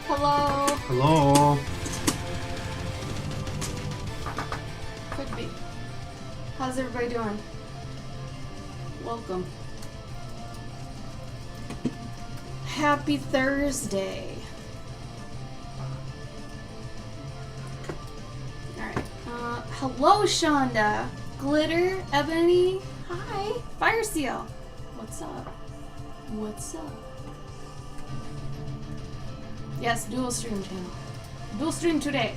Hello. Hello. Could be. How's everybody doing? Welcome. Happy Thursday. Alright. Hello, Shonda. Glitter, Ebony. Hi. Fire Seal. What's up? What's up? Yes, dual stream channel. Dual stream today.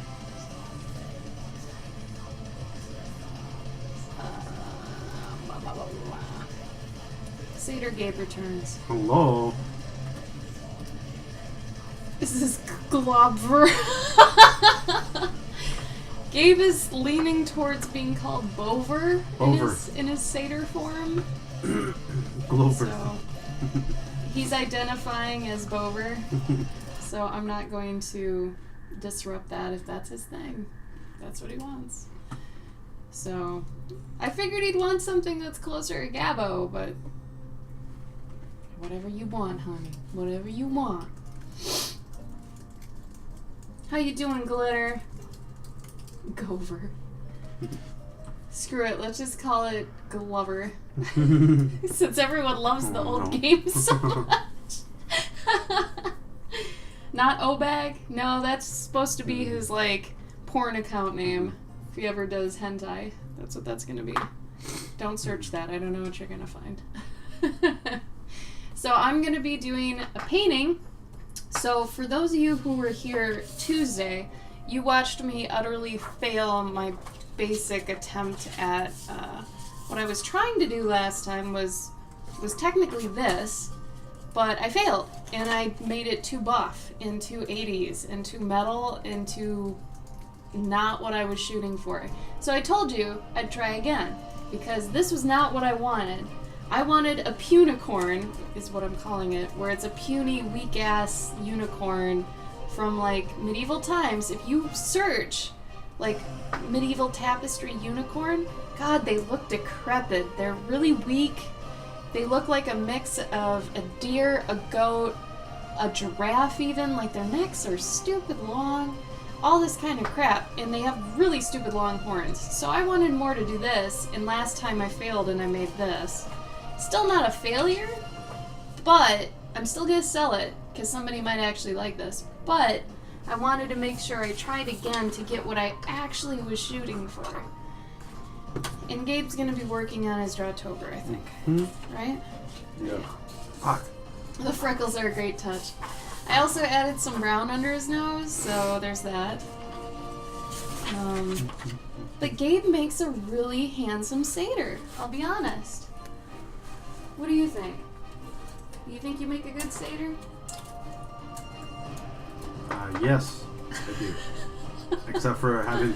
Seder Gabe returns. Hello. This is Glover. Gabe is leaning towards being called Bover in his Seder form. Glover. So he's identifying as Bover. So I'm not going to disrupt that if that's his thing. That's what he wants. So I figured he'd want something that's closer to Gabbo, but whatever you want, honey. Whatever you want. How you doing, Glitter? Gover. Screw it, let's just call it Glover. Since everyone loves the old game so much. Not Obag? No, that's supposed to be his, like, porn account name. If he ever does hentai. That's what that's gonna be. Don't search that, I don't know what you're gonna find. So I'm gonna be doing a painting. So for those of you who were here Tuesday, you watched me utterly fail my basic attempt at what I was trying to do last time was technically this, but I failed, and I made it too buff, and too 80s, and too metal, and too not what I was shooting for. So I told you I'd try again, because this was not what I wanted. I wanted a punicorn, is what I'm calling it, where it's a puny, weak-ass unicorn from, like, medieval times. If you search, like, medieval tapestry unicorn, God, they look decrepit. They're really weak. They look like a mix of a deer, a goat, a giraffe even. Like, their necks are stupid long. All this kind of crap. And they have really stupid long horns. So I wanted more to do this, and last time I failed and I made this. Still not a failure, but I'm still gonna sell it because somebody might actually like this. But I wanted to make sure I tried again to get what I actually was shooting for. And Gabe's gonna be working on his Drawtober, I think. Mm-hmm. Right? Yeah. Fuck. The freckles are a great touch. I also added some brown under his nose, so there's that. But Gabe makes a really handsome satyr, I'll be honest. What do you think? You think you make a good satyr? Yes, I do. Except for having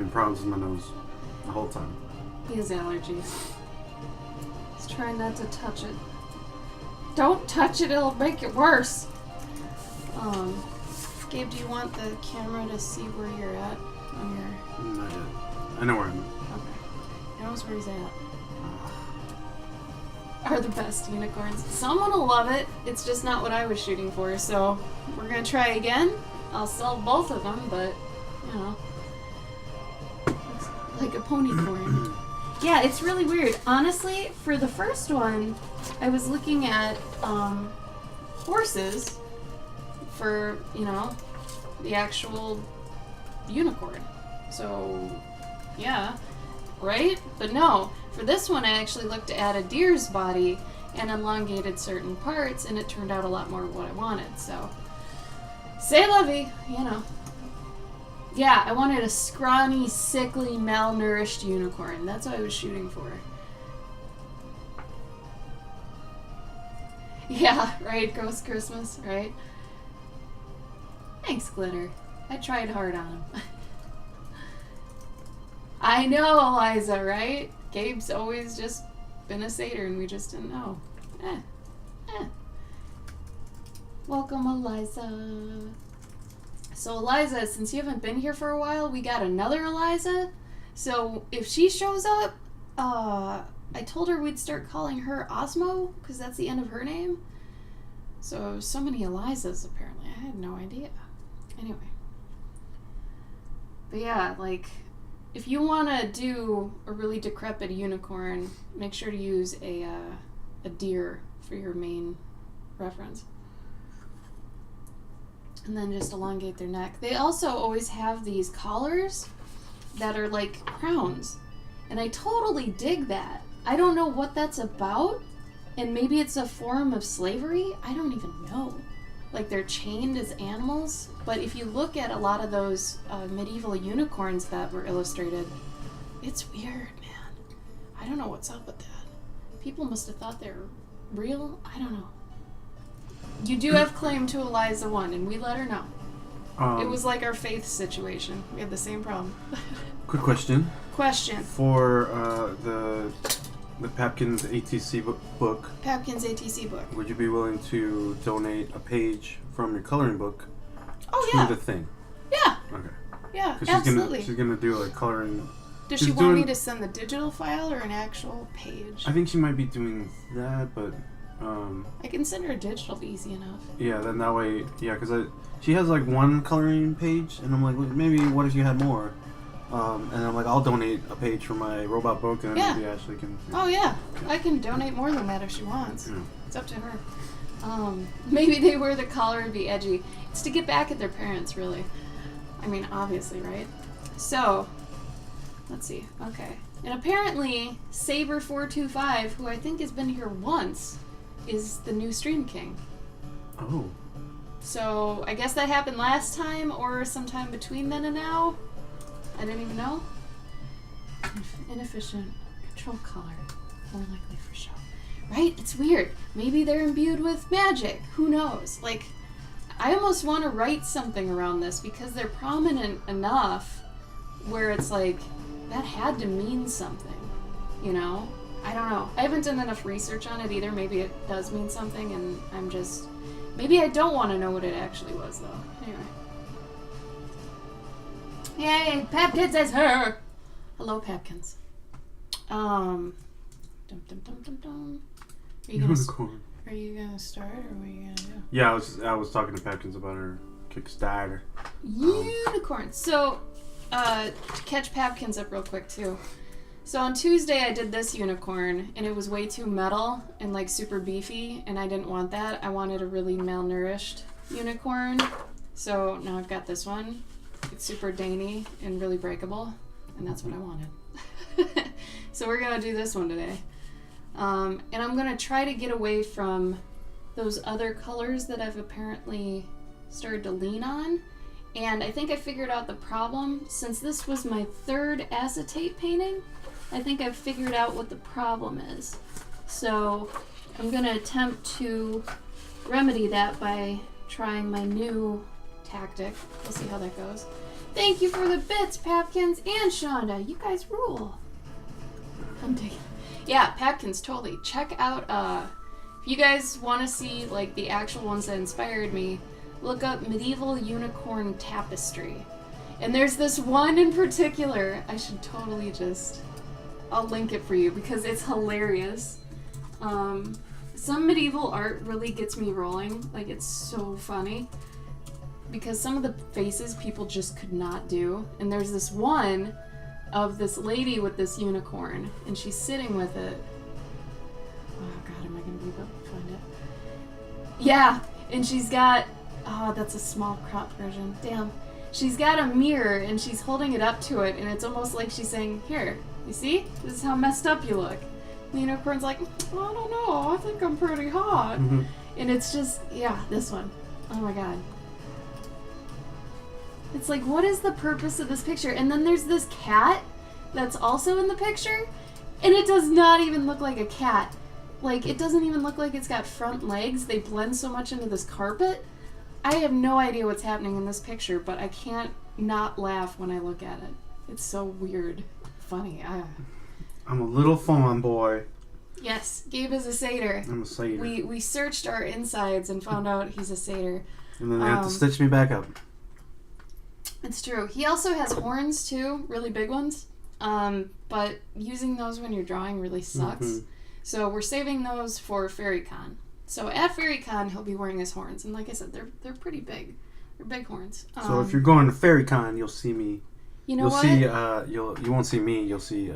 problems with my nose the whole time. He has allergies. He's trying not to touch it. Don't touch it, it'll make it worse. Gabe, do you want the camera to see where you're at on your... Not yet. I know where I'm at. Okay. He knows where he's at. Are the best unicorns. Someone will love it. It's just not what I was shooting for, so we're gonna try again. I'll sell both of them, but, you know, looks like a ponycorn. Yeah, it's really weird. Honestly, for the first one, I was looking at horses for, you know, the actual unicorn. So, yeah, right? But no. For this one, I actually looked at a deer's body and elongated certain parts, and it turned out a lot more what I wanted, so... C'est la vie, you know. Yeah, I wanted a scrawny, sickly, malnourished unicorn. That's what I was shooting for. Yeah, right, Ghost Christmas, right? Thanks, Glitter. I tried hard on him. I know, Eliza, right? Gabe's always just been a satyr and we just didn't know. Welcome, Eliza. So Eliza, since you haven't been here for a while, we got another Eliza. So if she shows up, I told her we'd start calling her Osmo, because that's the end of her name. So many Elizas, apparently. I had no idea. Anyway. But yeah, like, if you want to do a really decrepit unicorn, make sure to use a deer for your main reference. And then just elongate their neck. They also always have these collars that are like crowns. And I totally dig that. I don't know what that's about. And maybe it's a form of slavery? I don't even know. Like they're chained as animals. But if you look at a lot of those medieval unicorns that were illustrated, it's weird, man. I don't know what's up with that. People must have thought they were real. I don't know. You do have claim to Eliza 1, and we let her know. It was like our faith situation. We had the same problem. Quick question. For the Papkins ATC book. Papkins ATC book. Would you be willing to donate a page from your coloring book to the thing? Yeah. Okay. Yeah, absolutely. She's gonna do like coloring. Does she want me to send the digital file or an actual page? I think she might be doing that, but I can send her a digital, be easy enough. Yeah, then that way, yeah, because she has like one coloring page, and I'm like, well, maybe what if you had more? And I'm like, I'll donate a page for my robot book, and maybe Ashley can. Oh yeah, I can donate more than that if she wants. Yeah. It's up to her. Maybe they wear the collar and be edgy. It's to get back at their parents, really. I mean, obviously, right? So, let's see. Okay, and apparently Saber425, who I think has been here once, is the new Stream King. Oh. So I guess that happened last time or sometime between then and now. I didn't even know. Inefficient. Control color. More likely for show. Right? It's weird. Maybe they're imbued with magic. Who knows? Like, I almost want to write something around this because they're prominent enough where it's like, that had to mean something. You know? I don't know. I haven't done enough research on it either. Maybe it does mean something and I'm just... Maybe I don't want to know what it actually was, though. Anyway. Yay! Papkins says her! Hello, Papkins. Dum dum dum dum dum. Unicorn. Are you gonna start, or what are you gonna do? Yeah, I was talking to Papkins about her Kickstarter. Unicorn. So, to catch Papkins up real quick, too. So on Tuesday I did this unicorn, and it was way too metal and like super beefy, and I didn't want that. I wanted a really malnourished unicorn. So now I've got this one. It's super dainty and really breakable, and that's what I wanted. So we're gonna do this one today. And I'm gonna try to get away from those other colors that I've apparently started to lean on. And I think I figured out the problem. Since this was my third acetate painting, I think I've figured out what the problem is. So I'm going to attempt to remedy that by trying my new tactic. We'll see how that goes. Thank you for the bits, Papkins and Shonda. You guys rule. I'm digging. Yeah, Papkins, totally. Check out, if you guys want to see like the actual ones that inspired me, look up Medieval Unicorn Tapestry. And there's this one in particular, I should totally just... I'll link it for you because it's hilarious. Some medieval art really gets me rolling. Like, it's so funny. Because some of the faces people just could not do. And there's this one of this lady with this unicorn, and she's sitting with it. Oh god, am I gonna be able to find it? Yeah, and she's got... Oh, that's a small crop version. Damn. She's got a mirror, and she's holding it up to it, and it's almost like she's saying, here, you see? This is how messed up you look. And the unicorn's like, well, I don't know, I think I'm pretty hot. Mm-hmm. And it's just, yeah, this one. Oh my god. It's like, what is the purpose of this picture? And then there's this cat that's also in the picture, and it does not even look like a cat. Like, it doesn't even look like it's got front legs. They blend so much into this carpet. I have no idea what's happening in this picture, but I can't not laugh when I look at it. It's so weird. Funny. I'm a little fawn boy. Yes, Gabe is a satyr. I'm a satyr. We searched our insides and found out he's a satyr. And then they have to stitch me back up. It's true. He also has horns too, really big ones. But using those when you're drawing really sucks. Mm-hmm. So we're saving those for FairyCon. So at FairyCon, he'll be wearing his horns, and like I said, they're pretty big. They're big horns. So if you're going to FairyCon, you'll see me. You know You'll what? see. You won't see me. You'll see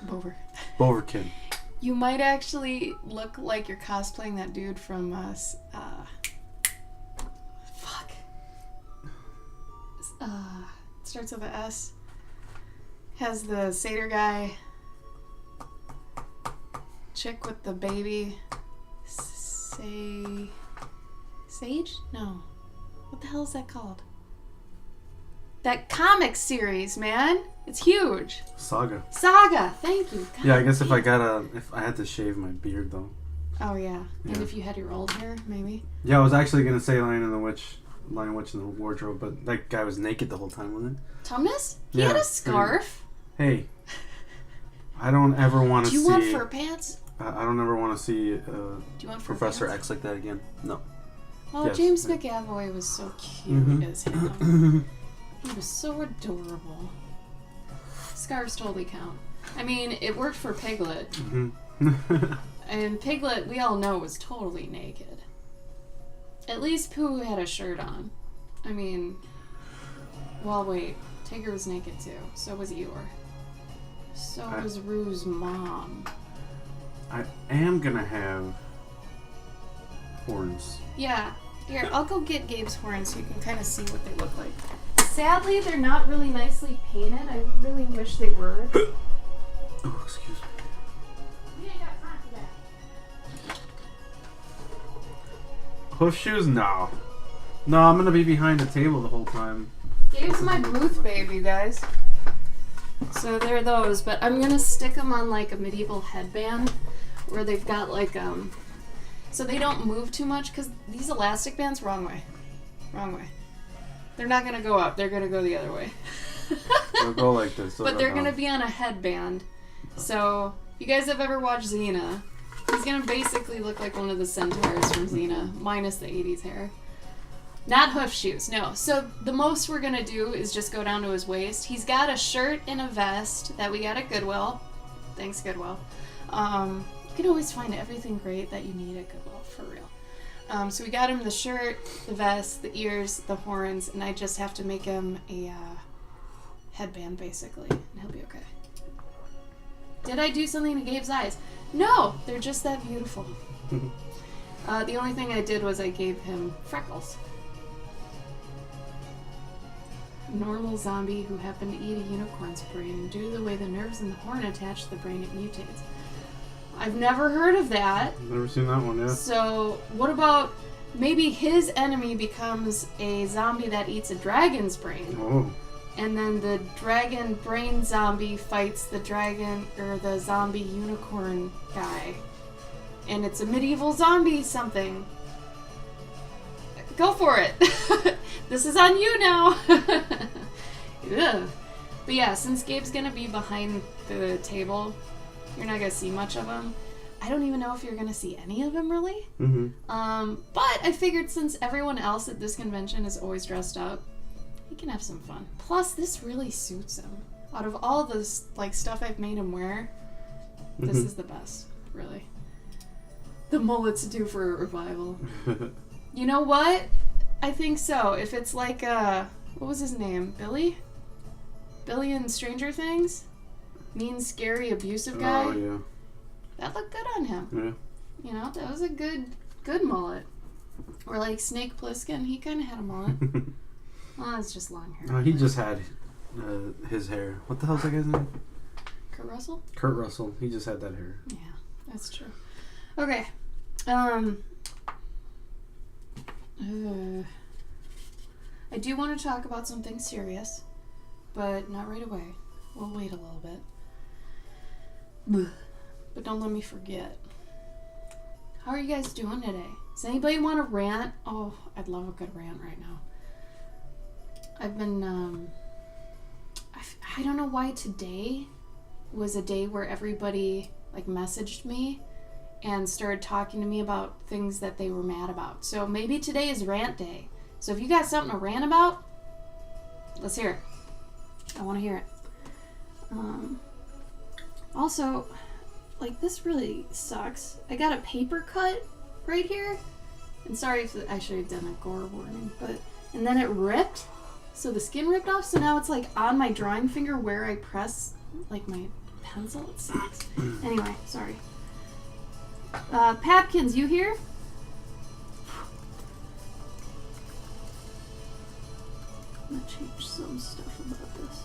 Bover. Boverkin. You might actually look like you're cosplaying that dude from fuck. Starts with a S. Has the satyr guy. Chick with the baby. Sage? No. What the hell is that called? That comic series, man. It's huge. Saga. Thank you. God, Yeah, I guess if I had to shave my beard though. Oh yeah. And Yeah. if you had your old hair, maybe. Yeah, I was actually gonna say Lion Witch in the Wardrobe, but that guy was naked the whole time, wasn't Tumnus? He Yeah, had a scarf. he? Hey, I don't ever want to Do see. you want fur pants? I don't ever want to see Do you want fur Professor pants? X like that again. No. Oh, Yes. James McAvoy was so cute Mhm. as him. He was so adorable. Scarves totally count. I mean, it worked for Piglet. Mm-hmm. And Piglet, we all know, was totally naked. At least Pooh had a shirt on. I mean, well, wait. Tigger was naked too. So was Eeyore. So was Rue's mom. I am gonna have horns. Yeah. Here, I'll go get Gabe's horns so you can kind of see what they look like. Sadly, they're not really nicely painted. I really wish they were. Oh, excuse me. We ain't got time for that. Hoof shoes? No. No, I'm gonna be behind the table the whole time. Gabe's my booth babe, you guys. So they're those, but I'm gonna stick them on like a medieval headband where they've got like so they don't move too much because these elastic bands, wrong way. They're not gonna go up, they're gonna go the other way. They'll go like this. But they're gonna be on a headband. So if you guys have ever watched Xena, he's gonna basically look like one of the centaurs from Xena, minus the 80s hair. Not hoof shoes, no. So the most we're gonna do is just go down to his waist. He's got a shirt and a vest that we got at Goodwill. Thanks, Goodwill. You can always find everything great that you need at Goodwill, for real. So we got him the shirt, the vest, the ears, the horns, and I just have to make him a headband, basically, and he'll be okay. Did I do something to Gabe's eyes? No, they're just that beautiful. The only thing I did was I gave him freckles. Normal zombie who happened to eat a unicorn's brain, and due to the way the nerves in the horn attach to the brain, it mutates. I've never heard of that. Never seen that one, yeah. So, what about maybe his enemy becomes a zombie that eats a dragon's brain? Oh. And then the dragon brain zombie fights the dragon or the zombie unicorn guy. And it's a medieval zombie something. Go for it. This is on you now. Ugh. But yeah, since Gabe's gonna be behind the table, you're not gonna see much of him. I don't even know if you're gonna see any of him really. Mm-hmm. But I figured since everyone else at this convention is always dressed up, he can have some fun. Plus, this really suits him. Out of all this like stuff I've made him wear, this is the best, really. The mullet's due for a revival. You know what? I think so. If it's like what was his name? Billy? Billy in Stranger Things? Mean, scary, abusive guy? Oh, yeah. That looked good on him. Yeah. You know, that was a good mullet. Or like Snake Plissken, he kind of had a mullet. Oh, it's just long hair. He just had his hair. What the hell's that guy's name? Kurt Russell? Kurt Russell. He just had that hair. Yeah, that's true. Okay. I do want to talk about something serious, but not right away. We'll wait a little bit. But don't let me forget. How are you guys doing today? Does anybody want to rant? Oh, I'd love a good rant right now. I've been, I don't know why today was a day where everybody, like, messaged me and started talking to me about things that they were mad about. So maybe today is rant day. So if you got something to rant about, let's hear it. I want to hear it. Also, like, this really sucks. I got a paper cut right here. And sorry if I should have done a gore warning, but and then it ripped, so the skin ripped off. So now it's like on my drawing finger where I press like my pencil. It sucks. Anyway, sorry. Papkins, you here? I'm gonna change some stuff about this.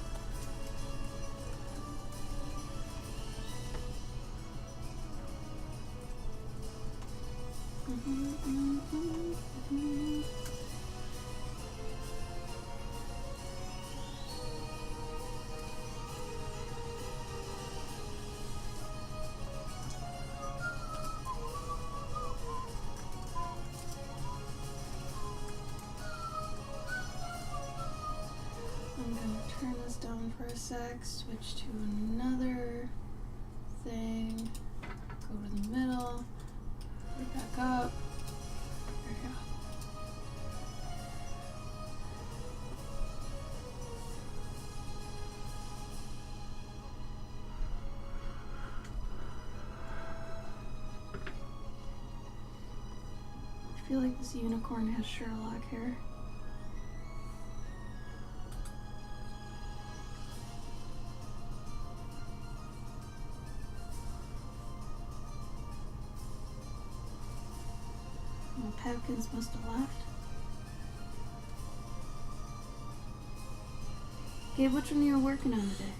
I'm gonna turn this down for a sec, switch to another thing, go to the middle, put it back up. There we go. I feel like this unicorn has Sherlock hair. Papkins must have left. Gabe, which one are you working on today?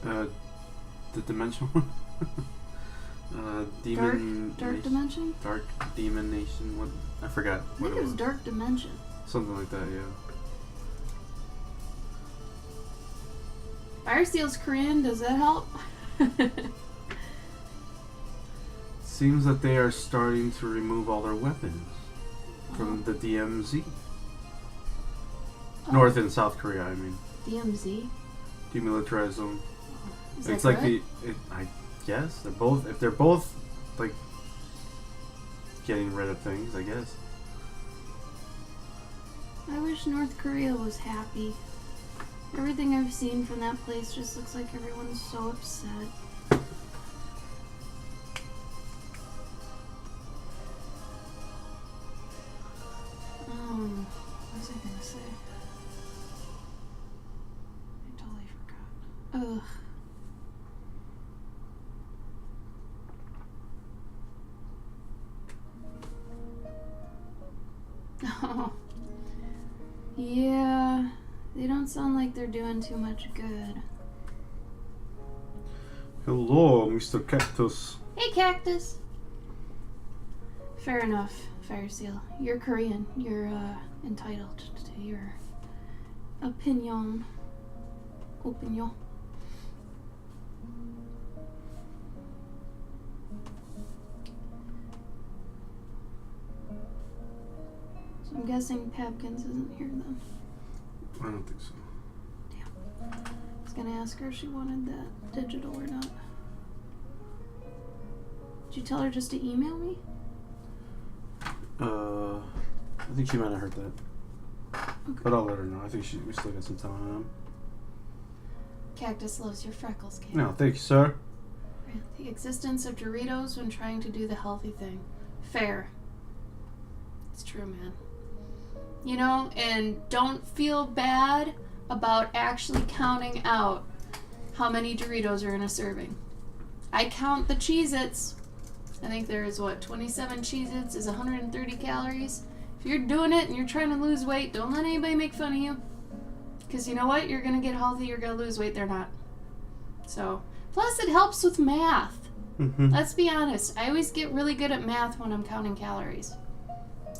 I think, the dimension one. Demon. Dark Dimension? Dark Demon Nation. What? I forgot. I think it was Dark Dimension. Something like that, yeah. Fire Steel's Korean, does that help? Seems that they are starting to remove all their weapons from the DMZ. Oh. North and South Korea, I mean. DMZ? Demilitarized zone. Is It's that like good? I guess they're both. If they're both like getting rid of things, I guess. I wish North Korea was happy. Everything I've seen from that place just looks like everyone's so upset. What was I gonna say? I totally forgot. Ugh. Oh. Yeah. They don't sound like they're doing too much good. Hello, Mr. Cactus. Hey, Cactus! Fair enough, Fire Seal. You're Korean. You're, entitled to your opinion. Opinion. So I'm guessing Papkins isn't here then. I don't think so. Damn. I was gonna ask her if she wanted that digital or not. Did you tell her just to email me? I think she might have heard that. Okay. But I'll let her know. I think we still got some time. Cactus loves your freckles, Kate. No, thank you, sir. The existence of Doritos when trying to do the healthy thing. Fair. It's true, man. You know, and don't feel bad about actually counting out how many Doritos are in a serving. I count the Cheez-Its. I think there's, 27 Cheez-Its is 130 calories. If you're doing it and you're trying to lose weight, don't let anybody make fun of you. Because you know what? You're going to get healthy, you're going to lose weight, they're not. So, plus it helps with math. Mm-hmm. Let's be honest. I always get really good at math when I'm counting calories.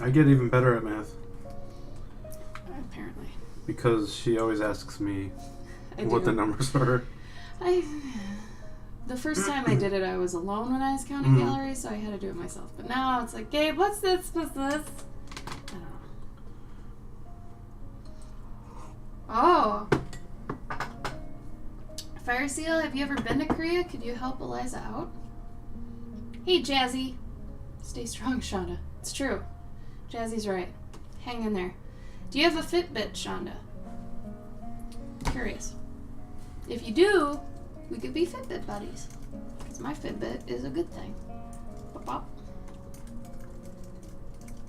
I get even better at math. Apparently. Because she always asks me I what do. the numbers are. The first time I did it, I was alone when I was counting calories, so I had to do it myself. But now it's like, Gabe, what's this? What's this? I don't know. Oh. Fire Seal, have you ever been to Korea? Could you help Eliza out? Hey, Jazzy. Stay strong, Shonda. It's true. Jazzy's right. Hang in there. Do you have a Fitbit, Shonda? Curious. If you do, we could be Fitbit buddies. Because my Fitbit is a good thing. Bop, bop.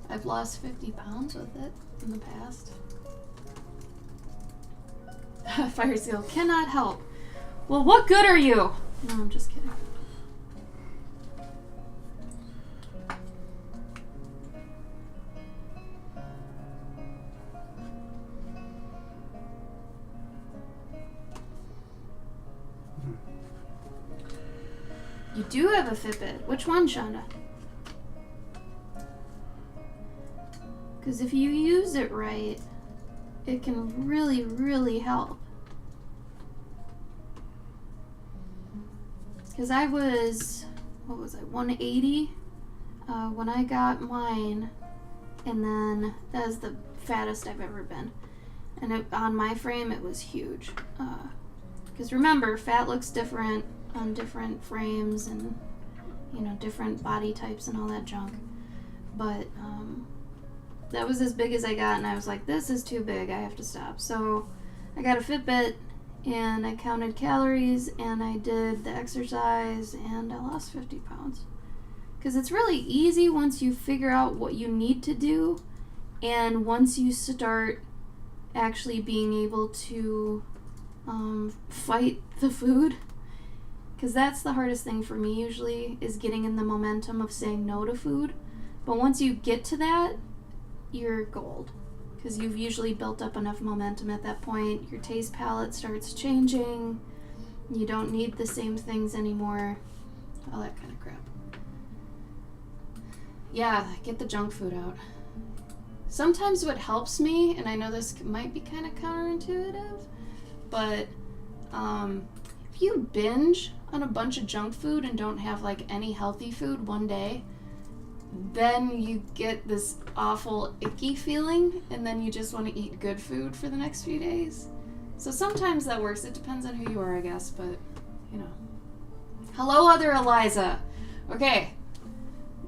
I've lost 50 pounds with it in the past. Fire Seal cannot help. Well, what good are you? No, I'm just kidding. You do have a Fitbit. Which one, Shonda? Because if you use it right, it can really, really help. Because I was, what was I, 180 when I got mine, and then that was the fattest I've ever been. And on my frame, it was huge. Because remember, fat looks different on different frames and, you know, different body types and all that junk. But that was as big as I got, and I was like, this is too big, I have to stop. So I got a Fitbit, and I counted calories, and I did the exercise, and I lost 50 pounds. Because it's really easy once you figure out what you need to do, and once you start actually being able to fight the food. Because that's the hardest thing for me usually, is getting in the momentum of saying no to food. But once you get to that, you're gold. Because you've usually built up enough momentum at that point. Your taste palette starts changing. You don't need the same things anymore. All that kind of crap. Yeah, get the junk food out. Sometimes what helps me, and I know this might be kind of counterintuitive, but if you binge on a bunch of junk food and don't have like any healthy food one day, then you get this awful icky feeling, and then you just want to eat good food for the next few days. So sometimes that works. It depends on who you are, I guess, but you know. Hello, other Eliza. Okay,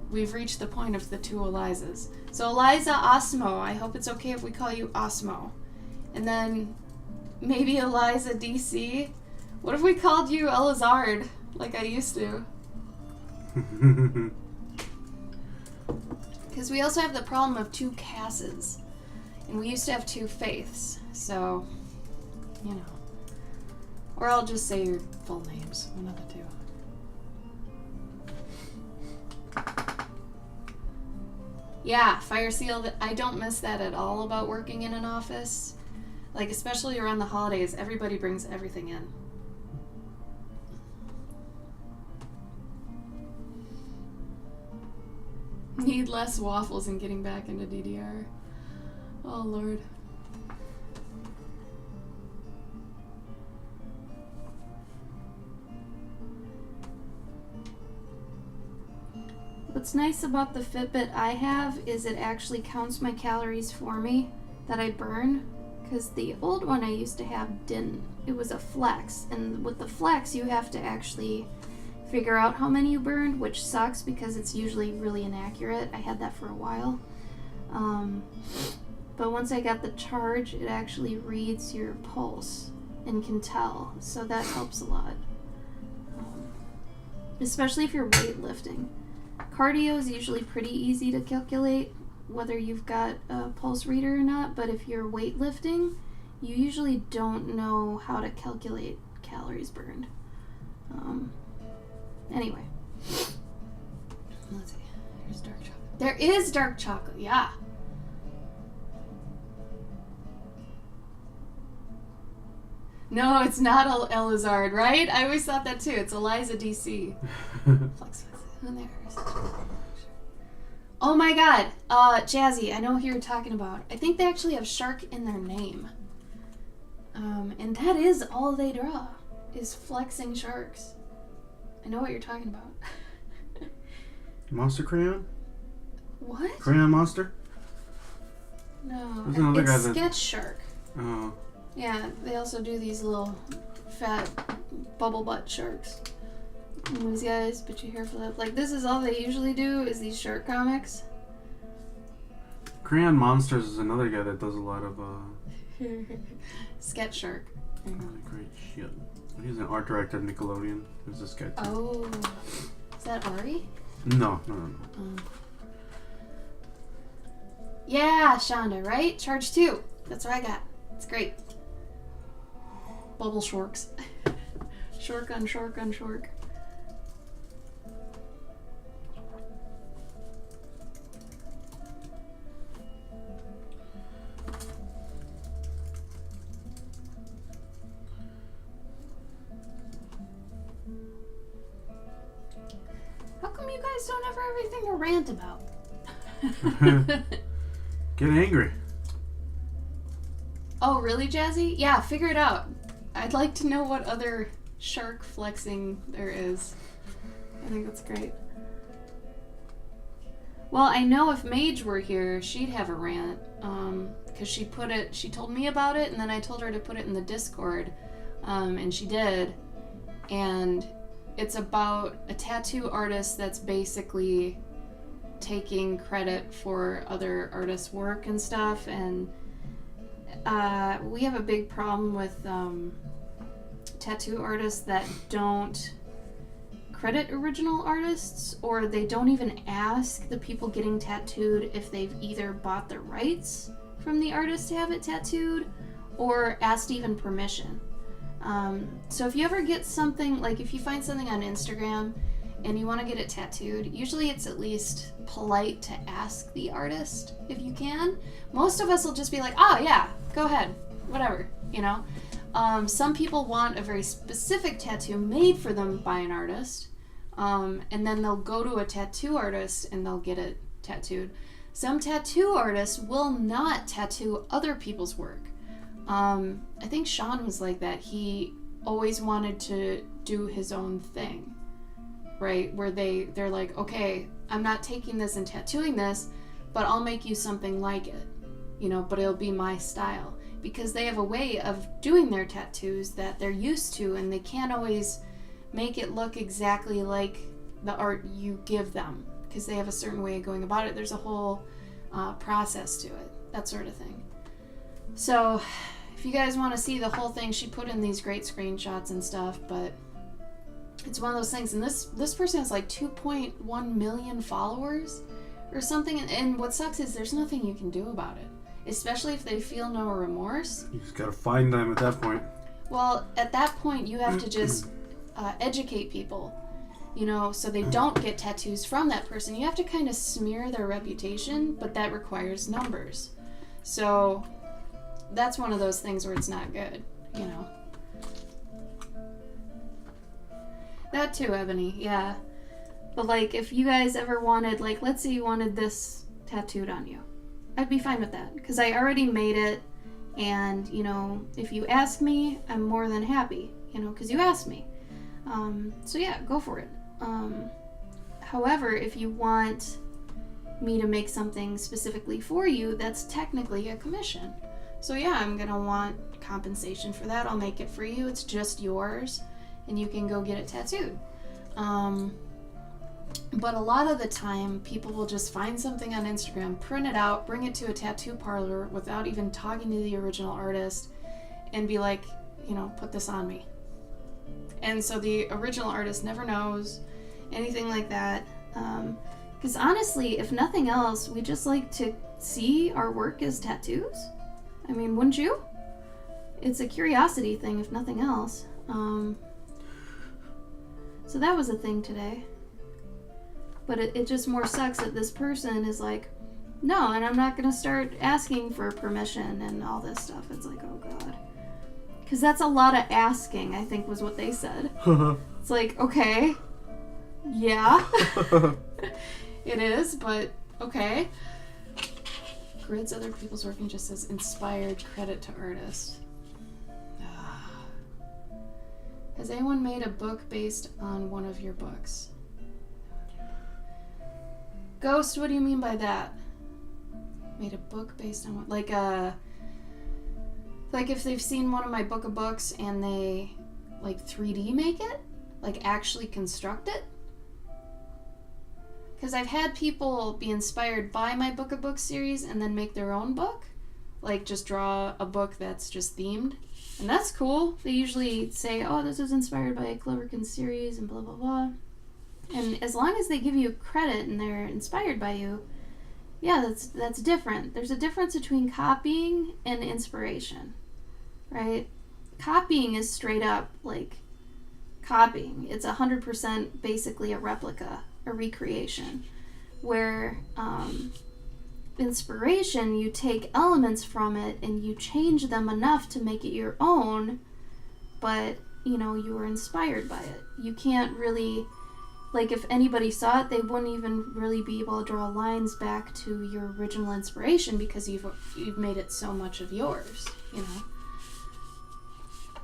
we've reached the point of the two Elizas. So Eliza Osmo, I hope it's okay if we call you Osmo. And then maybe Eliza DC. What if we called you Elizard, like I used to? Because we also have the problem of two Casses. And we used to have two Faiths. So, you know. Or I'll just say your full names. One of the two. Yeah, Fire Seal, I don't miss that at all about working in an office. Like, especially around the holidays, everybody brings everything in. Need less waffles and getting back into DDR. Oh, Lord. What's nice about the Fitbit I have is it actually counts my calories for me that I burn, because the old one I used to have didn't. It was a Flex, and with the Flex you have to actually figure out how many you burned, which sucks because it's usually really inaccurate. I had that for a while. But once I got the Charge, it actually reads your pulse and can tell, so that helps a lot. Especially if you're weightlifting. Cardio is usually pretty easy to calculate, whether you've got a pulse reader or not, but if you're weightlifting, you usually don't know how to calculate calories burned. Anyway. Let's see. Here's dark chocolate. There is dark chocolate, yeah. No, it's not Elizard, right? I always thought that too. It's Eliza DC. Flex. And there's. Oh my god. Jazzy, I know who you're talking about. I think they actually have shark in their name. And that is all they draw, is flexing sharks. I know what you're talking about. Monster Crayon? What? Crayon Monster? No, There's another guy it's that... Sketch Shark. Oh. Yeah, they also do these little fat bubble butt sharks. And these guys, put your hair flip. Like, this is all they usually do, is these shark comics. Crayon Monsters is another guy that does a lot of, Sketch Shark. Really great shit. He's an art director of Nickelodeon. Who's this guy too? Oh. Is that Ari? No. Yeah, Shonda, right? Charge 2. That's what I got. It's great. Bubble shorks. Shork on shork on shork. How come you guys don't have everything to rant about? Get angry. Oh, really, Jazzy? Yeah, figure it out. I'd like to know what other shark flexing there is. I think that's great. Well, I know if Mage were here, she'd have a rant. Because she told me about it, and then I told her to put it in the Discord. And she did. And it's about a tattoo artist that's basically taking credit for other artists' work and stuff. And we have a big problem with tattoo artists that don't credit original artists, or they don't even ask the people getting tattooed if they've either bought the rights from the artist to have it tattooed or asked even permission. So if you ever get something, like if you find something on Instagram and you want to get it tattooed, usually it's at least polite to ask the artist if you can. Most of us will just be like, oh yeah, go ahead, whatever, you know. Some people want a very specific tattoo made for them by an artist, and then they'll go to a tattoo artist and they'll get it tattooed. Some tattoo artists will not tattoo other people's work. I think Sean was like that. He always wanted to do his own thing, right? Where they're like, okay, I'm not taking this and tattooing this, but I'll make you something like it, you know, but it'll be my style. Because they have a way of doing their tattoos that they're used to, and they can't always make it look exactly like the art you give them, because they have a certain way of going about it. There's a whole process to it, that sort of thing. So if you guys want to see the whole thing, she put in these great screenshots and stuff, but it's one of those things. And this person has like 2.1 million followers or something, and what sucks is there's nothing you can do about it. Especially if they feel no remorse. You just gotta find them at that point. Well, at that point, you have to just educate people, you know, so they don't get tattoos from that person. You have to kind of smear their reputation, but that requires numbers. So that's one of those things where it's not good, you know. That too, Ebony, yeah. But like, if you guys ever wanted, like, let's say you wanted this tattooed on you, I'd be fine with that, because I already made it, and, you know, if you ask me, I'm more than happy, you know, because you asked me. So yeah, go for it. However, if you want me to make something specifically for you, that's technically a commission. So yeah, I'm going to want compensation for that. I'll make it for you. It's just yours, and you can go get it tattooed. But a lot of the time, people will just find something on Instagram, print it out, bring it to a tattoo parlor without even talking to the original artist, and be like, you know, put this on me. And so the original artist never knows anything like that. Because honestly, if nothing else, we just like to see our work as tattoos. I mean, wouldn't you? It's a curiosity thing, if nothing else. So that was a thing today. But it just more sucks that this person is like, no, and I'm not going to start asking for permission and all this stuff. It's like, oh God. Because that's a lot of asking, I think was what they said. It's like, okay, yeah, it is, but okay. Grids other people's work and just says inspired credit to artist. Has anyone made a book based on one of your books? Ghost, what do you mean by that? Made a book based on what? Like if they've seen one of my book of books and they like 3D make it? Like actually construct it? Because I've had people be inspired by my book of books series and then make their own book. Like just draw a book that's just themed. And that's cool. They usually say, oh, this was inspired by a Cloverkin series and blah, blah, blah. And as long as they give you credit and they're inspired by you, yeah, that's different. There's a difference between copying and inspiration, right? Copying is straight up, like, copying. It's 100% basically a replica, a recreation. Where inspiration, you take elements from it and you change them enough to make it your own, but, you know, you were inspired by it. You can't really, like, if anybody saw it, they wouldn't even really be able to draw lines back to your original inspiration because you've made it so much of yours, you know.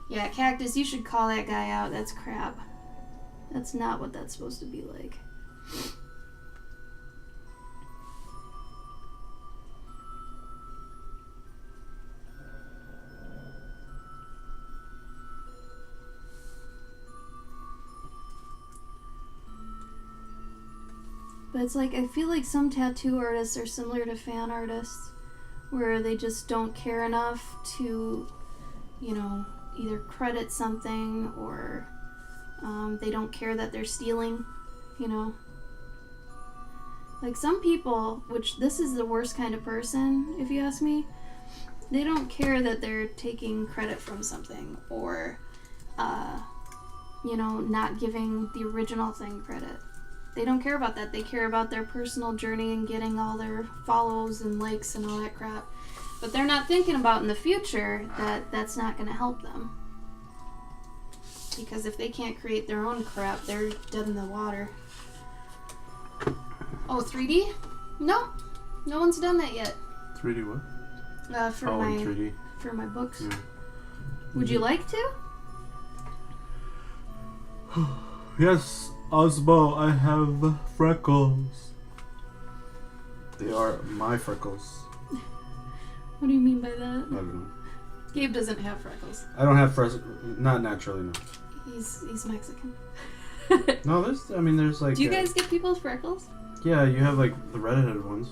Yeah, Cactus, you should call that guy out. That's crap. That's not what that's supposed to be like. But it's like, I feel like some tattoo artists are similar to fan artists, where they just don't care enough to, you know, either credit something or they don't care that they're stealing, you know. Like some people, which this is the worst kind of person, if you ask me, they don't care that they're taking credit from something or, you know, not giving the original thing credit. They don't care about that. They care about their personal journey and getting all their follows and likes and all that crap. But they're not thinking about in the future that that's not going to help them. Because if they can't create their own crap, they're dead in the water. Oh, 3D? No. No one's done that yet. 3D what? For in my 3D. For my books. Yeah. Would you like to? Yes, Osmo, I have freckles. They are my freckles. What do you mean by that? I don't know. Gabe doesn't have freckles. I don't have freckles. Not naturally, no. He's Mexican. No, there's like... Do you guys get people with freckles? Yeah, you have like the redheaded ones.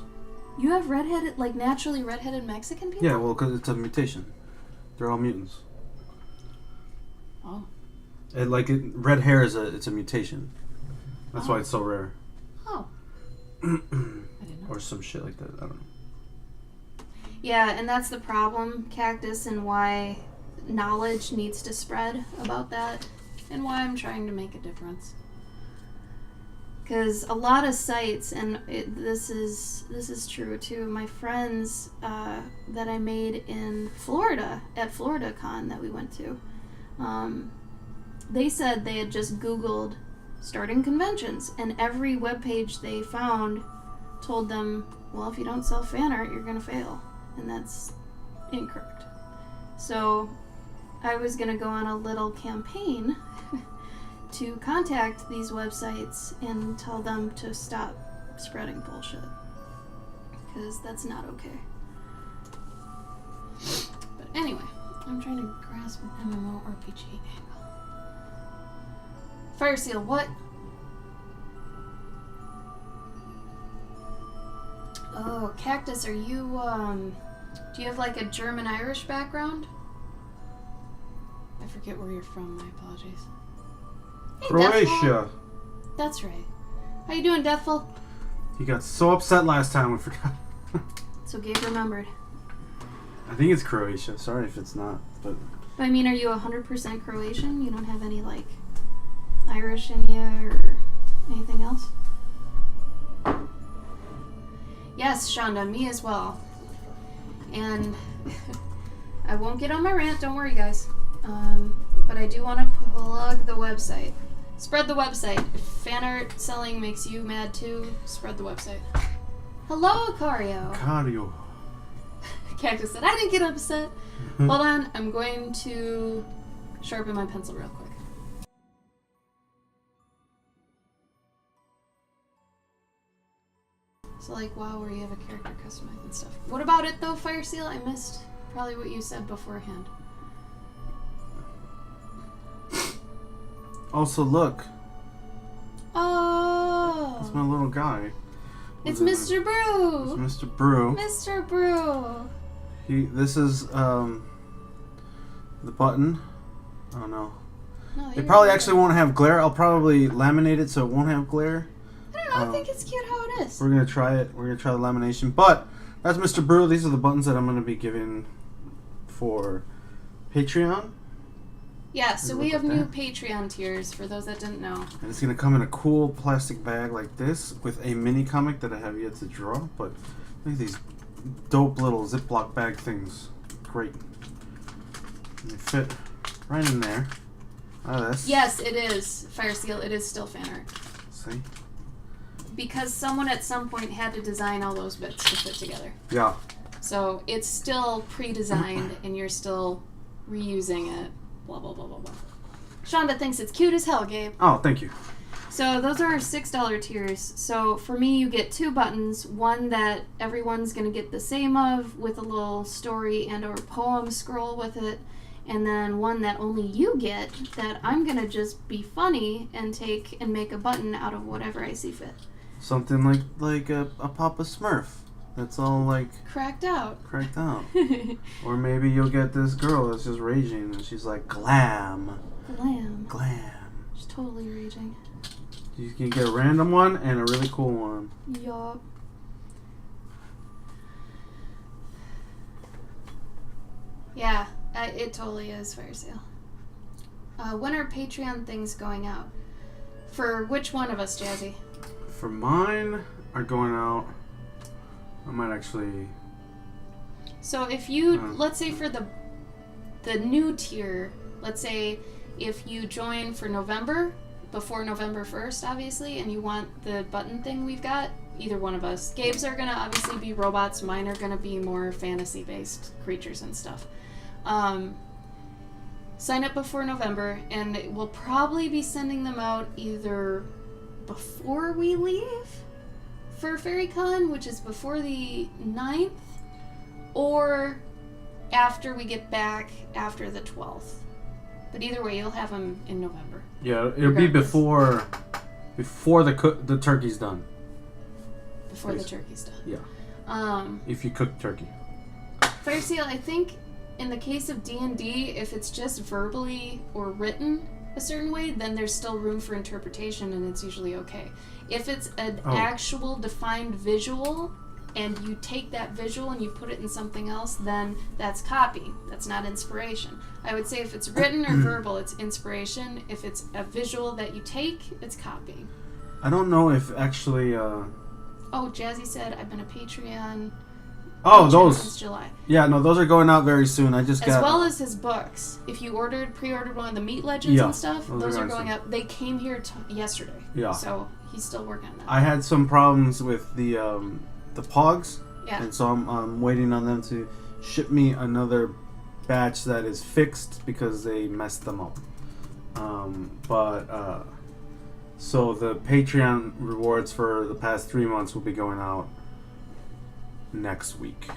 You have redheaded, like naturally redheaded Mexican people? Yeah, well, because it's a mutation. They're all mutants. Oh. And red hair it's a mutation. That's why it's so rare. Oh. I didn't know. Or some shit like that. I don't know. Yeah, and that's the problem, Cactus, and why knowledge needs to spread about that, and why I'm trying to make a difference. Because a lot of sites, and this is true too. My friends that I made in Florida at FloridaCon that we went to, they said they had just Googled starting conventions, and every webpage they found told them, well, if you don't sell fan art, you're gonna fail, and that's incorrect. So I was gonna go on a little campaign to contact these websites and tell them to stop spreading bullshit, because that's not okay. But anyway, I'm trying to grasp an MMORPG angle. Fire Seal, what? Oh, Cactus, are you, do you have like a German-Irish background? I forget where you're from, my apologies. Hey, Croatia. Deathful. That's right. How you doing, Deathful? He got so upset last time we forgot. So Gabe remembered. I think it's Croatia. Sorry if it's not, but... I mean, are you 100% Croatian? You don't have any, like, Irish in you or anything else? Yes, Shonda, me as well. And I won't get on my rant, don't worry, guys. But I do want to plug the website. Spread the website. If fan art selling makes you mad too, spread the website. Hello, Acario. Acario. Cactus said, I didn't get upset. Hold on, I'm going to sharpen my pencil real quick. So like, wow, where you have a character customized and stuff. What about it though, Fire Seal? I missed probably what you said beforehand. Also, look. Oh. It's my little guy. It's Mr. Brew. It's Mr. Brew. Mr. Brew. This is the button. Oh no. No, It you're probably right. actually won't have glare. I'll probably laminate it so it won't have glare. I don't know. I think it's cute how it is. We're gonna try it. We're gonna try the lamination. But that's Mr. Brew. These are the buttons that I'm gonna be giving for Patreon. Yeah, so Look we have at new that. Patreon tiers for those that didn't know. And it's gonna come in a cool plastic bag like this with a mini comic that I have yet to draw. But look at these dope little Ziploc bag things. Great. And they fit right in there. This. Yes, it is Fire Seal. It is still fan art. See? Because someone at some point had to design all those bits to fit together. Yeah. So it's still pre-designed and you're still reusing it. Blah, blah, blah, blah, blah. Shonda thinks it's cute as hell, Gabe. Oh, thank you. So those are our $6 tiers. So for me, you get 2 buttons. One that everyone's going to get the same of with a little story and or poem scroll with it. And then one that only you get that I'm going to just be funny and take and make a button out of whatever I see fit. Something like a Papa Smurf. That's all like Cracked out. cracked out. Or maybe you'll get this girl that's just raging and she's like glam. Glam. Glam. She's totally raging. You can get a random one and a really cool one. Yup. Yeah, it totally is Fire Sale. When are Patreon things going out? For which one of us, Jazzy? For mine are going out. I might actually. So if you, let's say for the new tier, let's say if you join for November, before November 1st, obviously, and you want the button thing we've got, either one of us. Gabe's are going to obviously be robots. Mine are going to be more fantasy-based creatures and stuff. Sign up before November, and we'll probably be sending them out either before we leave for FairyCon, which is before the 9th, or after we get back after the 12th. But either way, you'll have them in November. Yeah, it'll be before the turkey's done. Before the Basically. turkey's done. Yeah. If you cook turkey. Fire Seal, I think in the case of D&D, if it's just verbally or written a certain way, then there's still room for interpretation and it's usually okay. If it's an actual defined visual and you take that visual and you put it in something else, then that's copying. That's not inspiration. I would say if it's written or verbal, it's inspiration. If it's a visual that you take, it's copying. I don't know if actually. Oh, Jazzy said, I've been a Patreon. Oh, Patreon those. since July. Yeah, no, those are going out very soon. I just got. As well as his books. If you pre-ordered one of the Meat Legends and stuff, those are going up. They came here yesterday. Yeah. So he's still working on that. I had some problems with the Pogs. Yeah. And so I'm waiting on them to ship me another batch that is fixed because they messed them up. So the Patreon rewards for the past 3 months will be going out next week.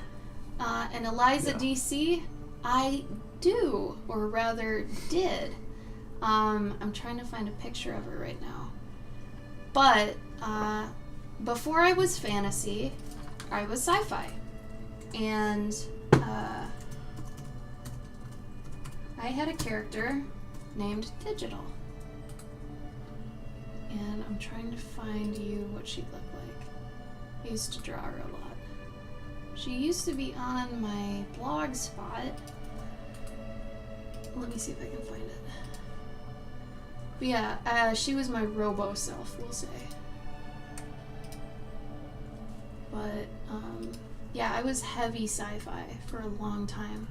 And Eliza DC, I do, or rather did. I'm trying to find a picture of her right now. But before I was fantasy, I was sci-fi. And I had a character named Digital. And I'm trying to find you what she looked like. I used to draw her a lot. She used to be on my blog spot. Let me see if I can find it. But yeah, she was my robo self, we'll say. But, yeah, I was heavy sci-fi for a long time.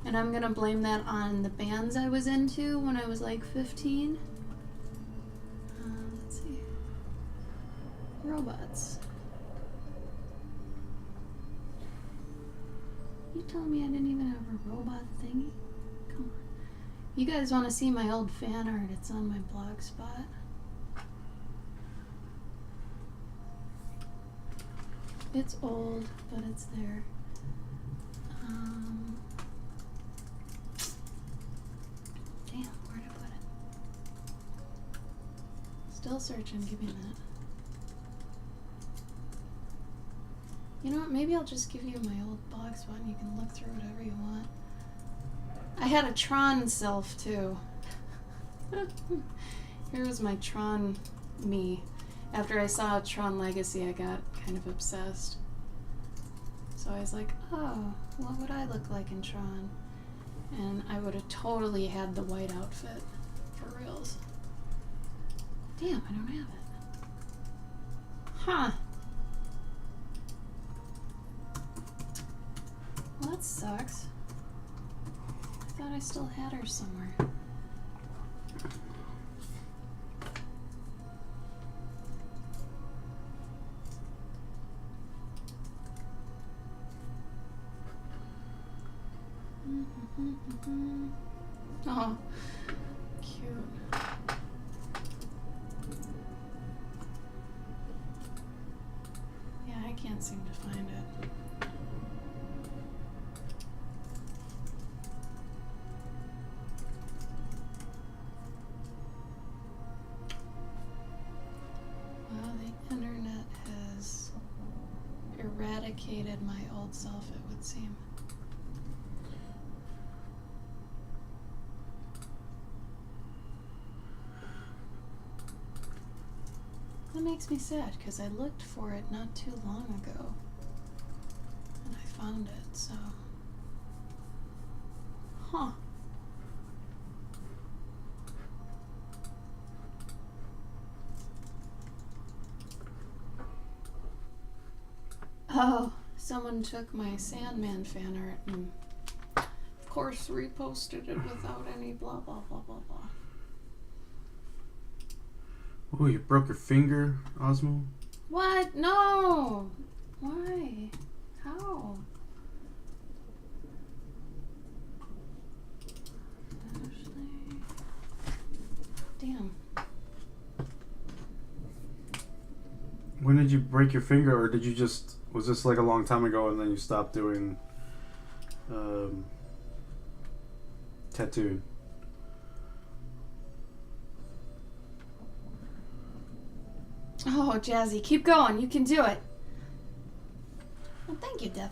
And I'm gonna blame that on the bands I was into when I was like 15. Let's see. Robots. You telling me I didn't even have a robot thingy? Come on. You guys want to see my old fan art? It's on my blog spot. It's old, but it's there. Damn, where'd I put it? Still searching, give me a minute. You know what, maybe I'll just give you my old blog spot and you can look through whatever you want. I had a Tron self too. Here was my Tron me. After I saw Tron Legacy, I got kind of obsessed. So I was like, oh, what would I look like in Tron? And I would have totally had the white outfit. For reals. Damn, I don't have it. Huh. Well, that sucks. I thought I still had her somewhere. Oh, cute. Yeah, I can't seem to find it. Well, the internet has eradicated my old self, it would seem. That makes me sad, because I looked for it not too long ago. And I found it, so... Huh. Oh, someone took my Sandman fan art and, of course, reposted it without any blah blah blah blah blah. Oh, you broke your finger, Osmo? What? No! Why? How? Ashley. Damn. When did you break your finger, or did you just... Was this like a long time ago and then you stopped doing tattooing? Oh, Jazzy, keep going. You can do it. Well, thank you, Defil.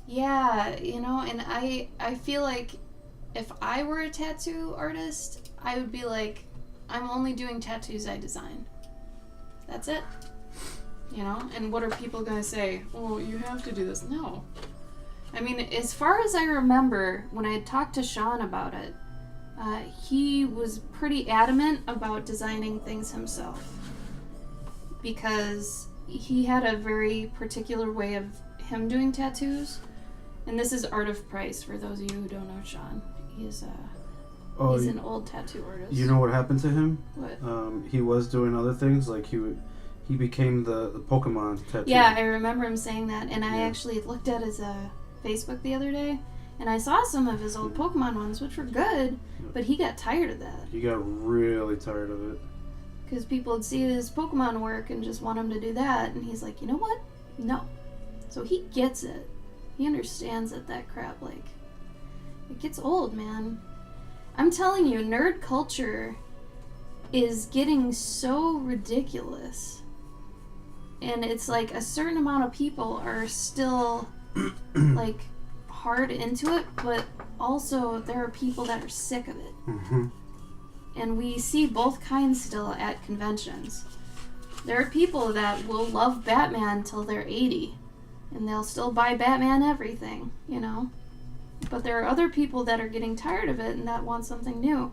Yeah, you know, and I feel like if I were a tattoo artist, I would be like, I'm only doing tattoos I design. That's it. You know, and what are people gonna say? Oh, you have to do this. No. I mean, as far as I remember, when I had talked to Sean about it, he was pretty adamant about designing things himself. Because he had a very particular way of him doing tattoos. And this is Art of Price, for those of you who don't know Sean. He's an old tattoo artist. You know what happened to him? What? He was doing other things, like he became the Pokemon tattoo. Yeah, I remember him saying that, and I actually looked at his Facebook the other day, and I saw some of his old Pokemon ones, which were good, but he got tired of that. He got really tired of it. Because people would see his Pokemon work and just want him to do that, and he's like, you know what? No. So he gets it. He understands that crap, like, it gets old, man. I'm telling you, nerd culture is getting so ridiculous. And it's like a certain amount of people are still, like, hard into it, but also there are people that are sick of it. Mm-hmm. And we see both kinds still at conventions. There are people that will love Batman till they're 80, and they'll still buy Batman everything, you know? But there are other people that are getting tired of it and that want something new.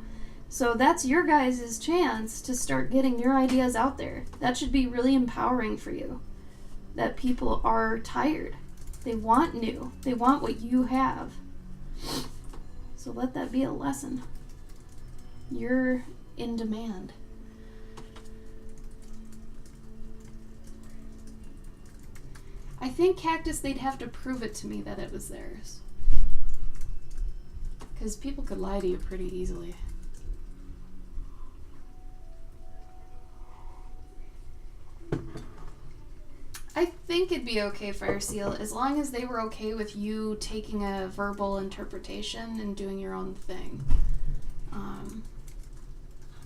So that's your guys' chance to start getting your ideas out there. That should be really empowering for you. That people are tired. They want new. They want what you have. So let that be a lesson. You're in demand. I think Cactus, they'd have to prove it to me that it was theirs. Because people could lie to you pretty easily. I think it'd be okay, Fire Seal, as long as they were okay with you taking a verbal interpretation and doing your own thing.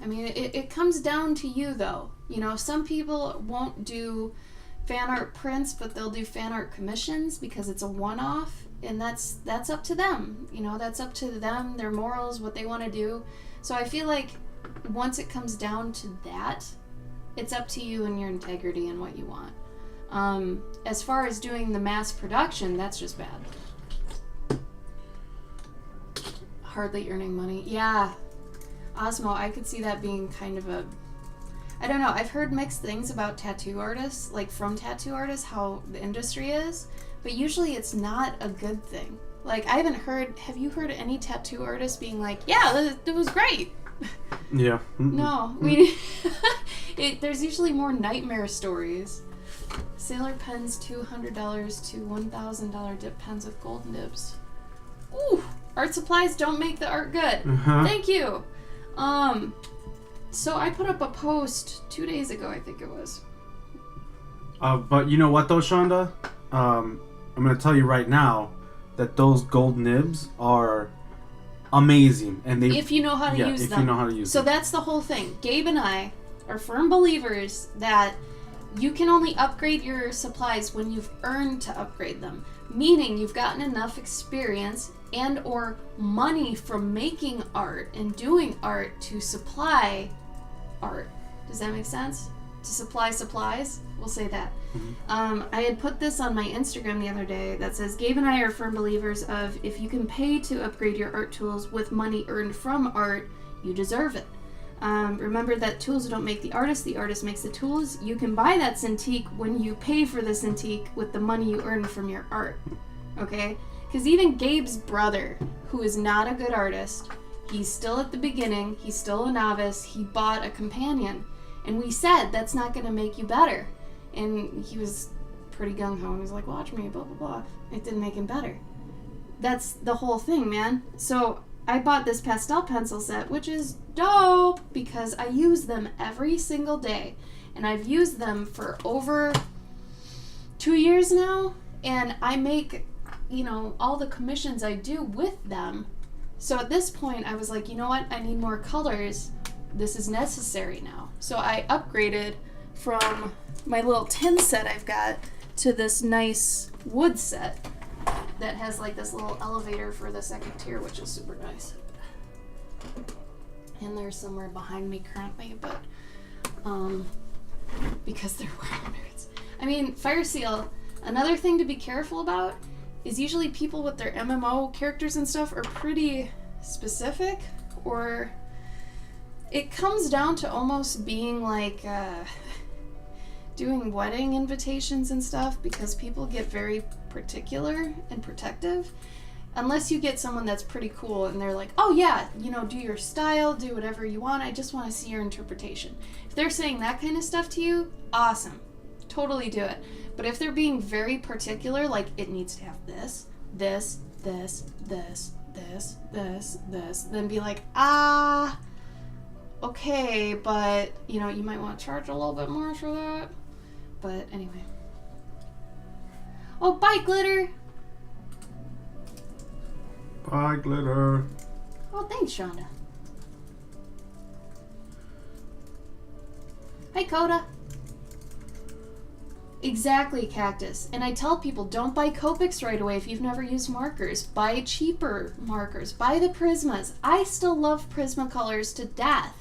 I mean, it comes down to you, though. You know, some people won't do fan art prints, but they'll do fan art commissions because it's a one-off, and that's up to them. You know, that's up to them, their morals, what they want to do. So I feel like once it comes down to that, it's up to you and your integrity and what you want. As far as doing the mass production, that's just bad. Hardly earning money. Yeah. Osmo, I could see that being kind of a... I don't know. I've heard mixed things about tattoo artists, like from tattoo artists, how the industry is. But usually it's not a good thing. Like, I haven't heard... Have you heard any tattoo artists being like, yeah, that was great? Yeah. No. There's usually more nightmare stories. Sailor pens, $200 to $1,000 dip pens with gold nibs. Ooh! Art supplies don't make the art good. Thank you. So I put up a post 2 days ago, I think it was. But you know what though, Shonda? I'm going to tell you right now that those gold nibs are amazing. And they, if you know how to use them. You know how to use them. them. So that's the whole thing. Gabe and I are firm believers that you can only upgrade your supplies when you've earned to upgrade them. Meaning you've gotten enough experience and or money from making art and doing art to supply art. Does that make sense? To supply supplies? We'll say that. Mm-hmm. I had put this on my Instagram the other day that says, Gabe and I are firm believers of if you can pay to upgrade your art tools with money earned from art, you deserve it. Remember that tools don't make the artist makes the tools. You can buy that Cintiq when you pay for the Cintiq with the money you earn from your art. Okay? Because even Gabe's brother, who is not a good artist, he's still at the beginning, he's still a novice, he bought a companion. And we said, that's not going to make you better. And he was pretty gung-ho. He was like, watch me, blah, blah, blah. It didn't make him better. That's the whole thing, man. So I bought this pastel pencil set, which is dope because I use them every single day. And I've used them for over 2 years now. And I make, you know, all the commissions I do with them. So at this point, I was like, you know what? I need more colors. This is necessary now. So I upgraded from my little tin set I've got to this nice wood set that has like this little elevator for the second tier, which is super nice. And they're somewhere behind me currently, but because they're nerds. I mean, Fire Seal, another thing to be careful about is usually people with their MMO characters and stuff are pretty specific, or it comes down to almost being like doing wedding invitations and stuff, because people get very particular and protective. Unless you get someone that's pretty cool and they're like, oh yeah, you know, do your style, do whatever you want, I just want to see your interpretation. If they're saying that kind of stuff to you, awesome. Totally do it. But if they're being very particular, like it needs to have this, this, this, this, this, this, this, then be like, okay, but, you know, you might want to charge a little bit more for that. But anyway. Oh, bye, Glitter! Bye, Glitter. Oh, thanks, Shonda. Hi, Coda. Exactly, Cactus. And I tell people, don't buy Copics right away if you've never used markers. Buy cheaper markers. Buy the Prismas. I still love Prismacolors to death.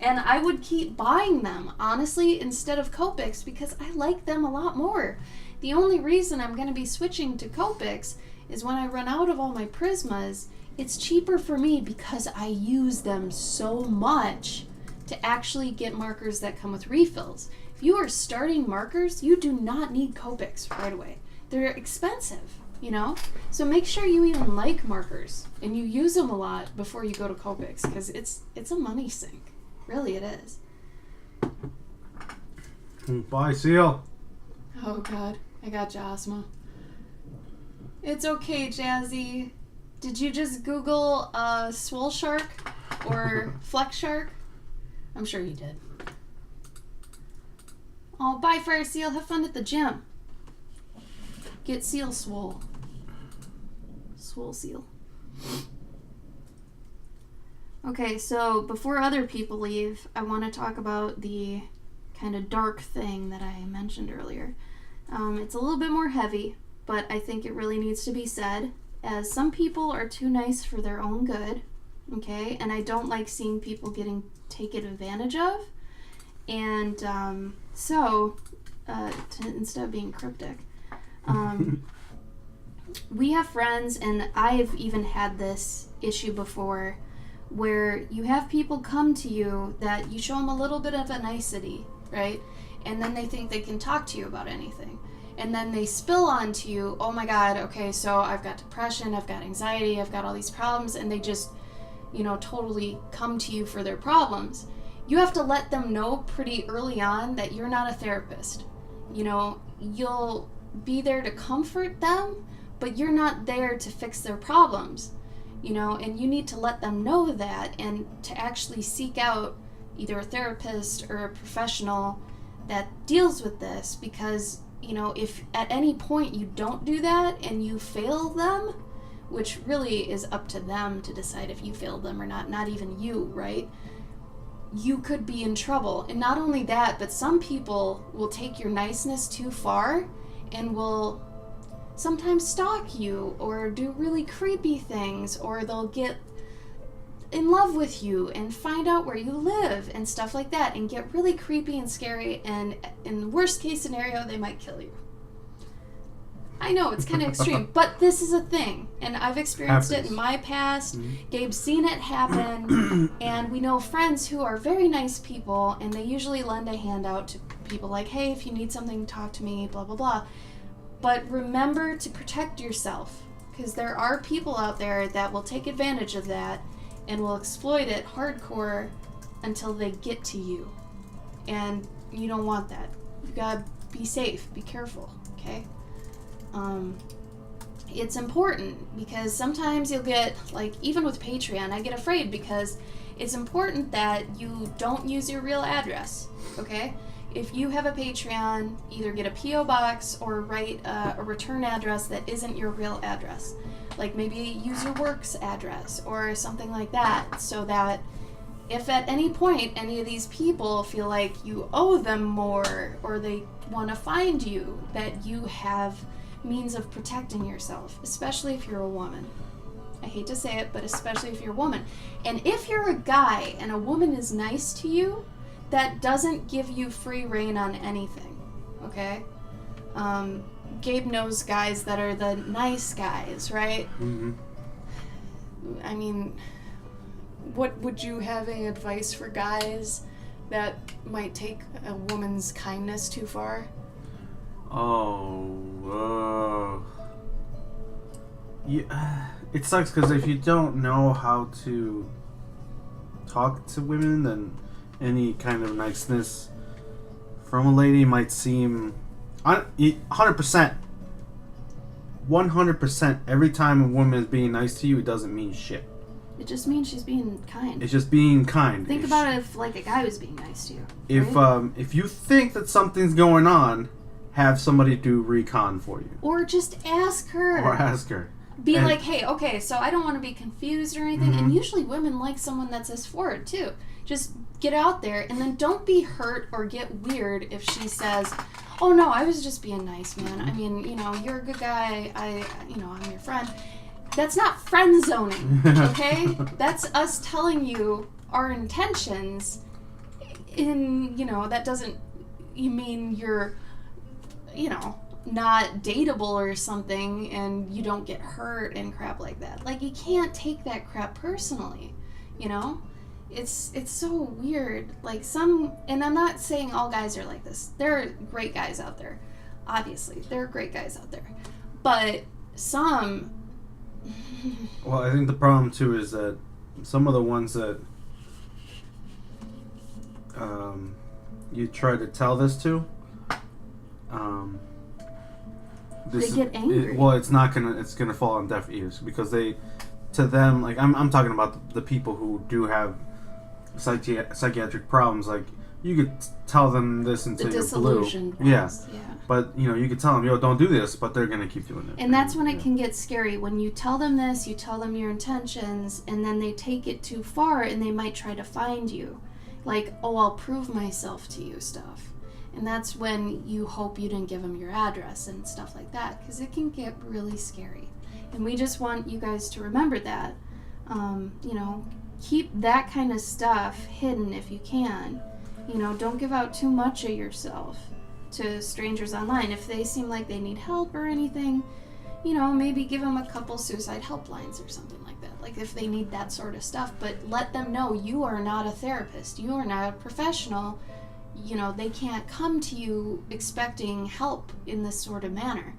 And I would keep buying them, honestly, instead of Copics, because I like them a lot more. The only reason I'm going to be switching to Copics is when I run out of all my Prismas, it's cheaper for me because I use them so much to actually get markers that come with refills. If you are starting markers, you do not need Copics right away. They're expensive, you know? So make sure you even like markers and you use them a lot before you go to Copics, because it's a money sink. Really, it is. Bye, Seal. Oh, God. I got you, Osmo. It's okay, Jazzy. Did you just Google Swole Shark or Flex Shark? I'm sure you did. Oh, bye, Fire Seal. Have fun at the gym. Get Seal swole. Swole Seal. Okay, so before other people leave, I want to talk about the kind of dark thing that I mentioned earlier. It's a little bit more heavy, but I think it really needs to be said, as some people are too nice for their own good, okay? And I don't like seeing people getting taken advantage of. And instead of being cryptic, we have friends, and I've even had this issue before, where you have people come to you that you show them a little bit of a nicety, right? And then they think they can talk to you about anything. And then they spill onto you, oh my God, okay, so I've got depression, I've got anxiety, I've got all these problems, and they just, totally come to you for their problems. You have to let them know pretty early on that you're not a therapist. You'll be there to comfort them, but you're not there to fix their problems. And you need to let them know that, and to actually seek out either a therapist or a professional that deals with this, because, if at any point you don't do that and you fail them, which really is up to them to decide if you failed them or not even you, right? You could be in trouble. And not only that, but some people will take your niceness too far and will sometimes stalk you or do really creepy things, or they'll get in love with you and find out where you live and stuff like that, and get really creepy and scary, and in the worst case scenario, they might kill you. I know, it's kind of extreme, but this is a thing, and I've experienced it in my past. Gabe's seen it happen, and we know friends who are very nice people, and they usually lend a hand out to people like, hey, if you need something, talk to me, blah, blah, blah. But remember to protect yourself, because there are people out there that will take advantage of that and will exploit it hardcore until they get to you. And you don't want that. You gotta be safe, be careful, okay? It's important, because sometimes you'll get, like, even with Patreon, I get afraid because it's important that you don't use your real address, okay? If you have a Patreon, either get a P.O. box or write a return address that isn't your real address. Like, maybe use your work's address or something like that, so that if at any point any of these people feel like you owe them more, or they want to find you, that you have means of protecting yourself, especially if you're a woman. I hate to say it, but especially if you're a woman. And if you're a guy and a woman is nice to you, that doesn't give you free reign on anything, okay? Gabe knows guys that are the nice guys, right? Mm-hmm. I mean, what would you have any advice for guys that might take a woman's kindness too far? Yeah, it sucks because if you don't know how to talk to women, then any kind of niceness from a lady might seem 100%. 100%. Every time a woman is being nice to you, it doesn't mean shit. It just means she's being kind. It's just being kind. Think about it if, like, a guy was being nice to you. If you think that something's going on, have somebody do recon for you. Or just ask her. Be like, hey, okay, so I don't want to be confused or anything. And usually women like someone that's this forward, too. Just get out there, and then don't be hurt or get weird if she says, oh, no, I was just being nice, man. I mean, you're a good guy. I'm your friend. That's not friend zoning, okay? That's us telling you our intentions. That doesn't mean you're, not dateable or something and you don't get hurt and crap like that. Like, you can't take that crap personally, It's so weird. Like, and I'm not saying all guys are like this. There are great guys out there. Obviously, there are great guys out there. But some... Well, I think the problem, too, is that some of the ones that you try to tell this to... they get angry. It's gonna fall on deaf ears, because to them, like, I'm talking about the people who do have psychiatric problems. Like, you could tell them this until you're blue. Yeah. But you could tell them, yo, don't do this, but they're gonna keep doing it. And that's when it can get scary. When you tell them this, you tell them your intentions, and then they take it too far, and they might try to find you, like, oh, I'll prove myself to you stuff. And that's when you hope you didn't give them your address and stuff like that, because it can get really scary. And we just want you guys to remember that. You know, keep that kind of stuff hidden if you can. You know, don't give out too much of yourself to strangers online. If they seem like they need help or anything, you know, maybe give them a couple suicide helplines or something like that. Like if they need that sort of stuff, but let them know you are not a therapist. You are not a professional. You know, they can't come to you expecting help in this sort of manner.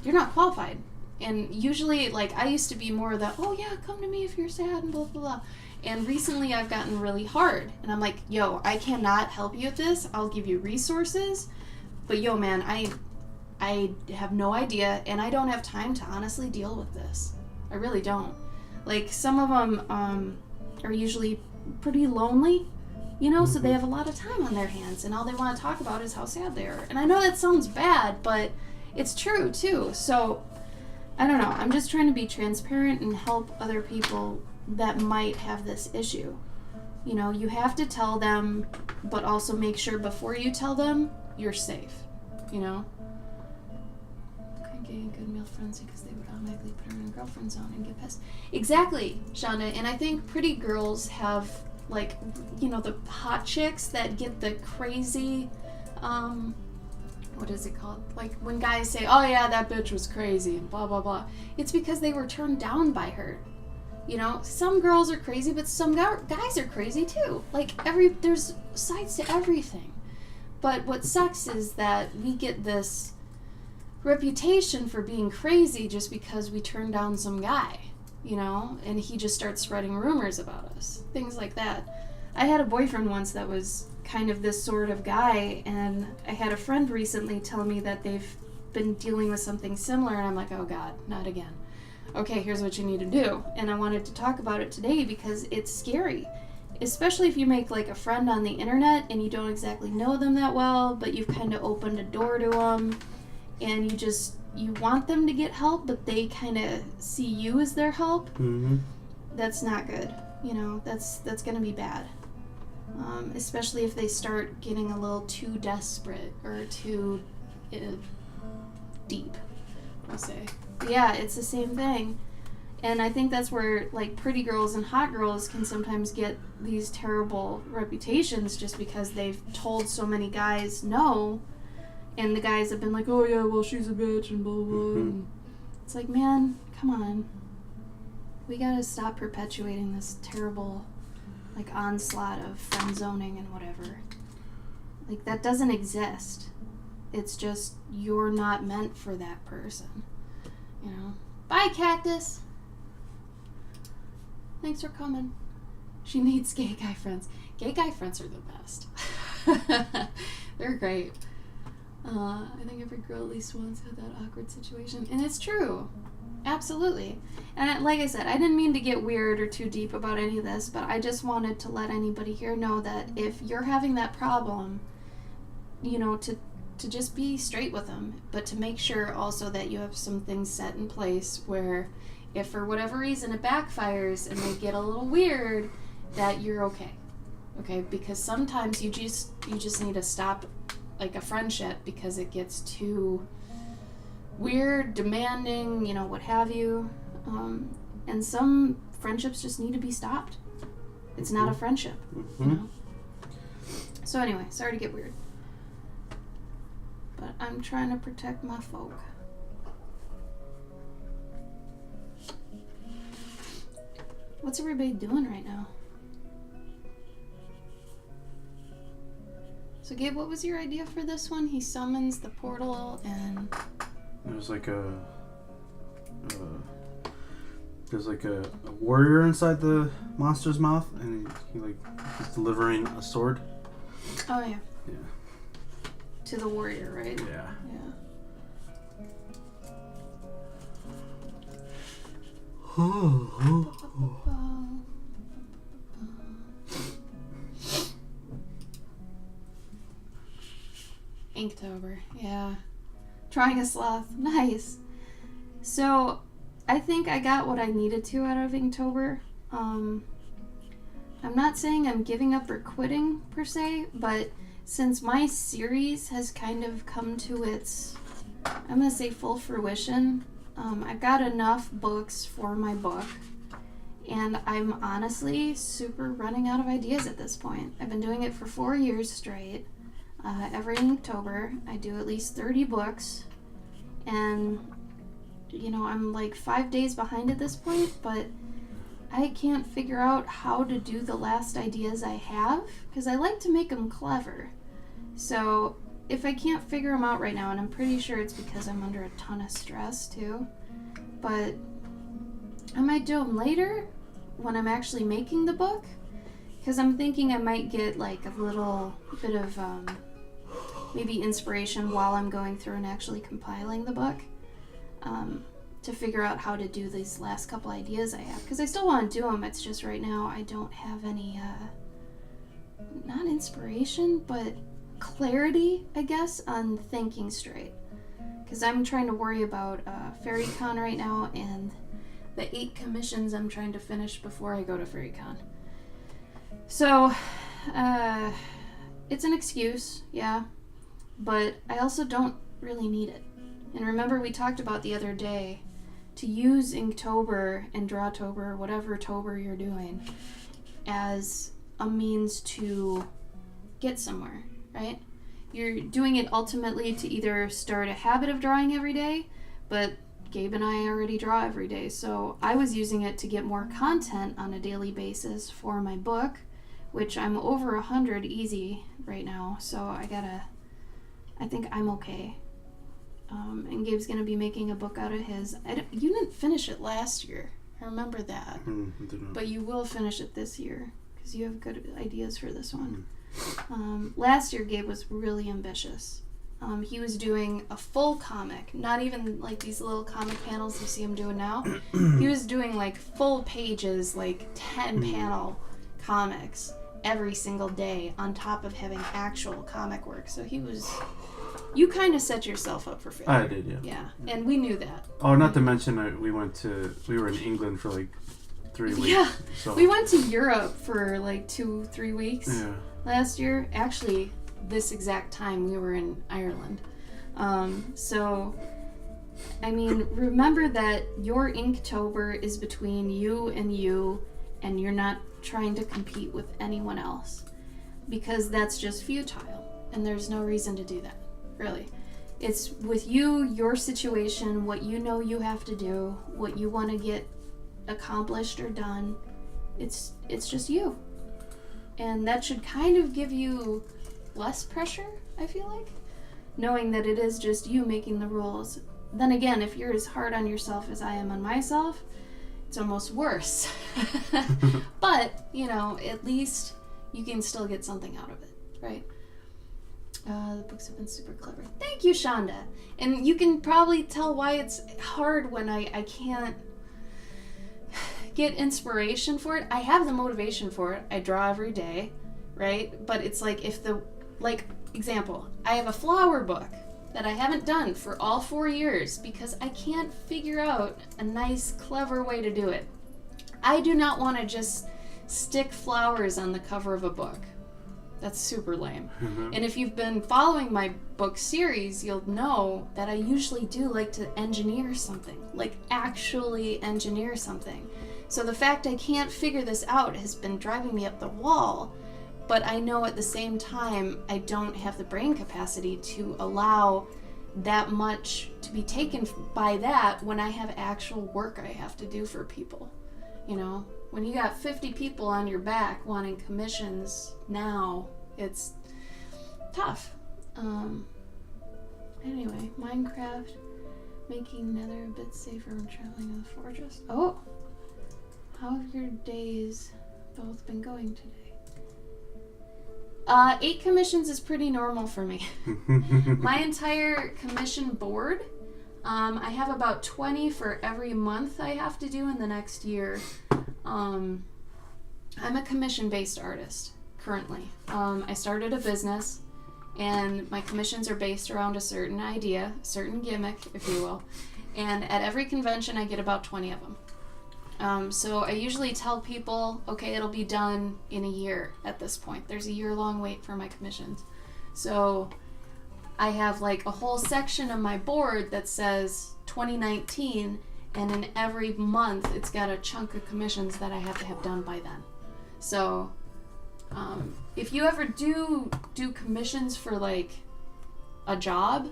You're not qualified. And usually, like, I used to be more of the, oh yeah, come to me if you're sad and blah, blah, blah. And recently I've gotten really hard. And I'm like, yo, I cannot help you with this. I'll give you resources. But yo, man, I have no idea, and I don't have time to honestly deal with this. I really don't. Like, some of them are usually pretty lonely, you know, so they have a lot of time on their hands, and all they want to talk about is how sad they are. And I know that sounds bad, but it's true, too. So, I don't know. I'm just trying to be transparent and help other people that might have this issue. You know, you have to tell them, but also make sure before you tell them, you're safe, you know? Gay and good male friends because they would automatically put her in a girlfriend zone and get pissed. Exactly, Shonda. And I think pretty girls have, like, you know, the hot chicks that get the crazy, what is it called? Like when guys say, oh yeah, that bitch was crazy and blah, blah, blah. It's because they were turned down by her. You know, some girls are crazy, but some guys are crazy too. Like, there's sides to everything. But what sucks is that we get this reputation for being crazy just because we turn down some guy, you know, and he just starts spreading rumors about us, things like that. I had a boyfriend once that was kind of this sort of guy, and I had a friend recently tell me that they've been dealing with something similar, and I'm like, oh god, not again. Okay, here's what you need to do. And I wanted to talk about it today because it's scary, especially if you make like a friend on the internet and you don't exactly know them that well, but you've kind of opened a door to them, and you want them to get help, but they kind of see you as their help. Mm-hmm. That's not good. You know, that's going to be bad. Especially if they start getting a little too desperate or too deep, I'll say. But yeah, it's the same thing. And I think that's where, like, pretty girls and hot girls can sometimes get these terrible reputations just because they've told so many guys no. And the guys have been like, oh yeah, well, she's a bitch and blah, blah, blah. And it's like, man, come on. We gotta stop perpetuating this terrible, like, onslaught of friend zoning and whatever. Like, that doesn't exist. It's just, you're not meant for that person. You know? Bye, Cactus! Thanks for coming. She needs gay guy friends. Gay guy friends are the best. They're great. I think every girl at least once had that awkward situation. And it's true. Absolutely. And like I said, I didn't mean to get weird or too deep about any of this, but I just wanted to let anybody here know that if you're having that problem, you know, to just be straight with them, but to make sure also that you have some things set in place where if for whatever reason it backfires and they get a little weird, that you're okay. Okay? Because sometimes you just need to stop, like, a friendship because it gets too weird, demanding, you know, what have you. And some friendships just need to be stopped. It's not a friendship, you know? So anyway, sorry to get weird. But I'm trying to protect my folk. What's everybody doing right now? So Gabe, what was your idea for this one? He summons the portal and... There's like a warrior inside the monster's mouth, and he's delivering a sword. Oh yeah. Yeah. To the warrior, right? Yeah. Yeah. Inktober, yeah. Trying a sloth, nice. So, I think I got what I needed to out of Inktober. I'm not saying I'm giving up or quitting, per se, but since my series has kind of come to its, I'm going to say, full fruition, I've got enough books for my book, and I'm honestly super running out of ideas at this point. I've been doing it for 4 years straight. Every Inktober, I do at least 30 books, and, you know, I'm like 5 days behind at this point, but I can't figure out how to do the last ideas I have, because I like to make them clever. So if I can't figure them out right now, and I'm pretty sure it's because I'm under a ton of stress too, but I might do them later when I'm actually making the book, because I'm thinking I might get like a little bit of maybe inspiration while I'm going through and actually compiling the book, to figure out how to do these last couple ideas I have, because I still want to do them. It's just right now I don't have any not inspiration, but clarity, I guess, on thinking straight, because I'm trying to worry about FairyCon right now and the 8 commissions I'm trying to finish before I go to FairyCon. So it's an excuse, yeah, but I also don't really need it. And remember, we talked about the other day to use Inktober and Drawtober, whatever Tober you're doing, as a means to get somewhere, right? You're doing it ultimately to either start a habit of drawing every day, but Gabe and I already draw every day, so I was using it to get more content on a daily basis for my book, which I'm over 100 easy right now, so I think I'm okay. And Gabe's going to be making a book out of his. You didn't finish it last year. I remember that. I didn't. But you will finish it this year, because you have good ideas for this one. Last year, Gabe was really ambitious. He was doing a full comic, not even like these little comic panels you see him doing now. He was doing like full pages, like 10 panel comics every single day, on top of having actual comic work. So you kind of set yourself up for failure. I did, yeah. Yeah, and we knew that. Oh, not to mention we were in England for like 3 weeks. Yeah, so. we went to Europe for like 2-3 weeks last year. Actually, this exact time we were in Ireland. So, I mean, remember that your Inktober is between you, and you're not trying to compete with anyone else, because that's just futile, and there's no reason to do that. Really. It's with you, your situation, what you know you have to do, what you want to get accomplished or done. It's just you. And that should kind of give you less pressure, I feel like, knowing that it is just you making the rules. Then again, if you're as hard on yourself as I am on myself, it's almost worse. But, you know, at least you can still get something out of it, right? The books have been super clever. Thank you, Shonda. And you can probably tell why it's hard when I can't get inspiration for it. I have the motivation for it. I draw every day, right? But it's like example, I have a flower book that I haven't done for all 4 years because I can't figure out a nice, clever way to do it. I do not want to just stick flowers on the cover of a book. That's super lame. And if you've been following my book series, you'll know that I usually do like to engineer something, like actually engineer something. So the fact I can't figure this out has been driving me up the wall, but I know at the same time I don't have the brain capacity to allow that much to be taken by that when I have actual work I have to do for people. You know, when you got 50 people on your back wanting commissions now, it's tough. Anyway, Minecraft, making Nether a bit safer when traveling in the fortress. Oh! How have your days both been going today? 8 commissions is pretty normal for me. My entire commission board, I have about 20 for every month I have to do in the next year. I'm a commission-based artist currently. I started a business, and my commissions are based around a certain idea, a certain gimmick, if you will. And at every convention, I get about 20 of them. So I usually tell people, okay, it'll be done in a year at this point. There's a year-long wait for my commissions. So I have like a whole section of my board that says 2019, and in every month it's got a chunk of commissions that I have to have done by then. So if you ever do commissions for like a job,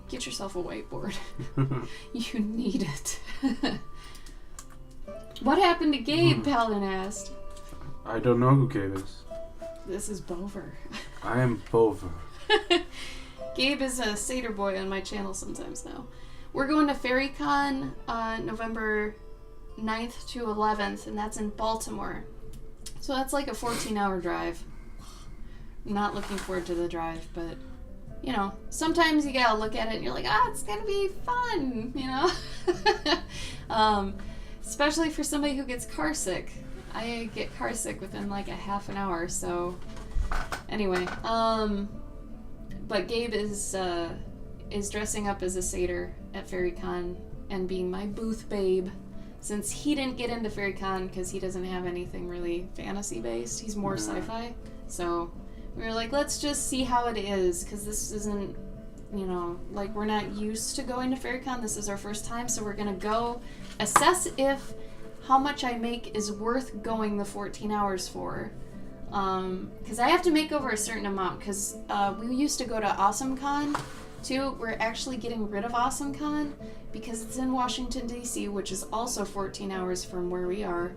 get yourself a whiteboard. You need it. What happened to Gabe? Paladin asked. I don't know who Gabe is. This is Bover. I am Bover. Gabe is a satyr boy on my channel sometimes now. We're going to FairyCon November 9th to 11th, and that's in Baltimore. So that's like a 14-hour drive. I'm not looking forward to the drive, but, you know, sometimes you gotta look at it and you're like, it's gonna be fun, you know? Especially for somebody who gets car sick. I get car sick within like a half an hour, so anyway. But Gabe is dressing up as a satyr at FairyCon and being my booth babe, since he didn't get into FairyCon because he doesn't have anything really fantasy-based. He's more sci-fi. So we were like, let's just see how it is, because this isn't, you know, like, we're not used to going to FairyCon. This is our first time, so we're going to go assess if how much I make is worth going the 14 hours for. Because I have to make over a certain amount, because we used to go to AwesomeCon too. We're actually getting rid of AwesomeCon because it's in Washington, D.C., which is also 14 hours from where we are.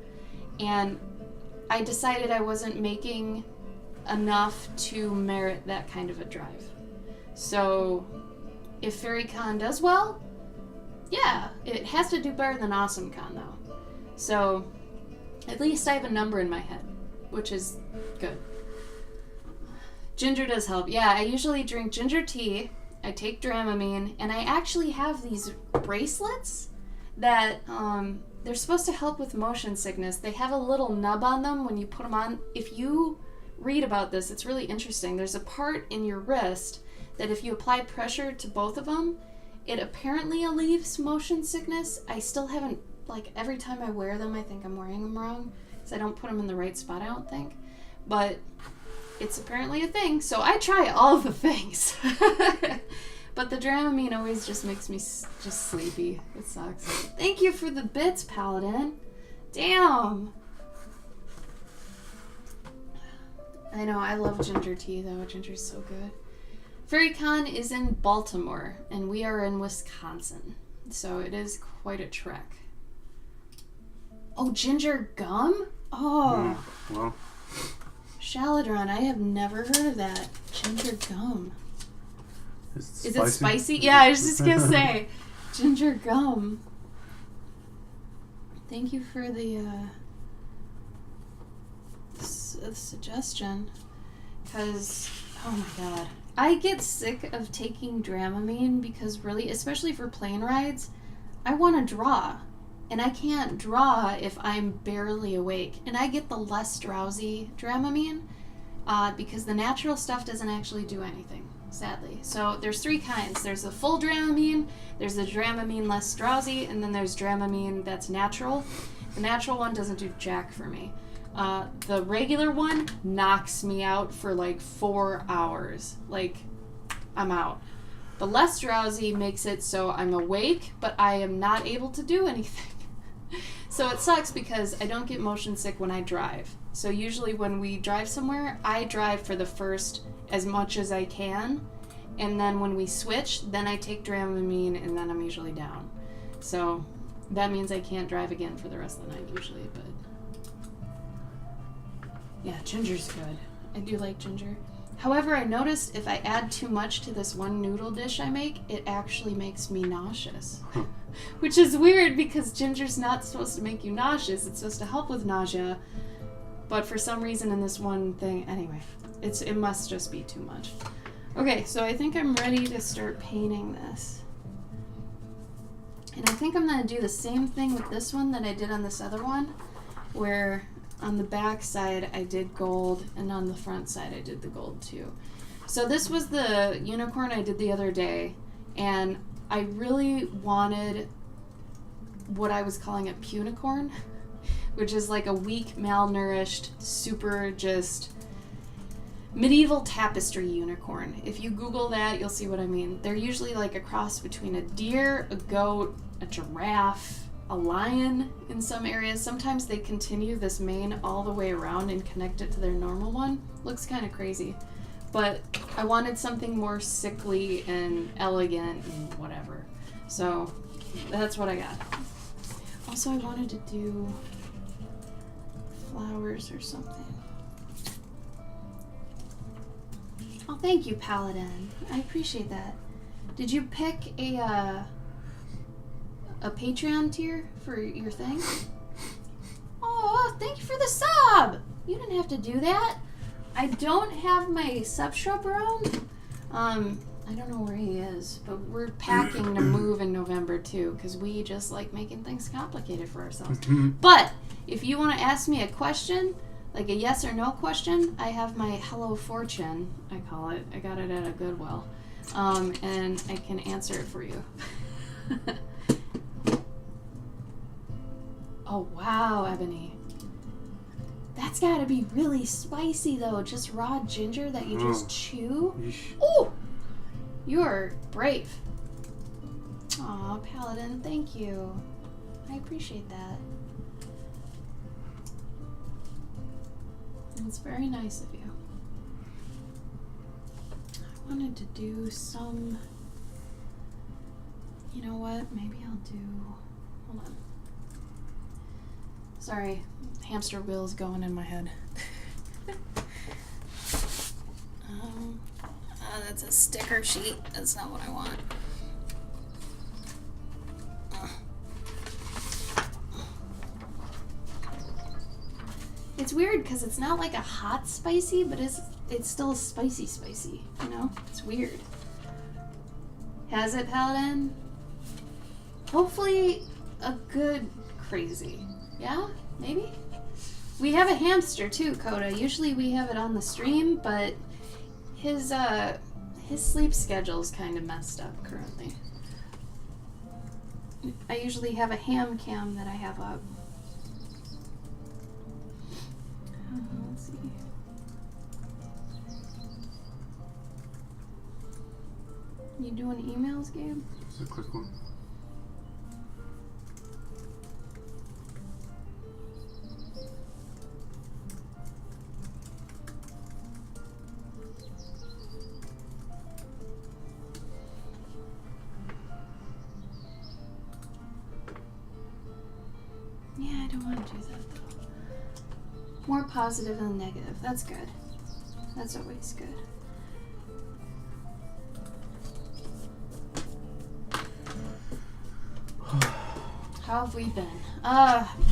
And I decided I wasn't making enough to merit that kind of a drive. So if FairyCon does well, yeah, it has to do better than AwesomeCon though. So at least I have a number in my head, which is good. Ginger does help. Yeah, I usually drink ginger tea, I take Dramamine, and I actually have these bracelets that they're supposed to help with motion sickness. They have a little nub on them when you put them on. If you read about this, it's really interesting. There's a part in your wrist that if you apply pressure to both of them, it apparently relieves motion sickness. I still haven't, like, every time I wear them, I think I'm wearing them wrong, because I don't put them in the right spot, I don't think. But it's apparently a thing, so I try all the things. But the Dramamine always just makes me just sleepy. It sucks. Thank you for the bits, Paladin. Damn. I know, I love ginger tea, though. Ginger's so good. FairyCon is in Baltimore, and we are in Wisconsin. So it is quite a trek. Oh, ginger gum? Oh. Well. Shaladron, I have never heard of that. Ginger gum. Is it spicy? Yeah, I was just gonna say. Ginger gum. Thank you for the suggestion. Because, oh my god. I get sick of taking Dramamine because really, especially for plane rides, I want to draw. And I can't draw if I'm barely awake. And I get the less drowsy Dramamine because the natural stuff doesn't actually do anything, sadly. So there's three kinds. There's the full Dramamine, there's the Dramamine less drowsy, and then there's Dramamine that's natural. The natural one doesn't do jack for me. The regular one knocks me out for like 4 hours. Like, I'm out. The less drowsy makes it so I'm awake, but I am not able to do anything. So it sucks because I don't get motion sick when I drive. So usually when we drive somewhere, I drive for the first as much as I can. And then when we switch, then I take Dramamine and then I'm usually down. So that means I can't drive again for the rest of the night usually, but yeah, ginger's good. I do like ginger. However, I noticed if I add too much to this one noodle dish I make, it actually makes me nauseous. Which is weird because ginger's not supposed to make you nauseous. It's supposed to help with nausea. But for some reason in this one thing, anyway, it must just be too much. Okay, so I think I'm ready to start painting this. And I think I'm going to do the same thing with this one that I did on this other one, where on the back side I did gold, and on the front side I did the gold too. So this was the unicorn I did the other day, and I really wanted what I was calling a punicorn, which is like a weak, malnourished, super just medieval tapestry unicorn. If you Google that, you'll see what I mean. They're usually like a cross between a deer, a goat, a giraffe, a lion in some areas. Sometimes they continue this mane all the way around and connect it to their normal one. Looks kind of crazy. But I wanted something more sickly and elegant and whatever. So that's what I got. Also, I wanted to do flowers or something. Oh, thank you, Paladin. I appreciate that. Did you pick a Patreon tier for your thing? Oh, thank you for the sub! You didn't have to do that. I don't have my sub-shrub around. I don't know where he is, but we're packing to move in November too, because we just like making things complicated for ourselves. But if you want to ask me a question, like a yes or no question, I have my Hello Fortune, I call it. I got it at a Goodwill. And I can answer it for you. Oh, wow, Ebony. That's gotta be really spicy, though. Just raw ginger that you just chew. Ooh! You're brave. Aw, Paladin, thank you. I appreciate that. It's very nice of you. I wanted to do some... You know what? Maybe I'll do... Hold on. Sorry, hamster wheel's going in my head. That's a sticker sheet. That's not what I want. It's weird because it's not like a hot spicy, but it's still spicy, you know? It's weird. Has it, Paladin? Hopefully a good crazy. Yeah? Maybe? We have a hamster too, Coda. Usually we have it on the stream, but his sleep schedule's kind of messed up currently. I usually have a ham cam that I have up. Let's see. You doing emails, Gabe? Just a quick one. Yeah, I don't want to do that though. More positive than negative. That's good. That's always good. How have we been?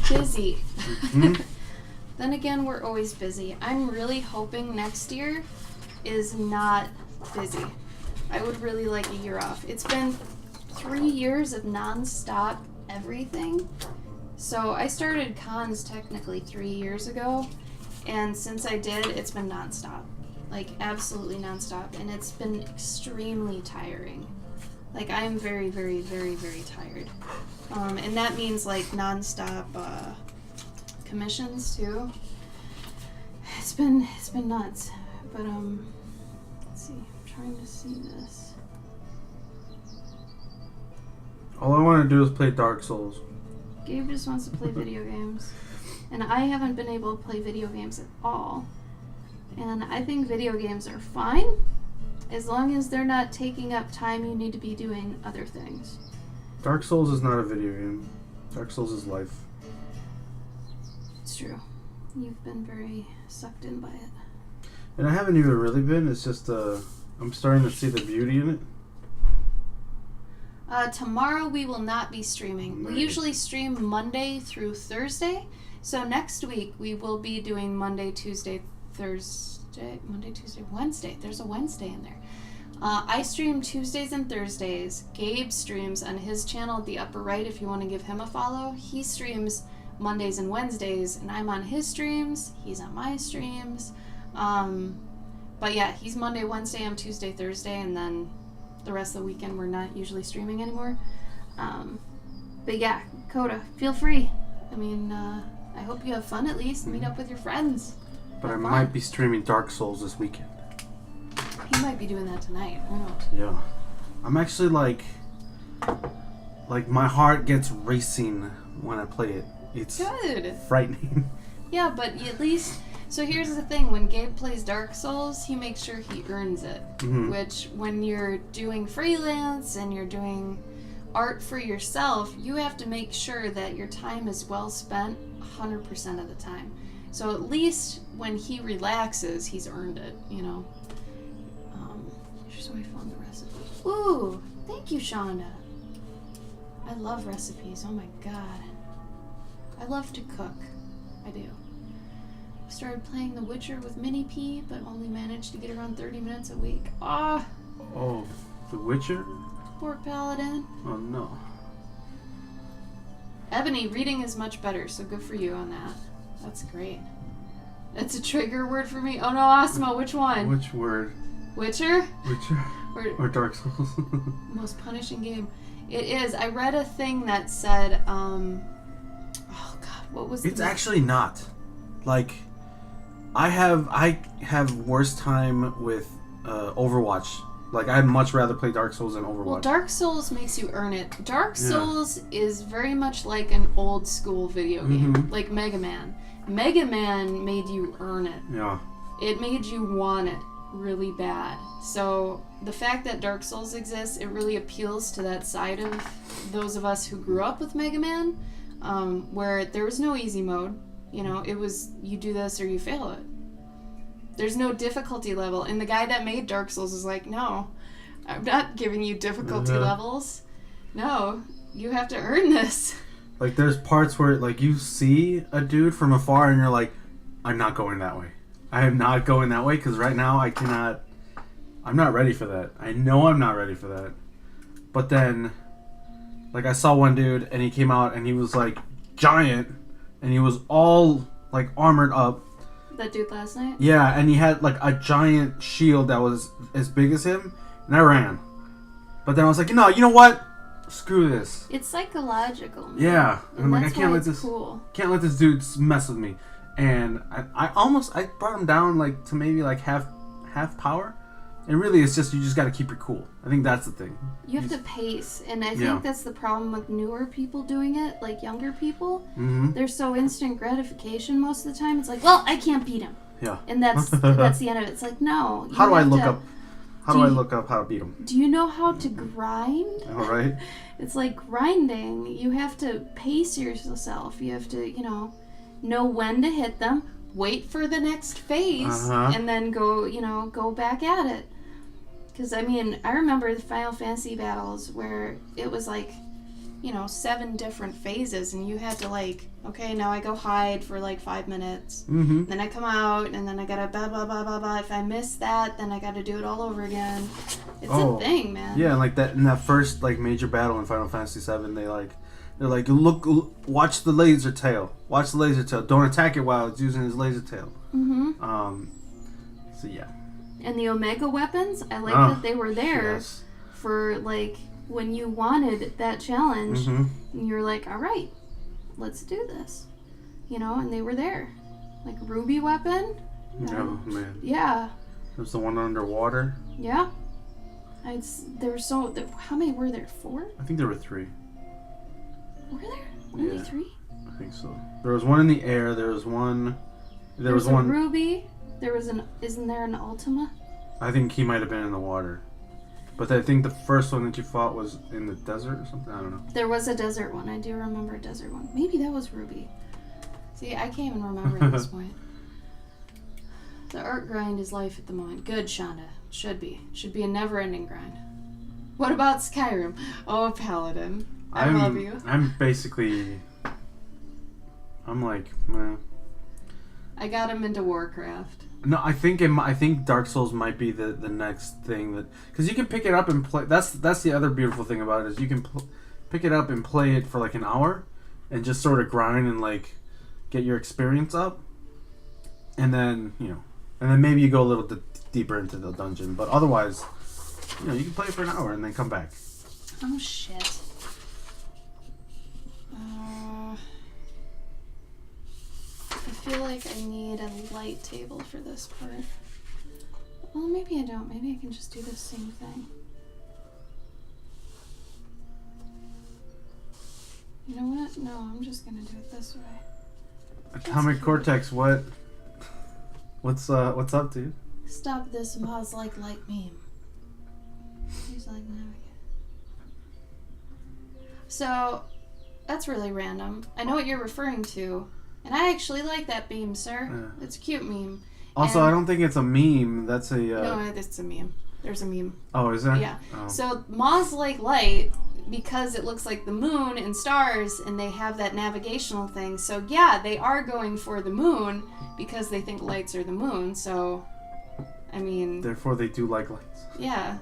Busy. Mm-hmm. Then again, we're always busy. I'm really hoping next year is not busy. I would really like a year off. It's been 3 years of non-stop everything. So I started cons technically 3 years ago, and since I did, it's been non-stop. Like, absolutely non-stop, and it's been extremely tiring. Like, I'm very, very, very, very tired. And that means, like, non-stop commissions, too. It's been nuts. But, let's see. I'm trying to see this. All I want to do is play Dark Souls. Gabe just wants to play video games. And I haven't been able to play video games at all. And I think video games are fine, as long as they're not taking up time you need to be doing other things. Dark Souls is not a video game. Dark Souls is life. It's true. You've been very sucked in by it. And I haven't even really been. It's just, I'm starting to see the beauty in it. Tomorrow we will not be streaming. Nice. We usually stream Monday through Thursday. So next week we will be doing Monday, Tuesday, Wednesday. There's a Wednesday in there. I stream Tuesdays and Thursdays. Gabe streams on his channel at the upper right if you want to give him a follow. He streams Mondays and Wednesdays, and I'm on his streams. He's on my streams. But yeah, he's Monday, Wednesday, I'm Tuesday, Thursday, and then the rest of the weekend we're not usually streaming anymore. But yeah, Coda, feel free. I mean, I hope you have fun at least. Meet up with your friends. But I Have might fun. be streaming Dark Souls this weekend. He might be doing that tonight. Who knows? Yeah. I'm actually like my heart gets racing when I play it. It's Good. frightening. Yeah, but at least. So here's the thing: when Gabe plays Dark Souls, he makes sure he earns it. Mhm. Which, when you're doing freelance and you're doing art for yourself, you have to make sure that your time is well spent 100% of the time. So at least when he relaxes, he's earned it, you know. Here's where I found the recipe. Ooh, thank you, Shonda. I love recipes. Oh my god. I love to cook. I do. I started playing The Witcher with Mini P, but only managed to get around 30 minutes a week. Ah, Oh, The Witcher? poor Paladin. Oh no. Ebony, reading is much better, so good for you on that. That's great. That's a trigger word for me. Oh no, Asma, which one? Which word? Witcher? Witcher or Dark Souls? Most punishing game. It is. I read a thing that said, oh god, what was It's the... actually not. Like, I have worse time with Overwatch. Like, I'd much rather play Dark Souls than Overwatch. Well, Dark Souls makes you earn it. Dark Yeah. Souls is very much like an old school video game, Mhm. like Mega Man. Mega Man made you earn it. Yeah. It made you want it really bad. So the fact that Dark Souls exists, it really appeals to that side of those of us who grew up with Mega Man, where there was no easy mode. You know, it was you do this or you fail it. There's no difficulty level. And the guy that made Dark Souls is like, no, I'm not giving you difficulty Uh-huh. levels. No, you have to earn this. Like, there's parts where, like, you see a dude from afar and you're like, I'm not going that way. I am not going that way because right now I'm not ready for that. I know I'm not ready for that. But then, like, I saw one dude and he came out and he was, like, giant and he was all, like, armored up. That dude last night? Yeah, and he had, like, a giant shield that was as big as him, and I ran. But then I was like, no, you know what? Screw this. It's psychological. Man. Yeah. And I'm like, I that's can't why let it's this cool. can't let this dude mess with me. And I brought him down, like, to maybe, like, half power. And really, it's just, you just got to keep your cool. I think that's the thing. You have to pace, and I Yeah. think that's the problem with newer people doing it, like younger people. Mm-hmm. They're so instant gratification most of the time. It's like, well, I can't beat him, Yeah. and that's the end of it. It's like, no. you How do I have look to- up? How do I look up how to beat him? Do you know how to grind? All right. It's like grinding. You have to pace yourself. You have to, know when to hit them, wait for the next phase, Uh-huh. and then go back at it. Because, I mean, I remember the Final Fantasy battles where it was like, 7 different phases, and you had to, like, okay, now I go hide for, like, 5 minutes. Mm-hmm. Then I come out, and then I gotta blah, blah, blah, blah, blah. If I miss that, then I gotta do it all over again. It's Oh, a thing, man. Yeah, and like that in that first, like, major battle in Final Fantasy VII, they're like, look, watch the laser tail. Watch the laser tail. Don't attack it while it's using his laser tail. Mm-hmm. So yeah. And the Omega weapons, I like Oh, that they were there Yes. for, like, when you wanted that challenge, Mm-hmm. and you were like, all right, let's do this. And they were there. Like, Ruby weapon? Oh man, Yeah. there's the one underwater. Yeah. How many were there? 4? I think there were 3. Were there? Only Yeah. 3? I think so. There was one in the air. There was one. There was a one. Ruby. Isn't there an Ultima? I think he might have been in the water. But I think the first one that you fought was in the desert or something. I don't know. There was a desert one. I do remember a desert one. Maybe that was Ruby. See, I can't even remember at this point. The art grind is life at the moment. Good, Shonda. Should be. Should be a never-ending grind. What about Skyrim? Oh, Paladin. I love you. I'm basically. I'm like, meh. I got him into Warcraft. No, I think Dark Souls might be the next thing that, because you can pick it up and play. That's the other beautiful thing about it is you can pick it up and play it for like an hour, and just sort of grind and like get your experience up, and then maybe you go a little deeper into the dungeon. But otherwise, you can play it for an hour and then come back. Oh, shit. I feel like I need a light table for this part. Well, maybe I don't. Maybe I can just do the same thing. You know what? No, I'm just gonna do it this way. Atomic Cortex, what's up, dude? Stop this Moz like meme. He's like, no. So, that's really random. I know what you're referring to, and I actually like that meme, sir. Yeah. It's a cute meme. Also, And- I don't think it's a meme. That's a. No, it's a meme. There's a meme. Oh, is there? Yeah. Oh. So Moz like light because it looks like the moon and stars, and they have that navigational thing. So yeah, they are going for the moon because they think lights are the moon. So, I mean. Therefore, they do like lights. Yeah.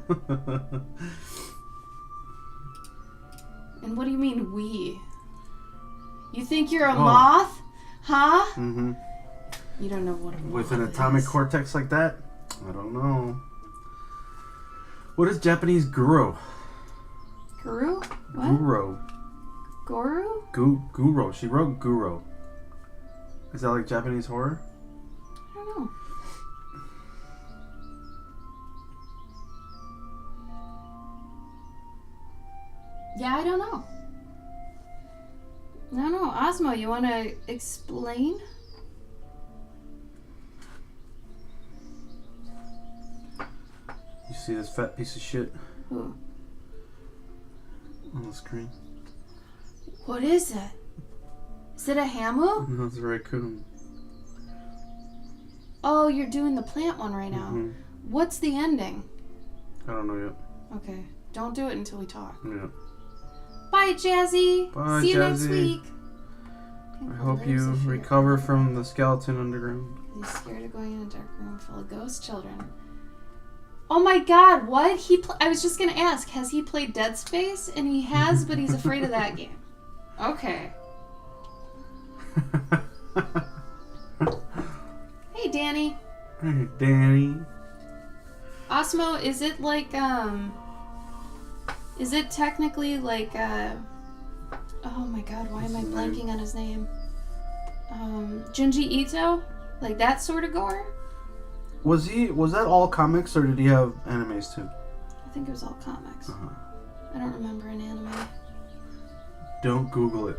And what do you mean we? You think you're a moth? Huh? Mm-hmm. You don't know what a moth With an atomic is. cortex like that? I don't know. What is Japanese guro? Guru? What? Guro. Guru? Guro. She wrote guro. Is that like Japanese horror? I don't know. Yeah, I don't know. No, Osmo, you want to explain? You see this fat piece of shit Ooh. on the screen? What is it? Is it a Hamu? No, it's a raccoon. Oh, you're doing the plant one right now. Mhm. What's the ending? I don't know yet. Okay, don't do it until we talk. Yeah. Bye, Jazzy. Bye, See you next Jazzy. week. I hope you recover from the skeleton underground. He's scared of going in a dark room full of ghost children. Oh my God! What I was just gonna ask. Has he played Dead Space? And he has, but he's afraid of that game. Okay. Hey, Danny. Hey, Danny. Osmo, is it like is it technically like oh my God, why am I blanking on his name? Junji Ito? Like that sort of gore? Was that all comics or did he have animes too? I think it was all comics. Uh-huh. I don't remember an anime. Don't Google it.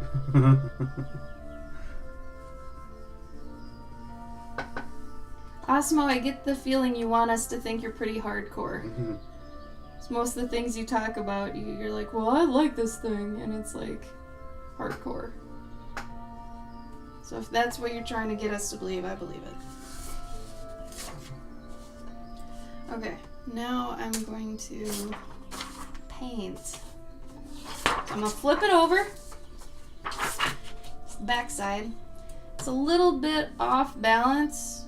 Osmo, I get the feeling you want us to think you're pretty hardcore. So most of the things you talk about, you're like, well, I like this thing, and it's like hardcore. So if that's what you're trying to get us to believe, I believe it. Okay, now I'm going to paint. I'm gonna flip it over. It's the backside. It's a little bit off balance.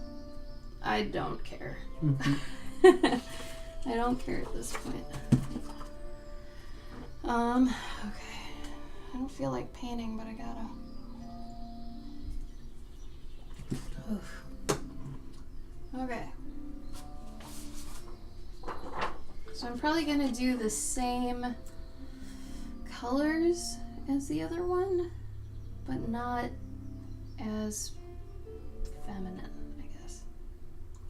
I don't care. I don't care at this point. Okay. I don't feel like painting, but I gotta. Oof. Okay. So I'm probably gonna do the same colors as the other one, but not as feminine, I guess.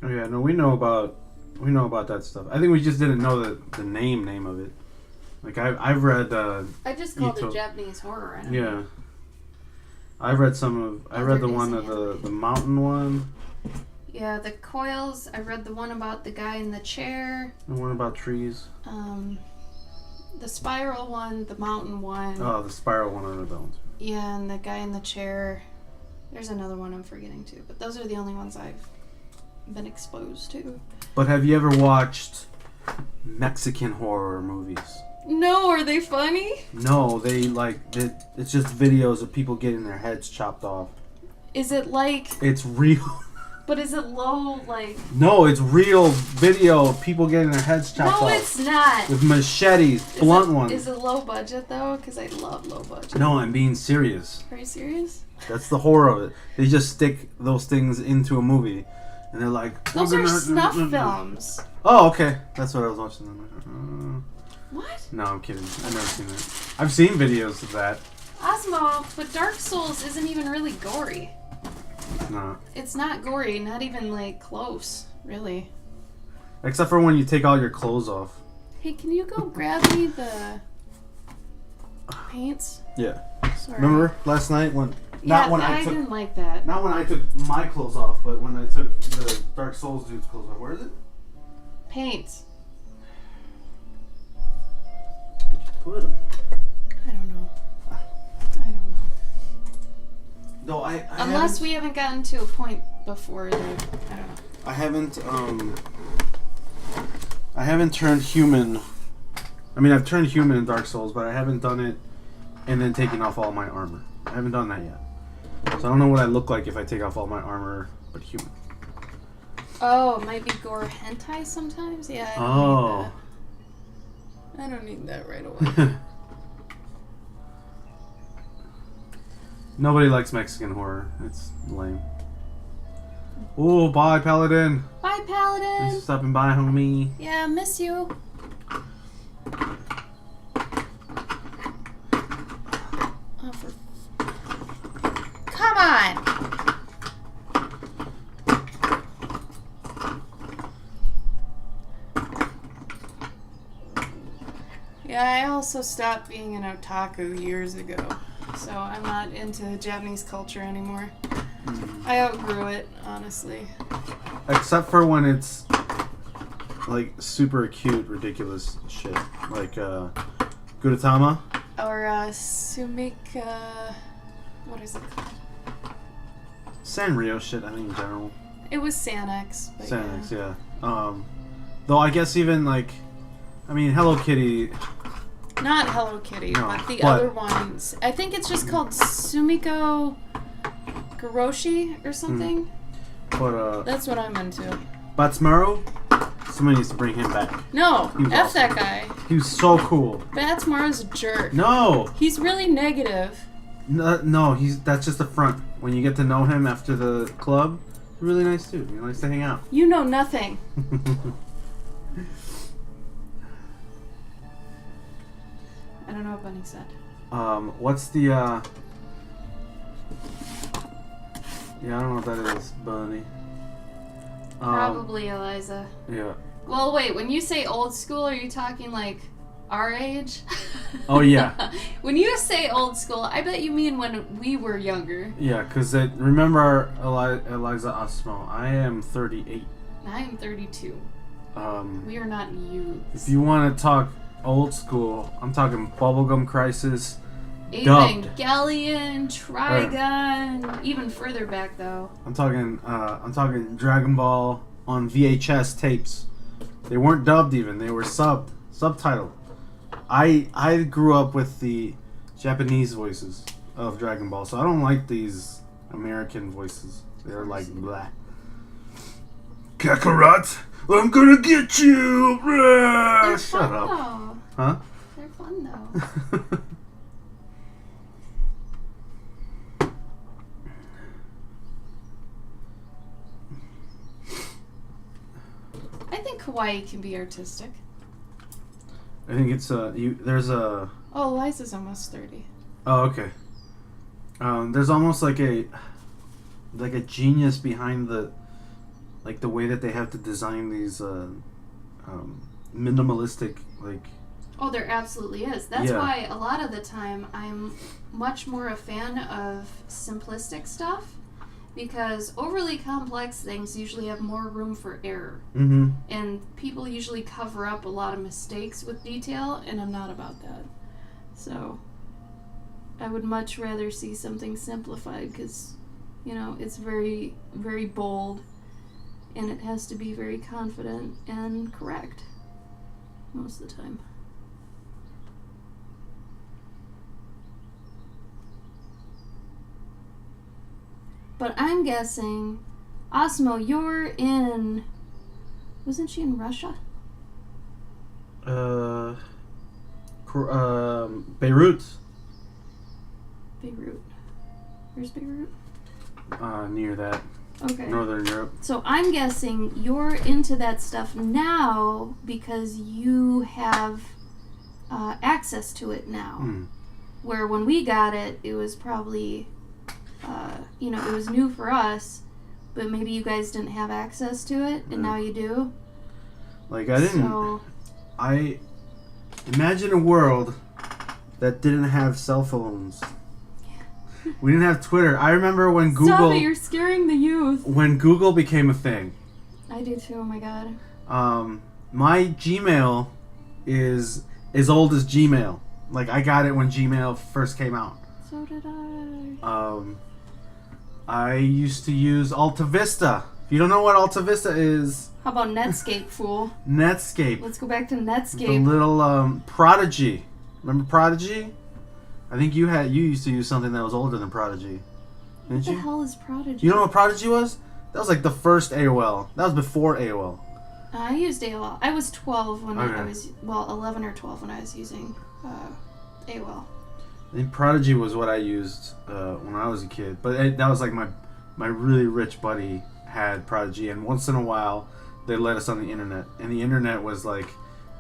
Oh yeah, no, we know about that stuff. I think we just didn't know the name of it. Like I've read. I just called Ito. it Japanese horror. I don't Yeah. know. I've read some of. I read the Other one of Disney the mountain one. Yeah, the coils. I read the one about the guy in the chair. The one about trees. The spiral one, the mountain one. Oh, the spiral one. I read that one too. Yeah, and the guy in the chair. There's another one I'm forgetting too, but those are the only ones I've been exposed to. But have you ever watched Mexican horror movies? No, are they funny? No, it's just videos of people getting their heads chopped off. Is it like? It's real. But is it low like? No, it's real video of people getting their heads chopped No, off. it's not. With machetes, blunt ones. Is it low budget though? Because I love low budget. No, I'm being serious. Are you serious? That's the horror of it. They just stick those things into a movie, and they're like. Those are snuff films. Oh, okay. That's what I was watching. What? No, I'm kidding. I've never seen that. I've seen videos of that. Osmo, but Dark Souls isn't even really gory. It's not. It's not gory, not even like close, really. Except for when you take all your clothes off. Hey, can you go grab me the paints? Yeah. Sorry. Remember last night when? Yeah, Not when I I took. didn't like that. Not when I took my clothes off, but when I took the Dark Souls dude's clothes off. Where is it? Paints. Where'd you put them? I don't know. I don't know. No, Unless we haven't gotten to a point before that. I don't know. I haven't turned human. I mean, I've turned human in Dark Souls, but I haven't done it and then taken off all my armor. I haven't done that yet. So I don't know what I look like if I take off all my armor, but human. Oh, it might be gore hentai sometimes? Yeah, I don't need that. I don't need that right away. Nobody likes Mexican horror. It's lame. Oh, bye, Paladin. Bye, Thanks Paladin! for stopping by, homie. Yeah, miss you. Oh, come on! Yeah, I also stopped being an otaku years ago, so I'm not into Japanese culture anymore. I outgrew it, honestly. Except for when it's like super cute, ridiculous shit. Like Gudetama. Or Sumika... What is it called? Sanrio shit, I think, in general. It was Sanex. But Sanix, yeah. Though I guess even like, I mean, Hello Kitty. Not Hello Kitty, No, but the but- other ones. I think it's just called Sumiko Goroshi or something. But That's what I'm into. Batsmaru, somebody needs to bring him back. No, He was F awesome. that guy. He was so cool. Batsmaru's a jerk. No, He's really negative. no, that's just the front. When you get to know him after the club, he's a really nice dude. He likes to hang out. You know nothing. I don't know what Bunny said. What's the yeah, I don't know what that is, Bunny. Probably Eliza. Yeah. Well, wait, when you say old school, are you talking like our age? Oh, yeah. When you say old school, I bet you mean when we were younger. Yeah, because remember Eliza Osmo, I am 38. I am 32. We are not youths. If you want to talk old school, I'm talking Bubblegum Crisis, dubbed. Evangelion, Trigun, even further back though. I'm talking Dragon Ball on VHS tapes. They weren't dubbed even; they were subtitled. I grew up with the Japanese voices of Dragon Ball, so I don't like these American voices. They're like blah. Kakarot, I'm gonna get you! They're Shut fun up. though. Huh? They're fun though. I think kawaii can be artistic. I think it's there's a Oh, Eliza's almost 30. oh okay. There's almost like a genius behind the way that they have to design these minimalistic like. Oh, there absolutely is. That's Yeah. why a lot of the time I'm much more a fan of simplistic stuff, because overly complex things usually have more room for error. Mm-hmm. And people usually cover up a lot of mistakes with detail, and I'm not about that. So I would much rather see something simplified because, it's very, very bold, and it has to be very confident and correct most of the time. But I'm guessing, Osmo, you're in... Wasn't she in Russia? Beirut. Beirut. Where's Beirut? Near that. Okay. Northern Europe. So I'm guessing you're into that stuff now because you have access to it now. Mm. Where when we got it, it was probably you know, it was new for us, but maybe you guys didn't have access to it, and now you do. Like, I didn't... So, I... Imagine a world that didn't have cell phones. We didn't have Twitter. I remember when Google... Stop it, you're scaring the youth. When Google became a thing. I do too, oh my god. My Gmail is as old as Gmail. Like, I got it when Gmail first came out. So did I. I used to use Alta Vista. If you don't know what Alta Vista is... How about Netscape, fool? Netscape. Let's go back to Netscape. The little Prodigy. Remember Prodigy? I think you used to use something that was older than Prodigy. Didn't What the you? hell is Prodigy? You don't know what Prodigy was? That was like the first AOL. That was before AOL. I used AOL. I was 12 when Okay. I was, well, 11 or 12 when I was using AOL. I think Prodigy was what I used when I was a kid. But that was like my really rich buddy had Prodigy. And once in a while, they let us on the internet. And the internet was like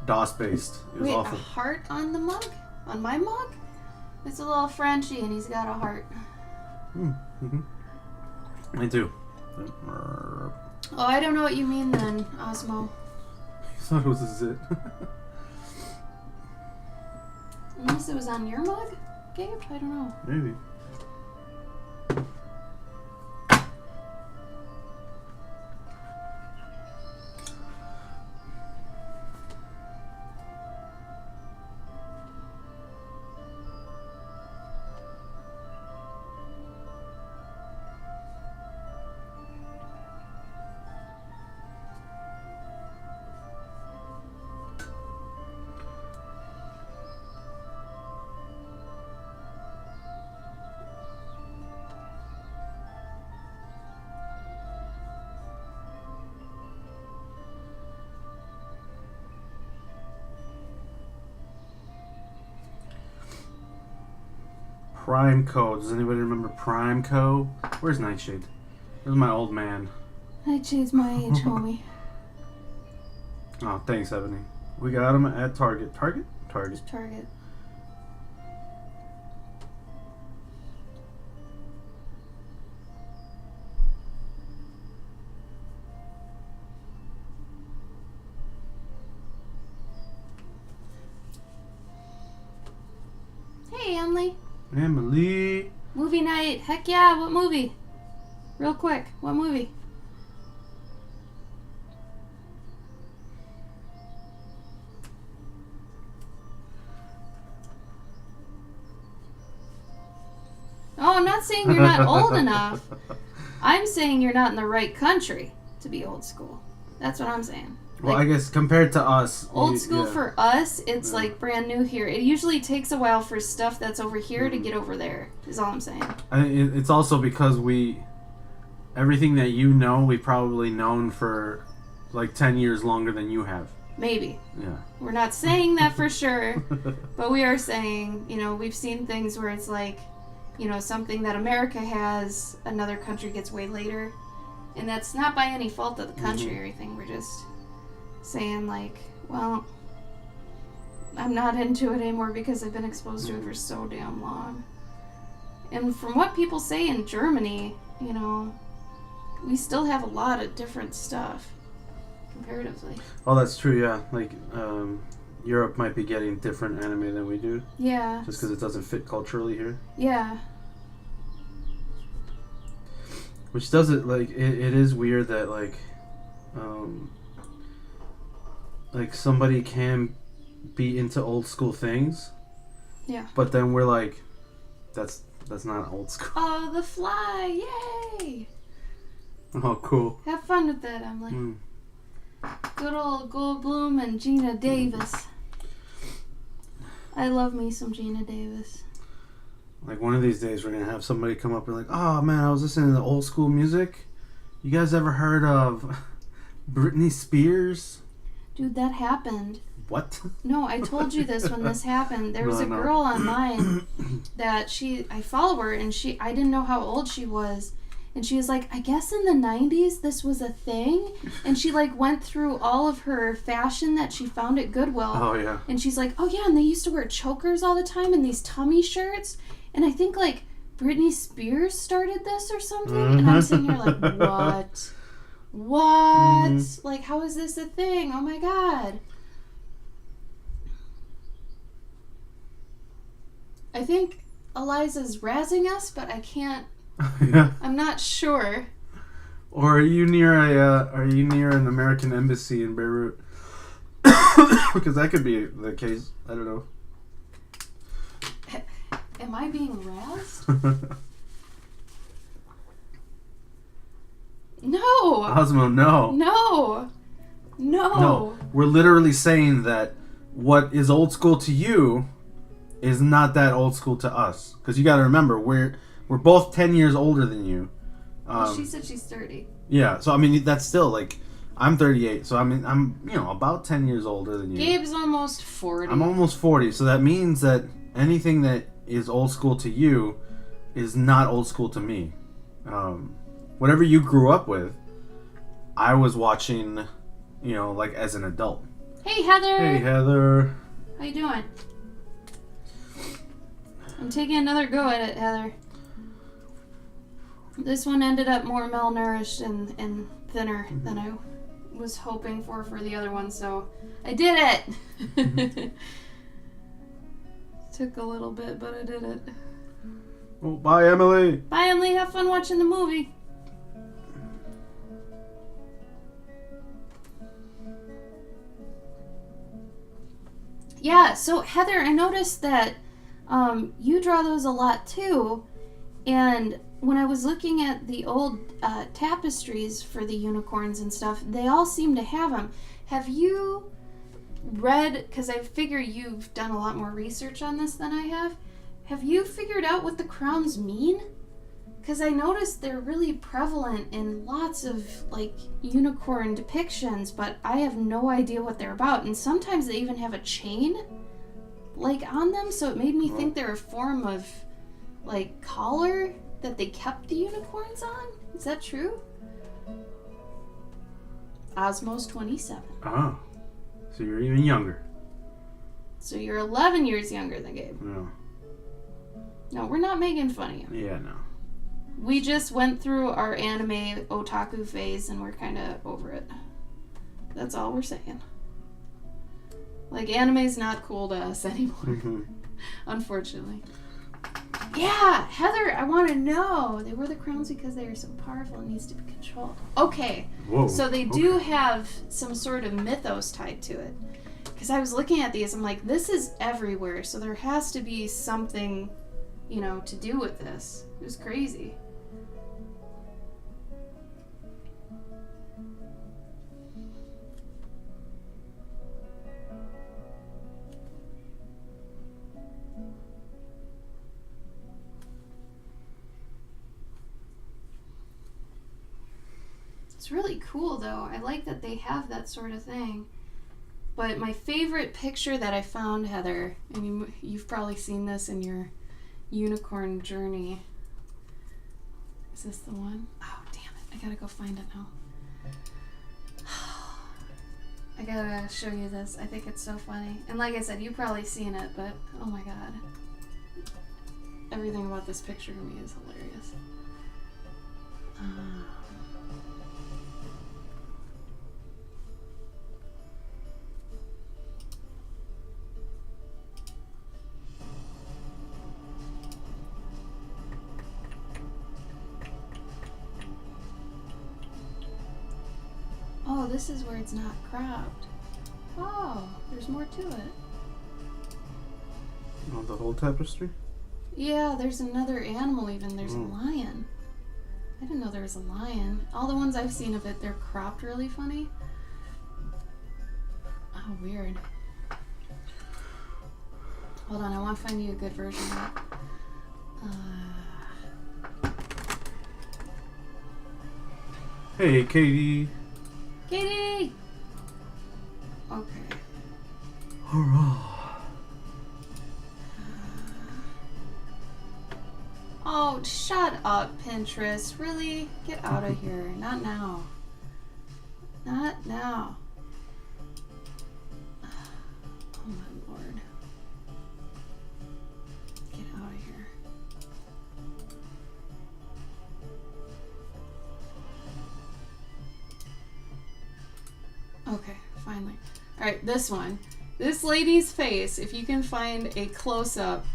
DOS-based. It was Wait, awful. a heart on the mug? On my mug? It's a little Frenchie and he's got a heart. Mm-hmm. Me too. Oh, I don't know what you mean then, Osmo. You thought it was a zit. Unless it was on your mug, Gabe? I don't know. Maybe. Prime Co. Does anybody remember Prime Co? Where's Nightshade? Where's my old man? Nightshade's my age, homie. Oh, thanks, Ebony. We got him at Target. Target? Target. Target. Hey, Emily. Emily. Movie night. Heck yeah, what movie? Real quick, what movie? Oh, I'm not saying you're not old enough. I'm saying you're not in the right country to be old school. That's what I'm saying. Well, Like, I guess compared to us, old school yeah. for us, it's Yeah. like brand new here. It usually takes a while for stuff that's over here to get over there, is all I'm saying. It's also because everything that you know, we've probably known for like 10 years longer than you have. Maybe. Yeah. We're not saying that for sure, but we are saying, you know, we've seen things where it's like, you know, something that America has, another country gets way later. And that's not by any fault of the country or anything. We're just saying, like, well, I'm not into it anymore because I've been exposed to it for so damn long. And from what people say in Germany, you know, we still have a lot of different stuff, comparatively. Oh, that's true, yeah. Like, Europe might be getting different anime than we do. Yeah. Just because it doesn't fit culturally here. Yeah. Which does it, like, it is weird that, like somebody can be into old school things. Yeah. But then we're like, that's not old school. Oh, The Fly! Yay! Oh, cool. Have fun with that, Emily. Mm. Good old Goldblum and Gina Davis. I love me some Gina Davis. Like, one of these days we're going to have somebody come up and like, oh, man, I was listening to old school music. You guys ever heard of Britney Spears? Dude, that happened. What? No, I told you this when this happened. There was No, a no. girl online that I follow her, and I didn't know how old she was. And she was like, I guess in the 90s this was a thing. And she like went through all of her fashion that she found at Goodwill. Oh, yeah. And she's like, oh yeah, and they used to wear chokers all the time and these tummy shirts. And I think like Britney Spears started this or something? And I'm sitting here like, what? What? Like, how is this a thing? Oh my god. I think Eliza's razzing us, but I can't. Yeah. I'm not sure. Or are you near an American embassy in Beirut? Because that could be the case. I don't know. Am I being razzed? No. Osmo, no. No. No. We're literally saying that what is old school to you is not that old school to us. Because you got to remember, we're both 10 years older than you. Well, she said she's 30. Yeah, so I mean that's still like I'm 38, so I mean I'm about 10 years older than you. Gabe's almost 40. I'm almost 40, so that means that anything that is old school to you is not old school to me. Whatever you grew up with, I was watching, like as an adult. Hey, Heather. Hey, Heather. How you doing? I'm taking another go at it, Heather. This one ended up more malnourished and thinner than I was hoping for the other one, so I did it! Took a little bit, but I did it. Oh, bye, Emily. Bye, Emily. Have fun watching the movie. Yeah, so Heather, I noticed that you draw those a lot too, and when I was looking at the old tapestries for the unicorns and stuff, they all seem to have them. Have you read, because I figure you've done a lot more research on this than I have you figured out what the crowns mean? Because I noticed they're really prevalent in lots of, like, unicorn depictions, but I have no idea what they're about. And sometimes they even have a chain, like, on them, so it made me think they're a form of, like, collar that they kept the unicorns on. Is that true? Osmo's 27. Oh, so you're even younger. So you're 11 years younger than Gabe. No. No, we're not making fun of you. Yeah, no. We just went through our anime otaku phase and we're kind of over it. That's all we're saying. Like, anime's not cool to us anymore. Unfortunately. Yeah, Heather, I want to know. They wear the crowns because they are so powerful and needs to be controlled. Okay. Whoa. So they do have some sort of mythos tied to it. Because I was looking at these, I'm like, this is everywhere, so there has to be something, to do with this. It was crazy. It's really cool, though. I like that they have that sort of thing. But my favorite picture that I found, Heather, and you've probably seen this in your unicorn journey. Is this the one? Oh, damn it. I gotta go find it now. I gotta show you this. I think it's so funny. And like I said, you've probably seen it, but oh my god. Everything about this picture to me is hilarious. Oh, this is where it's not cropped. Oh, there's more to it. Oh, the whole tapestry? Yeah, there's another animal even. There's a lion. I didn't know there was a lion. All the ones I've seen of it, they're cropped really funny. Oh, weird. Hold on, I want to find you a good version of it. Hey, Katie. Katie! Okay. Hurrah. Oh, shut up, Pinterest. Really? Get out of here. Not now. Not now. Oh my lord. Get out of here. Okay, finally. Alright, this one. This lady's face, if you can find a close-up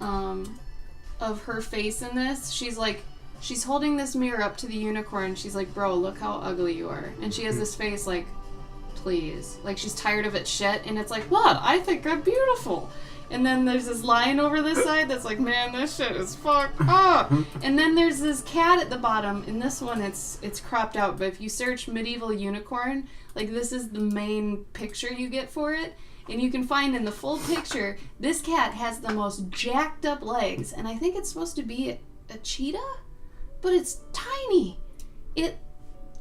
of her face in this, she's holding this mirror up to the unicorn. She's like, bro, look how ugly you are. And she has this face like, please. Like, she's tired of its shit. And it's like, what? I think I'm beautiful. And then there's this lion over this side that's like, man, this shit is fucked up. And then there's this cat at the bottom. In this one, it's cropped out. But if you search medieval unicorn, like, this is the main picture you get for it. And you can find in the full picture, this cat has the most jacked up legs. And I think it's supposed to be a cheetah? But it's tiny.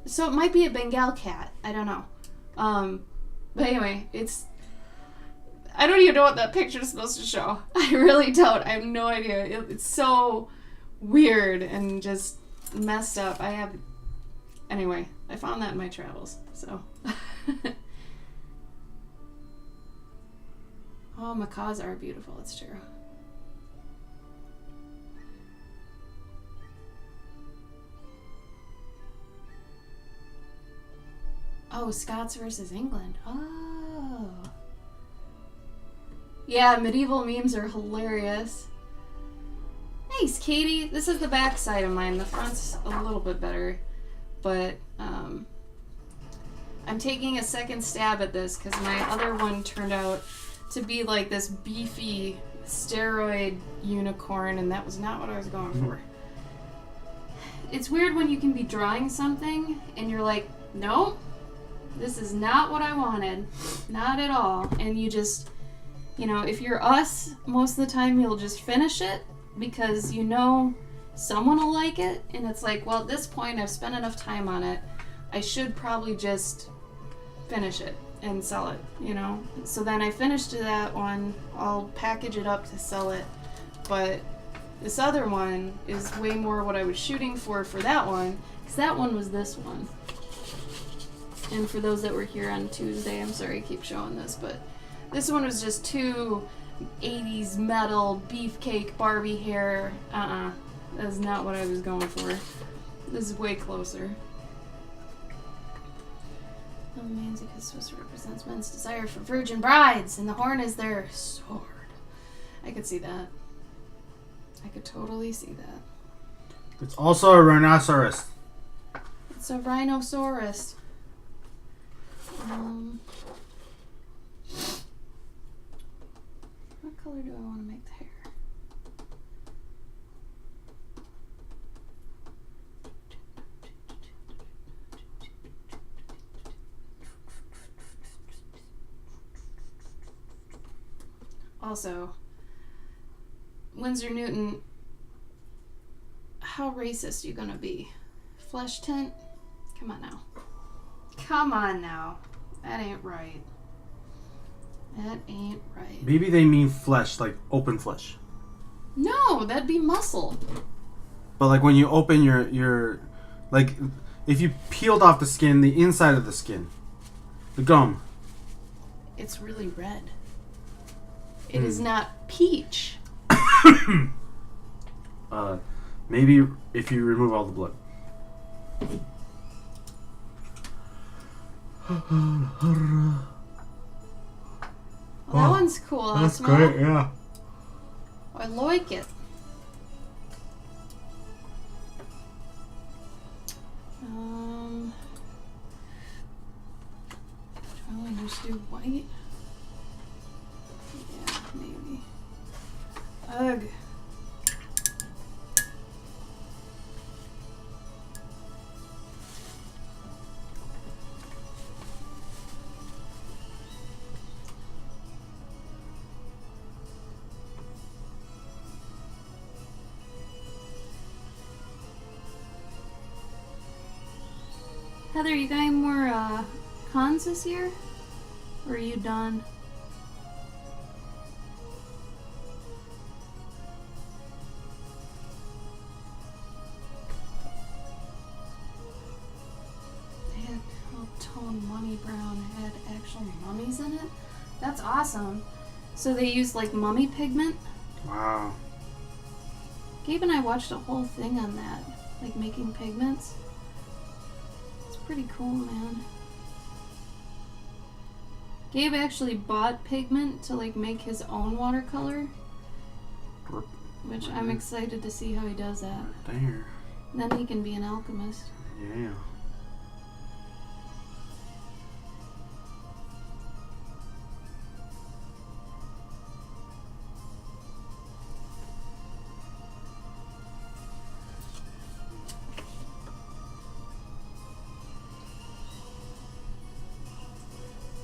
So it might be a Bengal cat. I don't know. But anyway, I don't even know what that picture is supposed to show. I really don't. I have no idea. It's so weird and just messed up. Anyway, I found that in my travels, so. Oh, macaws are beautiful, it's true. Oh, Scots versus England. Oh. Yeah, medieval memes are hilarious. Thanks, Katie. This is the back side of mine. The front's a little bit better. But, I'm taking a second stab at this because my other one turned out to be like this beefy steroid unicorn, and that was not what I was going for. It's weird when you can be drawing something and you're like, nope, this is not what I wanted. Not at all. And you just, if you're us, most of the time you'll just finish it because someone will like it. And it's like, well, at this point I've spent enough time on it. I should probably just finish it and sell it, So then I finished that one. I'll package it up to sell it. But this other one is way more what I was shooting for that one. Because that one was this one. And for those that were here on Tuesday, I'm sorry I keep showing this, but this one was just two 80s metal beefcake Barbie hair. That's not what I was going for. This is way closer. The Manzikistus represents men's desire for virgin brides, and the horn is their sword. I could see that. I could totally see that. It's also a rhinoceros. It's a rhinoceros. What color do I want to make the hair? Also, Winsor Newton, how racist are you gonna be? Flesh tint? Come on now. Come on now. That ain't right. That ain't right. Maybe they mean flesh, like open flesh. No, that'd be muscle. But like when you open your like if you peeled off the skin, the inside of the skin, the gum. It's really red. It is not peach. Maybe if you remove all the blood. Well, that one's cool. That's great, yeah. I like it. Do I want to just do white? Yeah, maybe. Ugh. Heather, you got any more cons this year? Or are you done? They had tone mummy brown, had actual mummies in it? That's awesome. So they used like mummy pigment? Wow. Gabe and I watched a whole thing on that, like making pigments. It's pretty cool, man. Gabe actually bought pigment to like make his own watercolor, which I'm excited to see how he does that. There. Then he can be an alchemist. Yeah.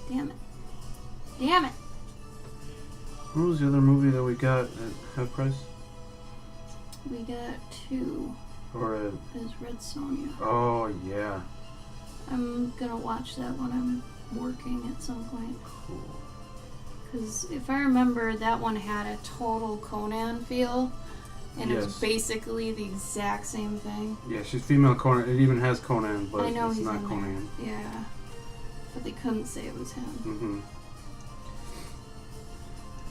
Damn it. Damn it. What was the other movie that we got at half price? We got 2. Or at... Is Red Sonja. Oh, yeah. I'm gonna watch that when I'm working at some point. Cool. Because if I remember, that one had a total Conan feel. And it was Yes. basically the exact same thing. Yeah, she's female Conan. It even has Conan, but I know it's he's not in Conan. there. Yeah. But they couldn't say it was him. Mm-hmm.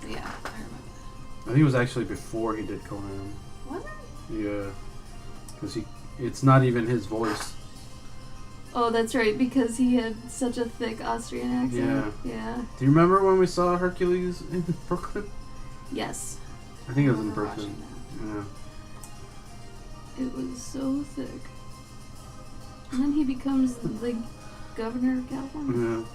But yeah, I remember I think it was actually before he did Conan. that. Was it? Yeah. Because it's not even his voice. Oh, that's right, because he had such a thick Austrian accent. Yeah. Do you remember when we saw Hercules in Brooklyn? Yes. I think it was I in remember Brooklyn. watching Yeah. that. It was so thick. And then he becomes the governor of California. Yeah.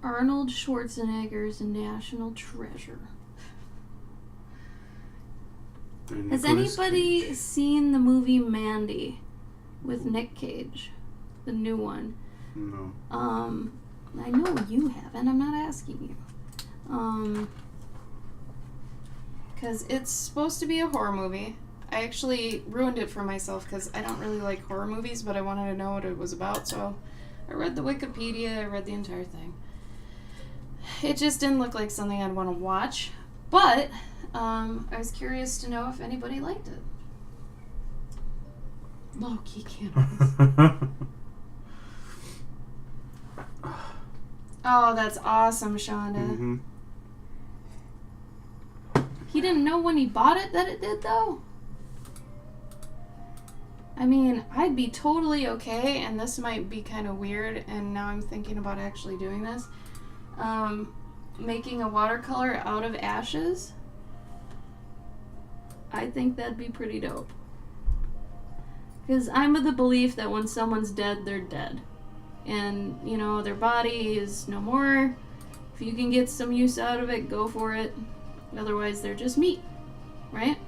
Arnold Schwarzenegger's national treasure. And Has Nicolas anybody Cage. seen the movie Mandy with Nick Cage? The new one. No. I know you haven't. I'm not asking you. Because it's supposed to be a horror movie. I actually ruined it for myself because I don't really like horror movies, but I wanted to know what it was about, so I read the Wikipedia, I read the entire thing. It just didn't look like something I'd want to watch, but I was curious to know if anybody liked it. Low-key cannibals. Oh, that's awesome, Shonda. Mm-hmm. He didn't know when he bought it that it did, though. I mean, I'd be totally okay, and this might be kind of weird, and now I'm thinking about actually doing this. Making a watercolor out of ashes. I think that'd be pretty dope. Because I'm of the belief that when someone's dead, they're dead. And, you know, their body is no more. If you can get some use out of it, go for it. Otherwise, they're just meat, right?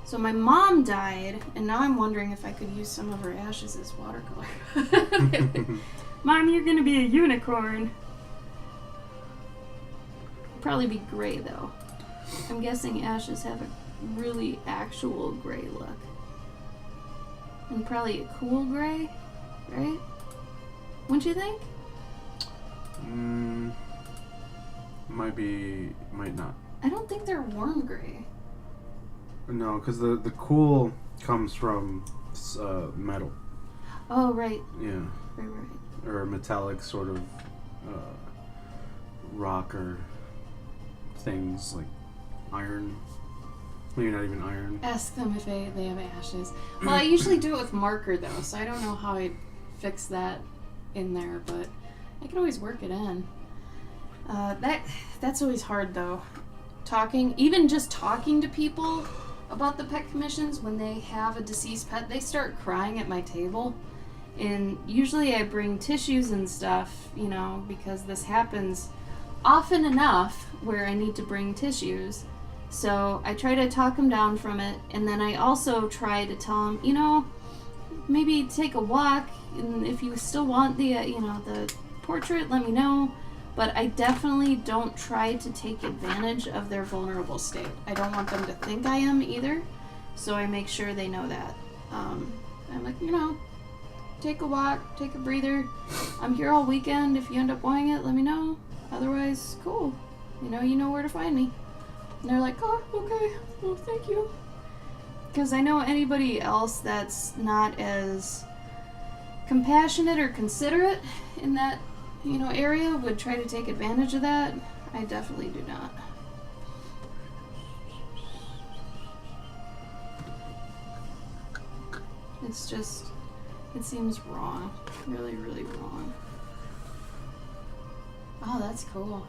So my mom died, and now I'm wondering if I could use some of her ashes as watercolor. Mom, you're gonna be a unicorn. Probably be gray, though. I'm guessing ashes have a really actual gray look. And probably a cool gray, right? Wouldn't you think? Might not. I don't think they're warm gray. No, because the cool comes from metal. Oh, right. Yeah. Right. Or a metallic sort of rock or things like iron. Maybe not even iron. Ask them if they have ashes. Well, I usually do it with marker, though, so I don't know how I'd fix that in there, but I could always work it in. That's always hard, though. Even just talking to people about the pet commissions when they have a deceased pet, they start crying at my table. And usually I bring tissues and stuff, you know, because this happens often enough where I need to bring tissues. So I try to talk them down from it, and then I also try to tell them, you know, maybe take a walk, and if you still want the, the portrait, let me know. But I definitely don't try to take advantage of their vulnerable state. I don't want them to think I am either, so I make sure they know that. I'm like, take a walk, take a breather. I'm here all weekend. If you end up wanting it, let me know. Otherwise, cool. You know where to find me. And they're like, oh, okay. Well, thank you. Because I know anybody else that's not as compassionate or considerate in that, area would try to take advantage of that. I definitely do not. It's just, It seems wrong. Really, really wrong. Oh, that's cool.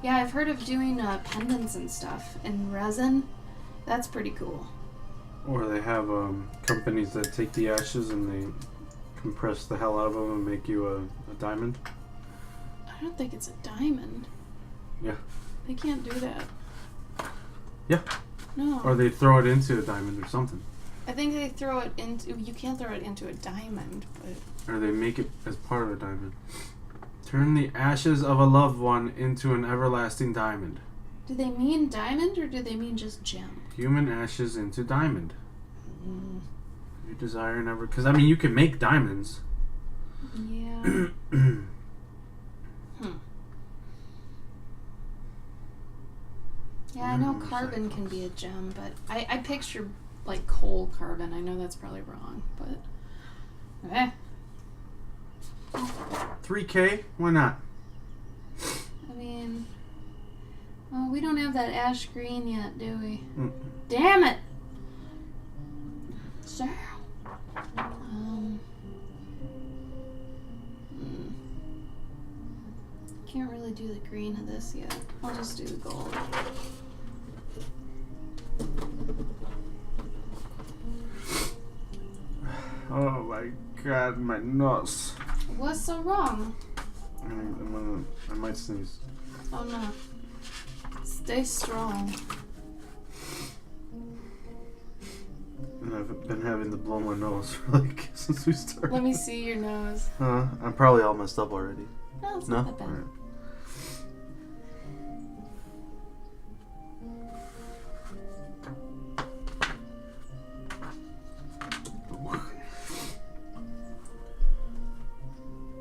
Yeah, I've heard of doing pendants and stuff in resin. That's pretty cool. Or they have companies that take the ashes and they compress the hell out of them and make you a diamond. I don't think it's a diamond. Yeah. They can't do that. Yeah. No. Or they throw it into a diamond or something. I think they throw it into... You can't throw it into a diamond, but... Or they make it as part of a diamond. Turn the ashes of a loved one into an everlasting diamond. Do they mean diamond or do they mean just gem? Human ashes into diamond. Your desire never... Because, I mean, you can make diamonds. Yeah. Yeah, I know carbon can be a gem, but I picture, like, coal carbon. I know that's probably wrong, but... Okay. 3K? Why not? I mean... Oh, we don't have that ash green yet, do we? Mm. Damn it! So... Can't really do the green of this yet. I'll just do the gold. Oh my god, my nose. What's so wrong? I might sneeze. Oh no. Stay strong. And I've been having to blow my nose for like since we started. Let me see your nose. I'm probably all messed up already. No, it's No? not that bad. Alright.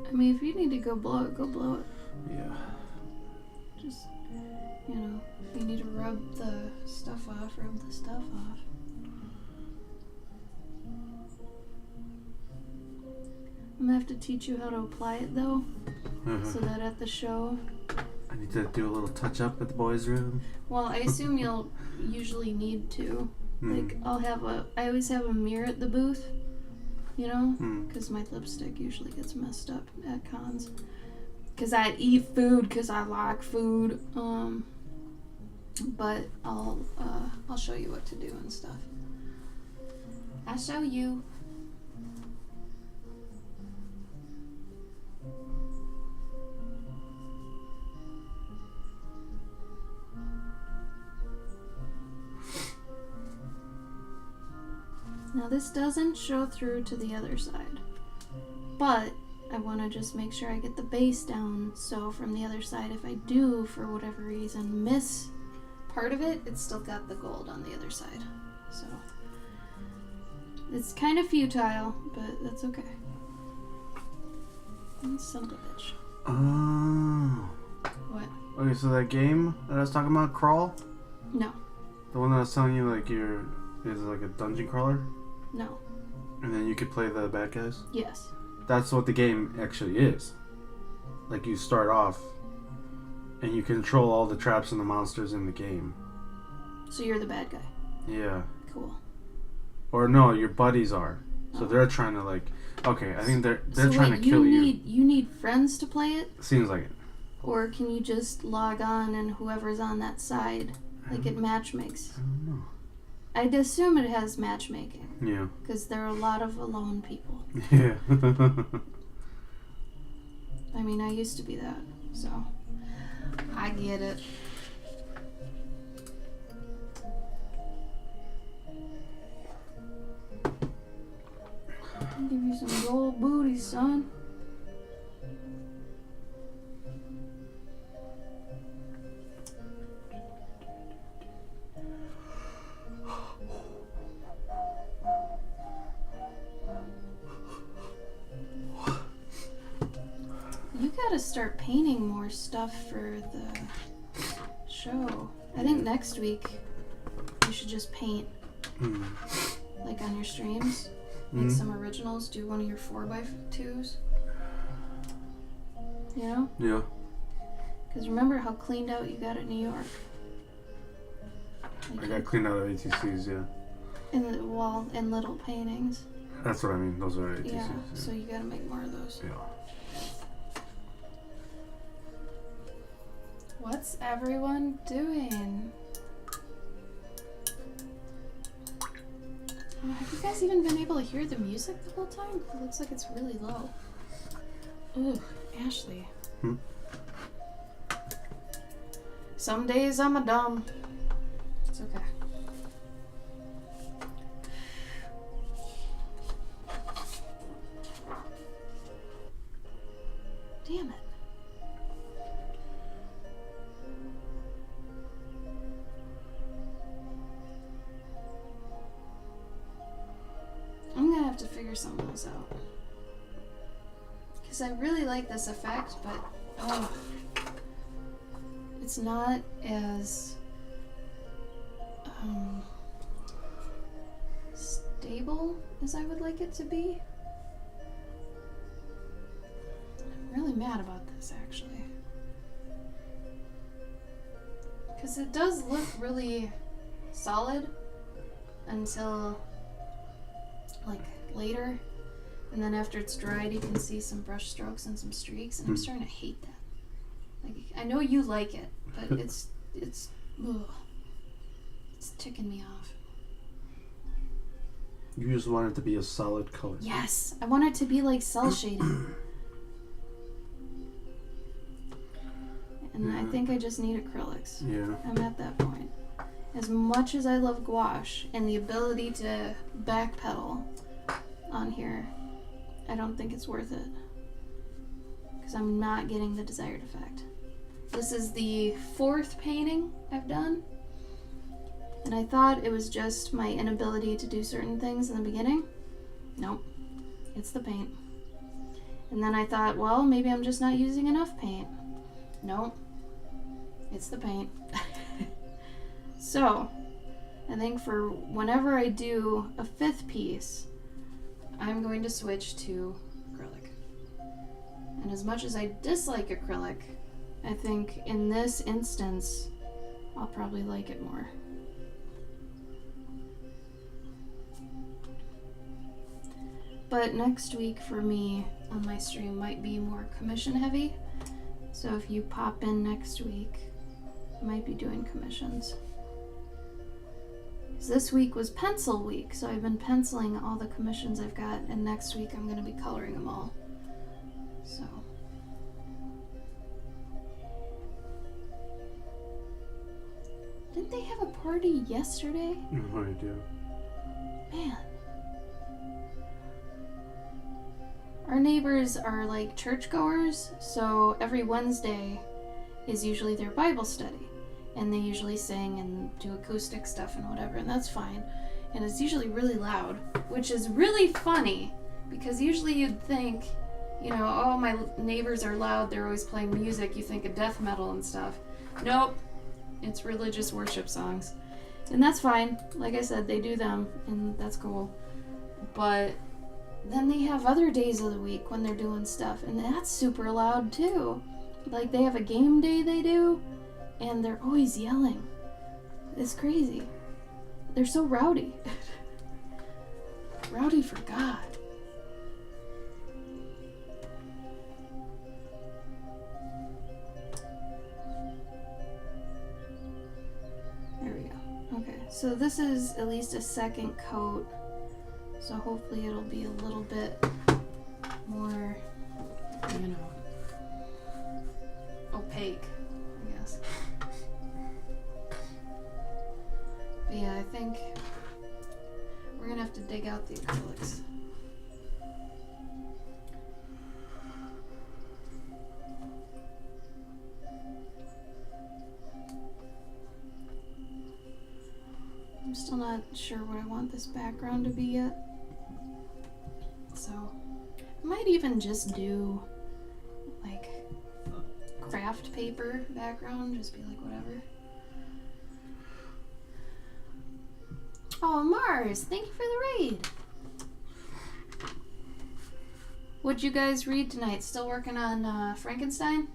I mean, if you need to go blow it, go blow it. Yeah. Just, you know, if you need to rub the stuff off, rub the stuff off. I'm gonna have to teach you how to apply it though, so that at the show. I need to do a little touch up at the boys' room. Well, I assume you'll usually need to. Like, I always have a mirror at the booth, you know? Because my lipstick usually gets messed up at cons. Because I eat food, because I like food. But I'll show you what to do and stuff. I'll show you. Now this doesn't show through to the other side, but I want to just make sure I get the base down, so from the other side, if I do, for whatever reason, miss part of it, it's still got the gold on the other side. So it's kind of futile, but that's okay. Son of a bitch. Oh. What? Okay, so that game that I was talking about, Crawl? No. The one that I was telling you, like, is like a dungeon crawler? No. And then you could play the bad guys? Yes. That's what the game actually is. Like, you start off and you control all the traps and the monsters in the game. So you're the bad guy. Yeah. Cool. Or no, your buddies are. So they're trying to, like, okay, I think they're trying to kill you. You need friends to play it? Seems like it. Or can you just log on and whoever's on that side, like it matchmakes? I don't know. I'd assume it has matchmaking. Yeah. Because there are a lot of alone people. Yeah. I mean, I used to be that, so I get it. I'll give you some gold booty, son. You gotta start painting more stuff for the show. I think next week you should just paint, like on your streams. Make some originals. Do one of your 4x2s. You know? Yeah. Because remember how cleaned out you got it in New York? I got cleaned out of ATCs, yeah. In the wall and little paintings. That's what I mean. Those are ATCs. Yeah, so you gotta make more of those. Yeah. What's everyone doing? Oh, have you guys even been able to hear the music the whole time? It looks like it's really low. Ooh, Ashley. Some days I'm a dumb. It's okay. Damn it. I'm gonna have to figure something else out. Because I really like this effect, but it's not as stable as I would like it to be. I'm really mad about this, actually. Because it does look really solid until like later, and then after it's dried you can see some brush strokes and some streaks, and I'm starting to hate that. Like, I know you like it, but it's ugh. It's ticking me off. You just want it to be a solid color. Yes, I want it to be like cell shading. And I think I just need acrylics. Yeah. I'm at that point. As much as I love gouache and the ability to backpedal on here, I don't think it's worth it. Because I'm not getting the desired effect. This is the 4th painting I've done. And I thought it was just my inability to do certain things in the beginning. Nope. It's the paint. And then I thought, well, maybe I'm just not using enough paint. Nope. It's the paint. So, I think for whenever I do a 5th piece, I'm going to switch to acrylic. And as much as I dislike acrylic, I think in this instance, I'll probably like it more. But next week for me on my stream might be more commission heavy. So if you pop in next week, I might be doing commissions. This week was pencil week, so I've been penciling all the commissions I've got, and next week I'm going to be coloring them all. So. Didn't they have a party yesterday? No idea. Man. Our neighbors are like churchgoers, so every Wednesday is usually their Bible study. And they usually sing and do acoustic stuff and whatever, and that's fine. And it's usually really loud, which is really funny, because usually you'd think, you know, oh, my neighbors are loud, they're always playing music, you think of death metal and stuff. Nope, it's religious worship songs. And that's fine. Like I said, they do them, and that's cool. But then they have other days of the week when they're doing stuff, and that's super loud too. Like, they have a game day they do, and they're always yelling. It's crazy. They're so rowdy. Rowdy for God. There we go. Okay, so this is at least a 2nd coat. So hopefully it'll be a little bit more, you know, opaque, I guess. But yeah, I think we're gonna have to dig out the acrylics. I'm still not sure what I want this background to be yet. So, I might even just do like craft paper background, just be like whatever. Oh, Mars, thank you for the raid. What'd you guys read tonight? Still working on Frankenstein?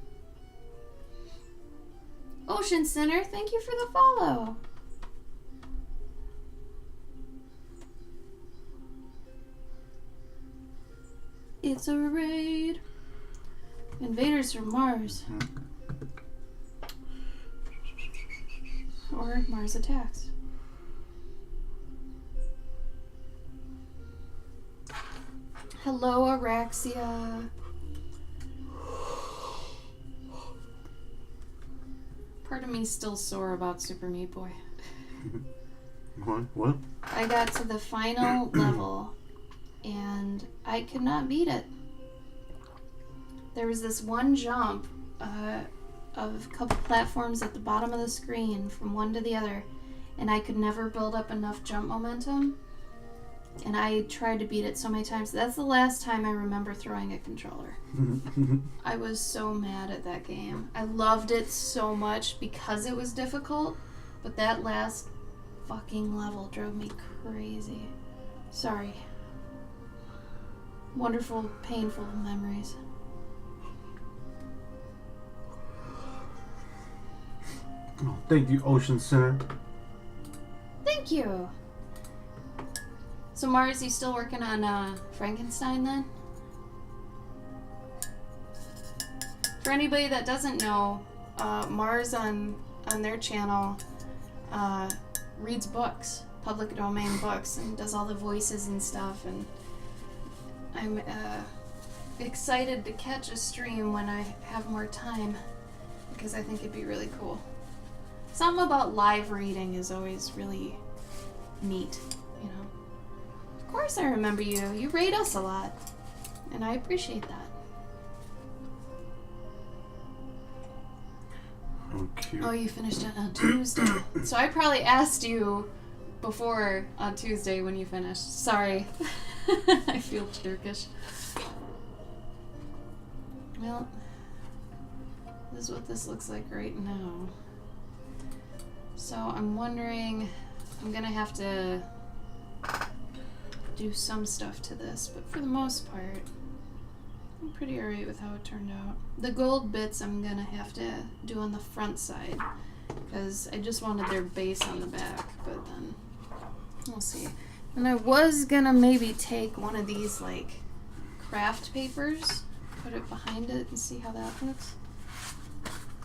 Ocean Center, thank you for the follow. It's a raid. Invaders from Mars. Or Mars attacks. Hello, Araxia. Part of me's still sore about Super Meat Boy. What? I got to the final level and I could not beat it. There was this one jump of a couple platforms at the bottom of the screen from one to the other, and I could never build up enough jump momentum. And I tried to beat it so many times. That's the last time I remember throwing a controller. I was so mad at that game. I loved it so much because it was difficult, but that last fucking level drove me crazy. Sorry. Wonderful, painful memories. Oh, thank you, Ocean Center. Thank you. So Mars, you still working on Frankenstein then? For anybody that doesn't know, Mars on their channel reads books, public domain books, and does all the voices and stuff. And I'm excited to catch a stream when I have more time because I think it'd be really cool. Something about live reading is always really neat, you know. Of course I remember you. You raid us a lot. And I appreciate that. Oh, cute. Oh, you finished it on Tuesday. So I probably asked you before on Tuesday when you finished. Sorry. I feel jerkish. Well, this is what this looks like right now. So I'm wondering, I'm gonna have to do some stuff to this, but for the most part, I'm pretty alright with how it turned out. The gold bits I'm gonna have to do on the front side, because I just wanted their base on the back, but then we'll see. And I was gonna maybe take one of these, like, craft papers, put it behind it and see how that looks.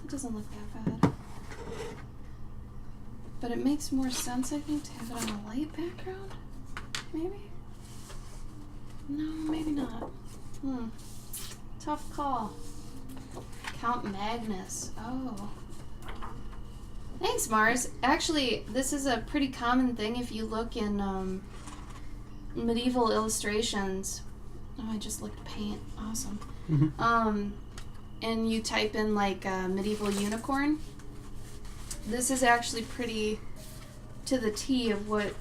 It doesn't look that bad. But it makes more sense, I think, to have it on a light background? Maybe? No, maybe not. Tough call. Count Magnus. Oh. Thanks, Mars. Actually, this is a pretty common thing if you look in medieval illustrations. Oh, I just looked paint. Awesome. And you type in, like, medieval unicorn. This is actually pretty to the T of what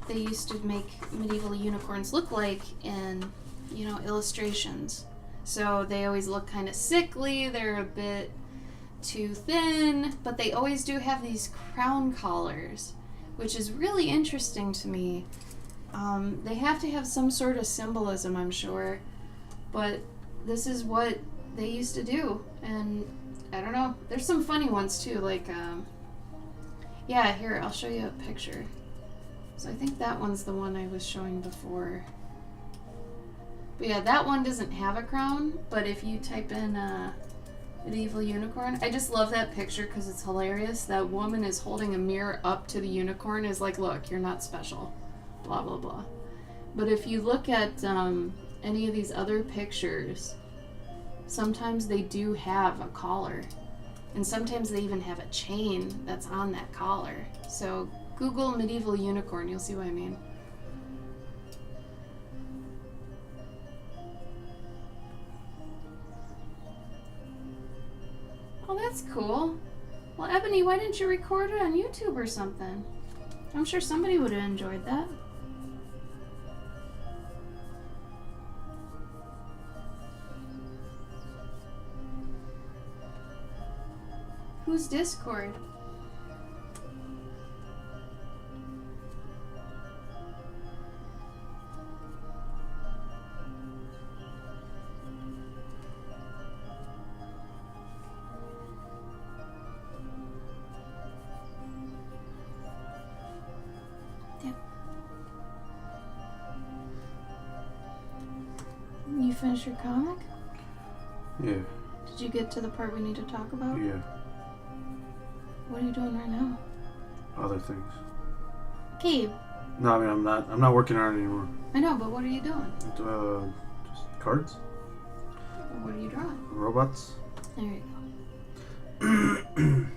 they used to make medieval unicorns look like in, you know, illustrations. So they always look kind of sickly, they're a bit too thin, but they always do have these crown collars, which is really interesting to me. They have to have some sort of symbolism, I'm sure, but this is what they used to do, and I don't know. There's some funny ones too, like, yeah, here, I'll show you a picture. So I think that one's the one I was showing before. But yeah, that one doesn't have a crown, but if you type in medieval unicorn, I just love that picture because it's hilarious. That woman is holding a mirror up to the unicorn, is like, look, you're not special, blah, blah, blah. But if you look at any of these other pictures, sometimes they do have a collar, and sometimes they even have a chain that's on that collar. So Google medieval unicorn, you'll see what I mean. Oh, that's cool. Well, Ebony, why didn't you record it on YouTube or something? I'm sure somebody would have enjoyed that. Who's Discord? You finished your comic? Yeah. Did you get to the part we need to talk about? Yeah. What are you doing right now? Other things. Gabe. No, I mean I'm not working on it anymore. I know, but what are you doing? Just cards, What are you drawing? robots. There you go.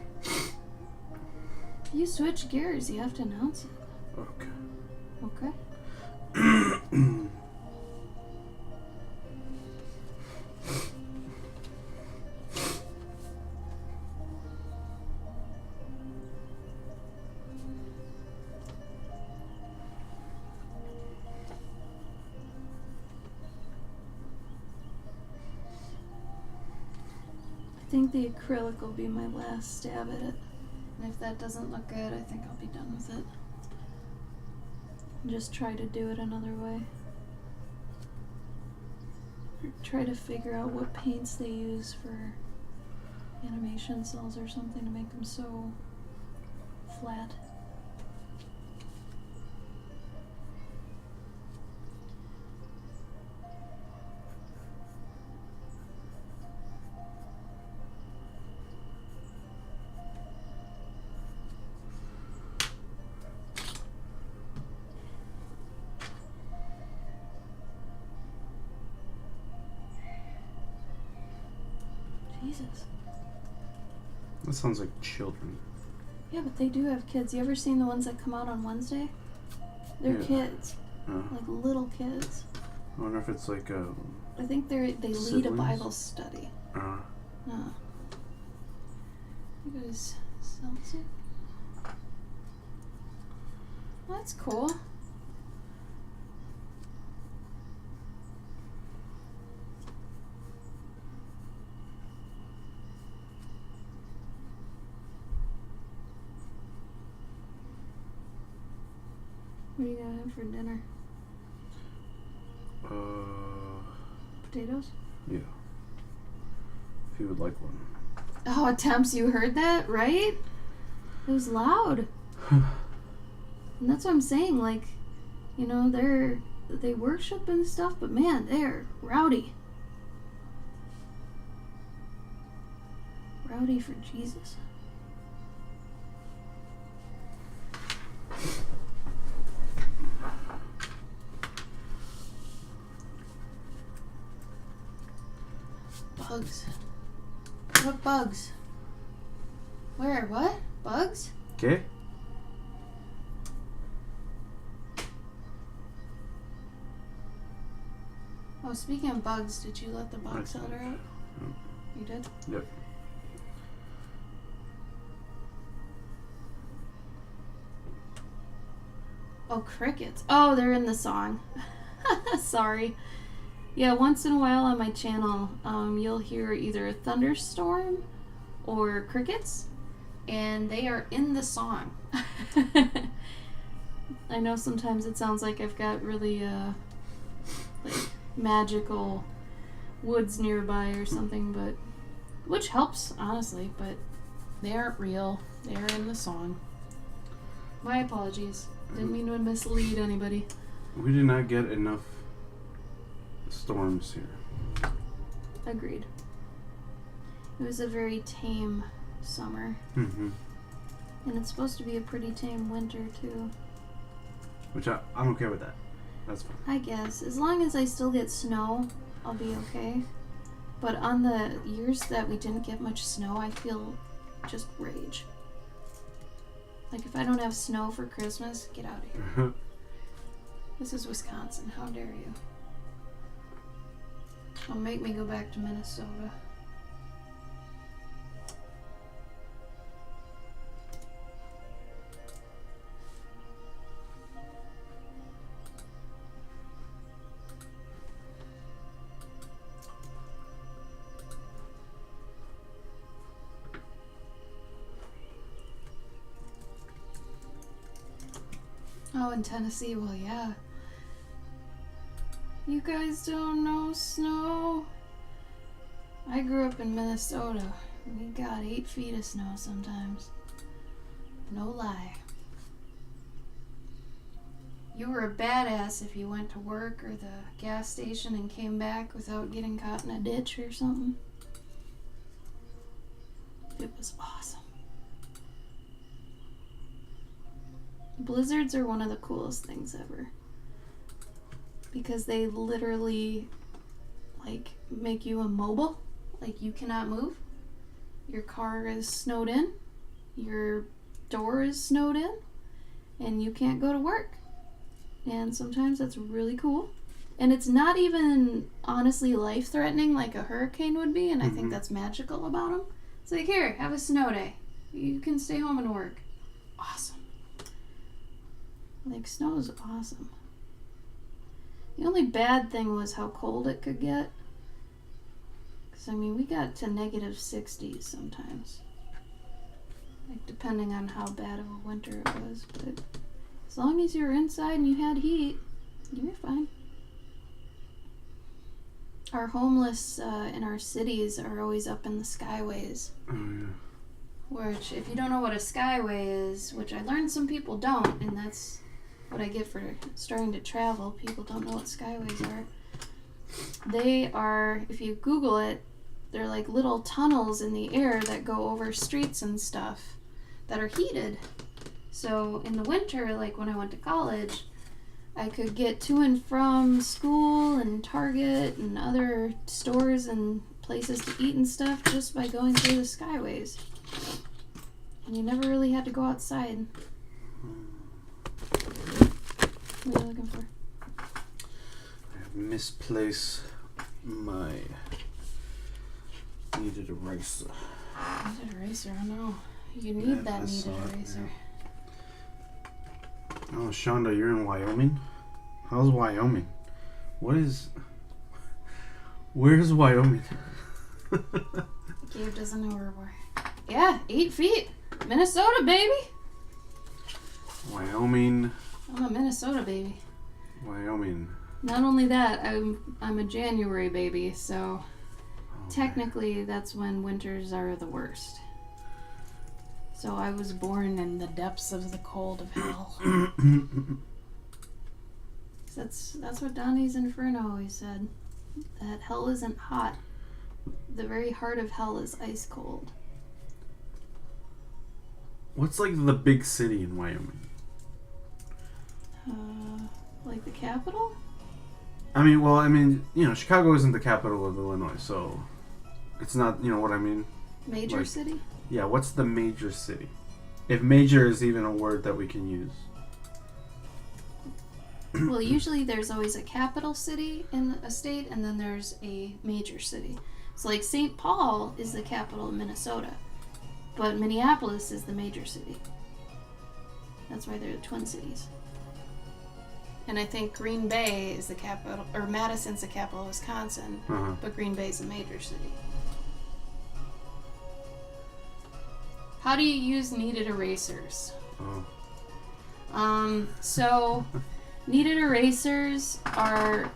If you switch gears, you have to announce it. Okay. Okay? I think the acrylic will be my last stab at it. And if that doesn't look good, I think I'll be done with it. Just try to do it another way. Or try to figure out what paints they use for animation cells or something to make them so flat. Jesus. That sounds like children. Yeah, but they do have kids. You ever seen the ones that come out on Wednesday? They're Yeah. kids. Uh, Like little kids. I wonder if it's like a. I think they lead a Siblings? Bible study. Uh, No. You guys seltzer? That's cool. What are you gonna have for dinner? Potatoes? Yeah. If you would like one. Oh, attempts, you heard that, right? It was loud. And that's what I'm saying, like, you know, they worship and stuff, but man, they're rowdy. Rowdy for Jesus. Bugs. What bugs? Where? What? Bugs? Okay. Oh, speaking of bugs, did you let the bug I seller did. out? Yep. You did? Yep. Oh, crickets. Oh, they're in the song. Sorry. Yeah, once in a while on my channel, you'll hear either a thunderstorm or crickets, and they are in the song. I know sometimes it sounds like I've got really, like, magical woods nearby or something, but which helps, honestly, but they aren't real. They are in the song. My apologies. Didn't mean to mislead anybody. We did not get enough storms here. Agreed. It was a very tame summer, Mm-hmm. and it's supposed to be a pretty tame winter, too. Which I'm okay with that. That's fine. I guess. As long as I still get snow, I'll be okay. But on the years that we didn't get much snow, I feel just rage. Like, if I don't have snow for Christmas, get out of here. This is Wisconsin. How dare you? Don't make me go back to Minnesota. Oh, in Tennessee, well, yeah. You guys don't know snow? I grew up in Minnesota. We got 8 feet of snow sometimes. No lie. you were a badass if you went to work or the gas station and came back without getting caught in a ditch or something. It was awesome. Blizzards are one of the coolest things ever. Because they literally, like, make you immobile. Like, you cannot move. Your car is snowed in. Your door is snowed in. And you can't go to work. And sometimes that's really cool. And it's not even, honestly, life-threatening like a hurricane would be. And I think that's magical about them. It's like, here, have a snow day. You can stay home and work. Awesome. Like, snow is awesome. The only bad thing was how cold it could get. Because, I mean, we got to -60s sometimes. Like, depending on how bad of a winter it was. But as long as you were inside and you had heat, you were fine. Our homeless in our cities are always up in the skyways. Oh, yeah. Which, if you don't know what a skyway is, which I learned some people don't, and that's what I get for starting to travel. People don't know what skyways are. They are, if you Google it, they're like little tunnels in the air that go over streets and stuff that are heated. So in the winter, like when I went to college, I could get to and from school and Target and other stores and places to eat and stuff just by going through the skyways. And you never really had to go outside. What are you looking for? I have misplaced my kneaded eraser. Kneaded eraser, I know. You need that kneaded eraser. Yeah. Oh, Shonda, you're in Wyoming? How's Wyoming? Where's Wyoming? Gabe doesn't know where we're. Yeah, 8 feet. Minnesota, baby. Wyoming. I'm a Minnesota baby. Wyoming. Not only that, I'm a January baby, so technically that's when winters are the worst. So I was born in the depths of the cold of hell. That's what Dante's Inferno always said. That hell isn't hot. The very heart of hell is ice cold. What's like the big city in Wyoming? Like the capital? I mean, you know, Chicago isn't the capital of Illinois, so it's not, you know what I mean? Major Like, city? Yeah, what's the major city? If major is even a word that we can use. Well, usually there's always a capital city in a state, and then there's a major city. So, like, St. Paul is the capital of Minnesota, but Minneapolis is the major city. That's why they're the twin cities. And I think Green Bay is the capital, or Madison's the capital of Wisconsin, but Green Bay's a major city. How do you use kneaded erasers? So kneaded erasers are,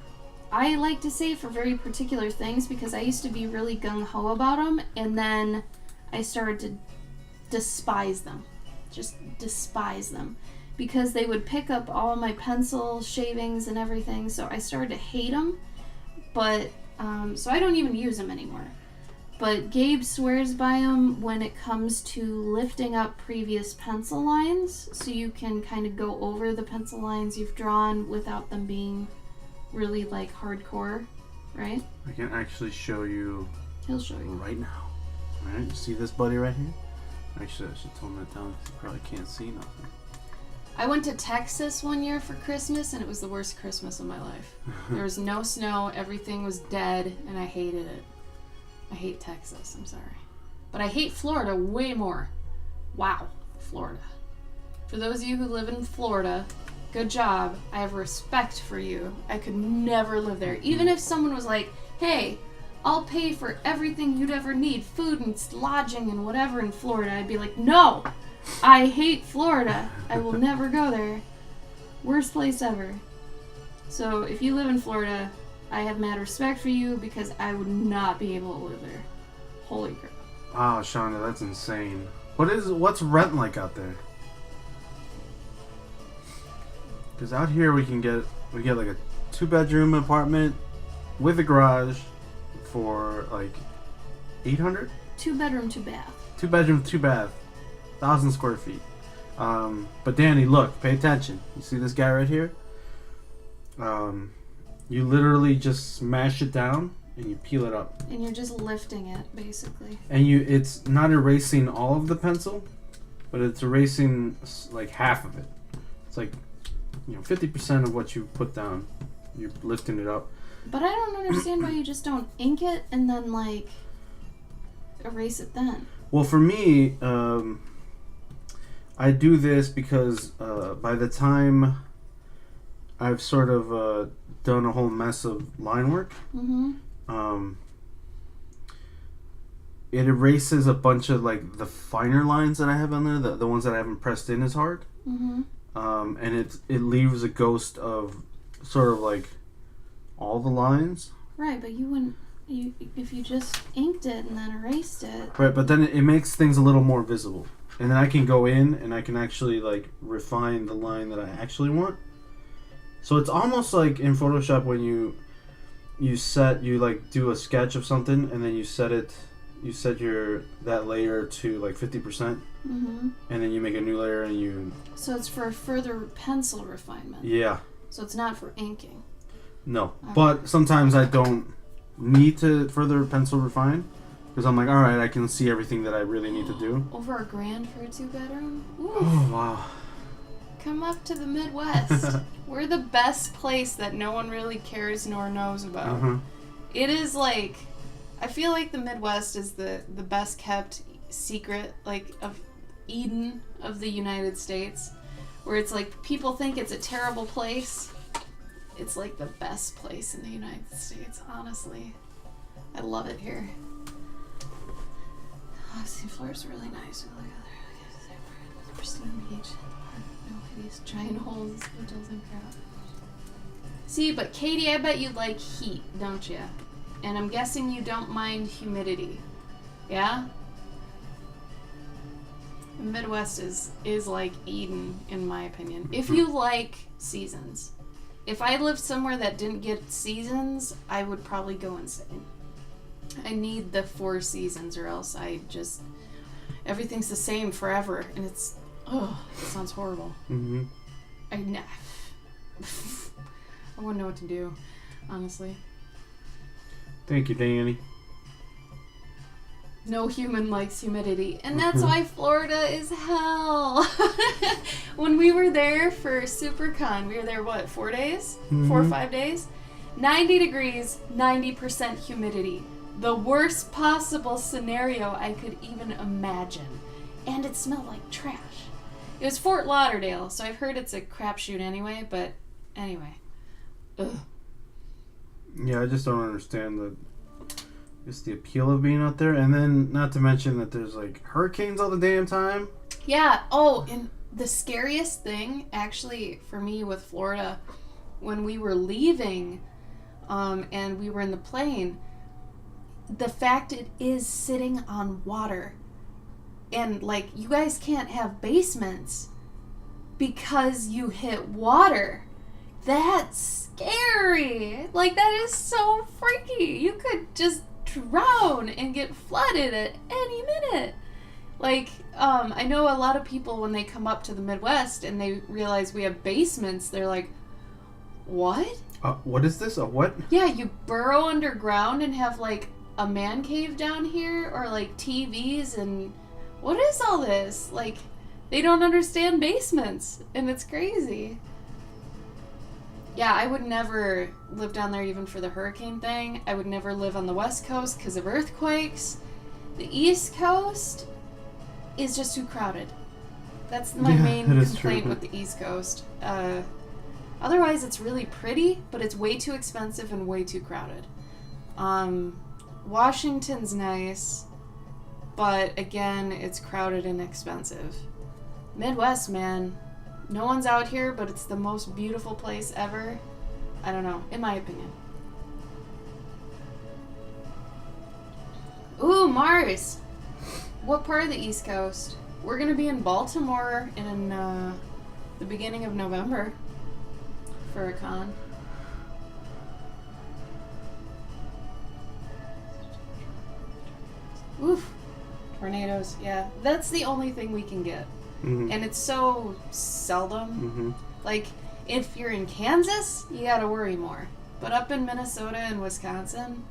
I like to say, for very particular things, because I used to be really gung-ho about them, and then I started to despise them. Just despise them. Because they would pick up all my pencil shavings and everything, so I started to hate them. But, so I don't even use them anymore. But Gabe swears by them when it comes to lifting up previous pencil lines, so you can kind of go over the pencil lines you've drawn without them being really, like, hardcore, right? I can actually show you. He'll show you. Right now. Alright, you see this buddy right here? Actually, I should tone that down because you probably can't see nothing. I went to Texas one year for Christmas, and it was the worst Christmas of my life. There was no snow, everything was dead, and I hated it. I hate Texas, I'm sorry. But I hate Florida way more. Wow, Florida. For those of you who live in Florida, good job. I have respect for you. I could never live there. Even if someone was like, hey, I'll pay for everything you'd ever need, food and lodging and whatever in Florida, I'd be like, no! I hate Florida. I will never go there. Worst place ever. So if you live in Florida, I have mad respect for you because I would not be able to live there. Holy crap. Oh, Shonda, that's insane. What's rent like out there? Because out here we get like a 2-bedroom apartment with a garage for like 800. 2-bedroom, 2-bath. 2-bedroom, 2-bath, 1,000 square feet. But Danny, look, pay attention. You see this guy right here? You literally just smash it down and you peel it up. And you're just lifting it, basically. And it's not erasing all of the pencil, but it's erasing like half of it. It's like, 50% of what you put down, you're lifting it up. But I don't understand why you just don't ink it and then, like, erase it then. Well, for me, I do this because by the time I've sort of done a whole mess of line work, it erases a bunch of like the finer lines that I have on there, the ones that I haven't pressed in as hard, and it leaves a ghost of sort of like all the lines. Right, but you wouldn't. If you just inked it and then erased it. Right, but then it makes things a little more visible. And then I can go in and I can actually like refine the line that I actually want. So it's almost like in Photoshop when you like do a sketch of something and then you set that layer to like 50%. And then you make a new layer and you. So it's for further pencil refinement. Yeah. So it's not for inking. No, but sometimes I don't need to further pencil refine because I'm like, all right, I can see everything that I really need to do. Over $1,000 for a 2-bedroom? Ooh. Oh wow. Come up to the Midwest. We're the best place that no one really cares nor knows about. It is like, I feel like the Midwest is the best kept secret, like, of Eden of the United States, where it's like people think it's a terrible place. It's like the best place in the United States, honestly. I love it here. Oh, sea floor's really nice. Pristine beach. No hideous giant holes, hotels, and crap. See, but Katie, I bet you like heat, don't you? And I'm guessing you don't mind humidity. Yeah? The Midwest is like Eden, in my opinion. If you like seasons. If I lived somewhere that didn't get seasons, I would probably go insane. I need the 4 seasons or else everything's the same forever. And it sounds horrible. I wouldn't know what to do, honestly. Thank you, Danny. No human likes humidity. And that's why Florida is hell. When we were there for SuperCon, we were there, 4 days? 4 or 5 days? 90 degrees, 90% humidity. The worst possible scenario I could even imagine. And it smelled like trash. It was Fort Lauderdale, so I've heard it's a crapshoot anyway, but anyway. Ugh. Yeah, I just don't understand the appeal of being out there, and then not to mention that there's like hurricanes all the damn time. Yeah. Oh, and the scariest thing actually for me with Florida, when we were leaving, and we were in the plane, the fact it is sitting on water, and like you guys can't have basements because you hit water. That's scary. Like that is so freaky. You could just drown and get flooded at any minute. Like, I know a lot of people when they come up to the Midwest and they realize we have basements, they're like, what? What is this? A what? Yeah, you burrow underground and have like a man cave down here or like TVs and what is all this? Like, they don't understand basements and it's crazy. Yeah, I would never live down there even for the hurricane thing. I would never live on the West Coast because of earthquakes. The East Coast is just too crowded. That's my main complaint with the East Coast. Otherwise, it's really pretty, but it's way too expensive and way too crowded. Washington's nice, but again, it's crowded and expensive. Midwest, man. No one's out here, but it's the most beautiful place ever. I don't know, in my opinion. Ooh, Mars! What part of the East Coast? We're gonna be in Baltimore in the beginning of November. Huracan. Oof. Tornadoes, yeah. That's the only thing we can get. Mm-hmm. And it's so seldom. Mm-hmm. Like, if you're in Kansas, you gotta worry more. But up in Minnesota and Wisconsin,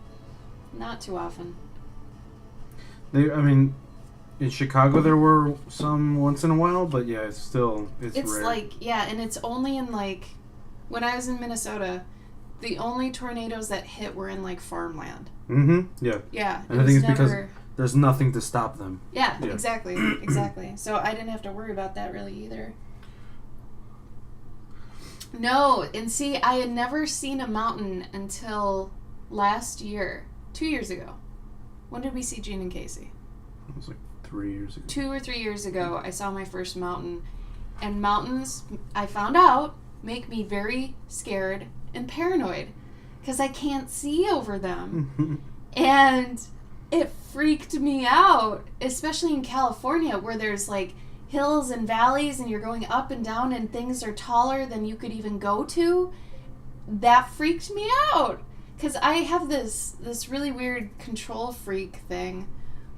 not too often. In Chicago there were some once in a while, but yeah, it's rare. Like, yeah, and it's only in, like, when I was in Minnesota, the only tornadoes that hit were in, like, farmland. Mm-hmm. Yeah. Yeah. And I think it's because there's nothing to stop them. Yeah, exactly. Exactly. So I didn't have to worry about that really either. No, and see, I had never seen a mountain until last year. 2 years ago. When did we see Gene and Casey? It was like 3 years ago. 2 or 3 years ago, I saw my first mountain. And mountains, I found out, make me very scared and paranoid. Because I can't see over them. And it freaked me out. Especially in California, where there's like hills and valleys and you're going up and down and things are taller than you could even go to. That freaked me out. Because I have this really weird control freak thing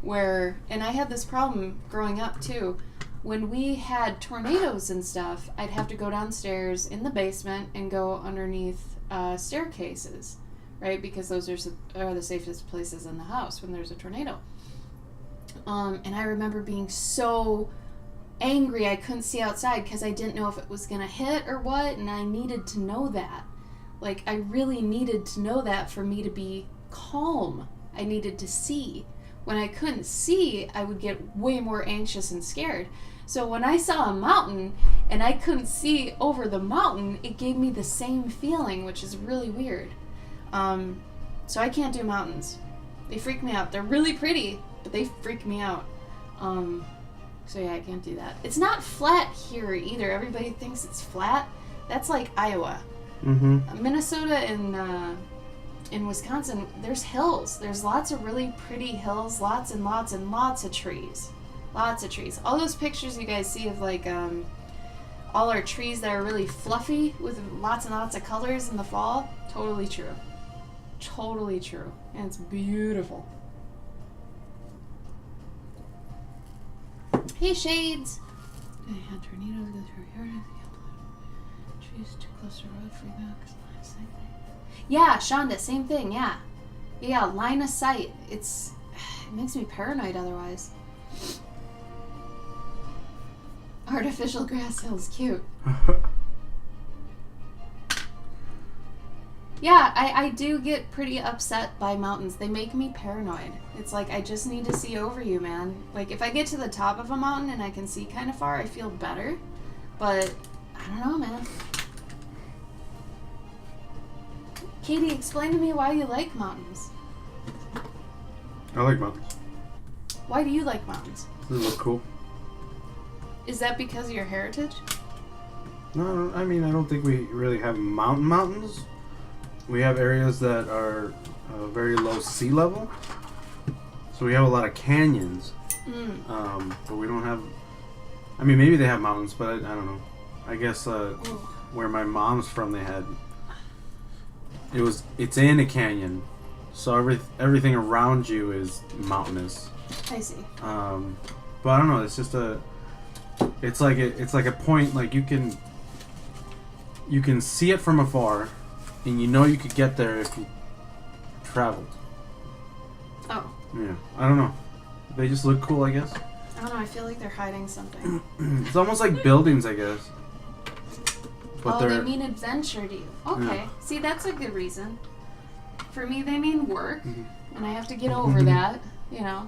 where, and I had this problem growing up too, when we had tornadoes and stuff, I'd have to go downstairs in the basement and go underneath staircases, right? Because those are the safest places in the house when there's a tornado. And I remember being so angry I couldn't see outside because I didn't know if it was going to hit or what, and I needed to know that. Like, I really needed to know that for me to be calm. I needed to see. When I couldn't see, I would get way more anxious and scared. So when I saw a mountain and I couldn't see over the mountain, it gave me the same feeling, which is really weird. So I can't do mountains. They freak me out. They're really pretty, but they freak me out. So yeah, I can't do that. It's not flat here either. Everybody thinks it's flat. That's like Iowa. Mm-hmm. Minnesota and in Wisconsin, there's hills. There's lots of really pretty hills, lots and lots and lots of trees. Lots of trees. All those pictures you guys see of like all our trees that are really fluffy with lots and lots of colors in the fall, totally true. Totally true. And it's beautiful. Hey, Shades! I had tornadoes go through here. Trees too close to the road for you. Same thing. Yeah, Shonda, same thing, yeah. Yeah, line of sight. It makes me paranoid otherwise. Artificial grass hill's cute. Yeah, I do get pretty upset by mountains. They make me paranoid. It's like, I just need to see over you, man. Like, if I get to the top of a mountain and I can see kind of far, I feel better. But, I don't know, man. Katie, explain to me why you like mountains. I like mountains. Why do you like mountains? They look cool. Is that because of your heritage? No, I mean, I don't think we really have mountains. We have areas that are very low sea level. So we have a lot of canyons. But we don't have... I mean, maybe they have mountains, but I don't know. I guess where my mom's from, they had... It's in a canyon. So everything around you is mountainous. I see. But I don't know, it's just it's like a point, like you can see it from afar, and you know you could get there if you traveled. Oh. Yeah, I don't know. They just look cool, I guess. I don't know, I feel like they're hiding something. It's almost like buildings, I guess. But they mean adventure to you. Okay. Yeah. See, that's a good reason. For me, they mean work, and I have to get over that, you know.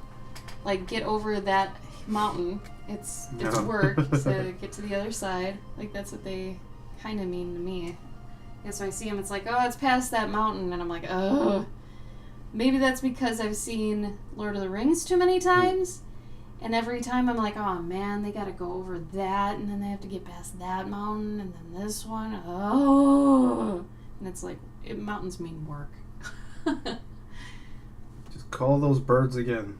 Like, get over that mountain. It's work to get to the other side. Like, that's what they kind of mean to me. And so I see them, it's like, oh, it's past that mountain, and I'm like, oh. Maybe that's because I've seen Lord of the Rings too many times, and every time I'm like, oh man, they gotta go over that, and then they have to get past that mountain, and then this one, oh. And it's like, mountains mean work. Just call those birds again.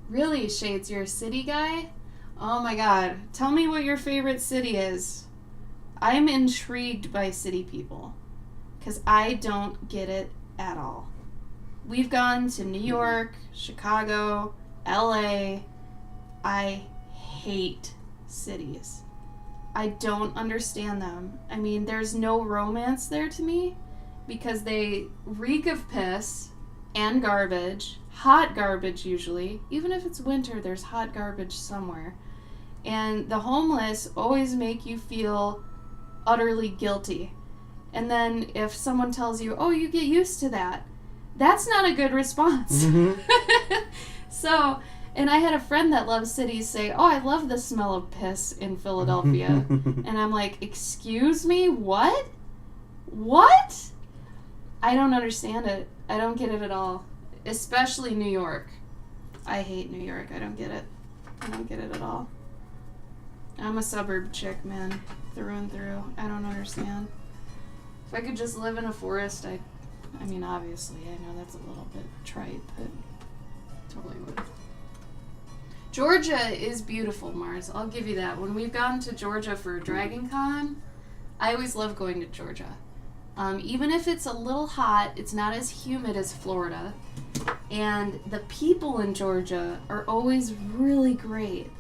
Really, Shades, you're a city guy? Oh my god. Tell me what your favorite city is. I'm intrigued by city people because I don't get it at all. We've gone to New York, Chicago, LA. I hate cities. I don't understand them. I mean, there's no romance there to me because they reek of piss and garbage. Hot garbage, usually. Even if it's winter, there's hot garbage somewhere. And the homeless always make you feel utterly guilty. And then if someone tells you, oh, you get used to that, that's not a good response. Mm-hmm. So, and I had a friend that loves cities say, oh, I love the smell of piss in Philadelphia. And I'm like, excuse me, what? What? I don't understand it. I don't get it at all. Especially New York. I hate New York. I don't get it. I don't get it at all. I'm a suburb chick, man. Through and through. I don't understand. If I could just live in a forest, I mean, obviously, I know that's a little bit trite, but totally would. Georgia is beautiful, Mars. I'll give you that. When we've gone to Georgia for Dragon Con, I always love going to Georgia. Even if it's a little hot, it's not as humid as Florida. And the people in Georgia are always really great.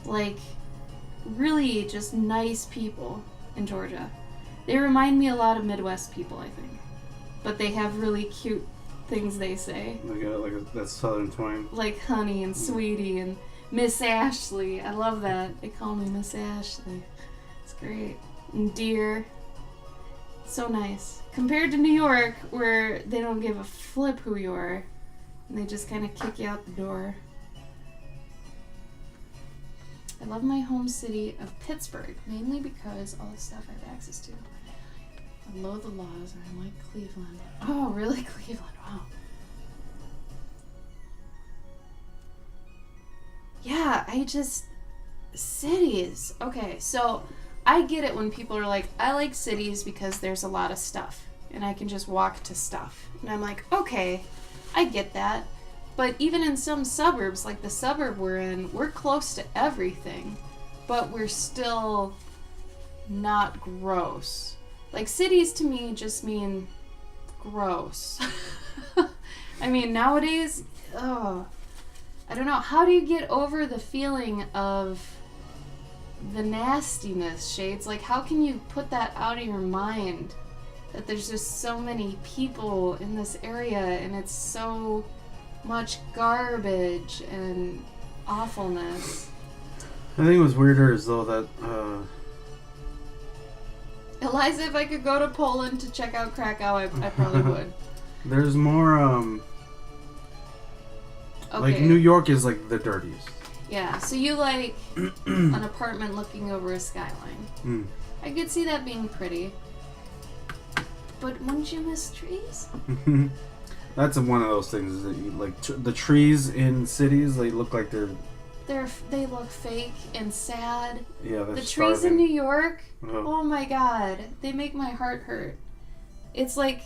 Like, really just nice people in Georgia. They remind me a lot of Midwest people, I think. But they have really cute things they say. Like that southern twang. Like honey and sweetie and Miss Ashley. I love that. They call me Miss Ashley. It's great. And dear. So nice. Compared to New York, where they don't give a flip who you are. And they just kind of kick you out the door. I love my home city of Pittsburgh, mainly because all the stuff I have access to. I loathe the laws, and I like Cleveland. Oh, really? Cleveland, wow. Yeah, cities. Okay, so I get it when people are like, I like cities because there's a lot of stuff, and I can just walk to stuff. And I'm like, okay, I get that. But even in some suburbs, like the suburb we're in, we're close to everything, but we're still not gross. Like, cities to me just mean gross. I mean, nowadays, I don't know. How do you get over the feeling of the nastiness, Shades? Like, how can you put that out of your mind? That there's just so many people in this area, and it's so much garbage and awfulness. I think what's weirder is though that Eliza, if I could go to Poland to check out Krakow, I probably would. There's more Okay. like New York is like the dirtiest. Yeah, so you like an apartment looking over a skyline. I could see that being pretty. But wouldn't you miss trees? That's one of those things that you like. The trees in cities, they look like They look fake and sad. Yeah, they're the trees in New York, oh oh my god, they make my heart hurt. It's like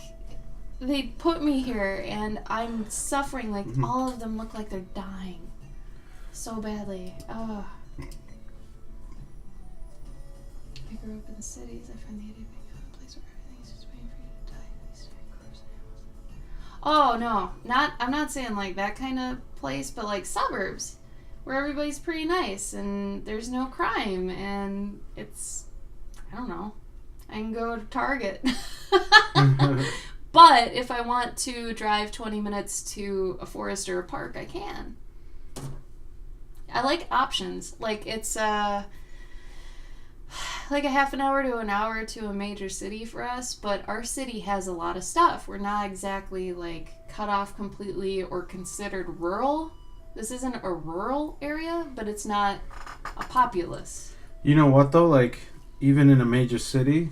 they put me here and I'm suffering. Like all of them look like they're dying so badly. Oh. I grew up in the cities. I find the idea of being a place where everything is just waiting for you to die. Oh no, I'm not saying like that kind of place, but like suburbs where everybody's pretty nice and there's no crime and it's, I don't know, I can go to Target. But if I want to drive 20 minutes to a forest or a park, I can. I like options. Like it's like a half an hour to an hour to a major city for us, but our city has a lot of stuff. We're not exactly like cut off completely or considered rural. This isn't a rural area, but it's not a populous. You know what though? Like even in a major city,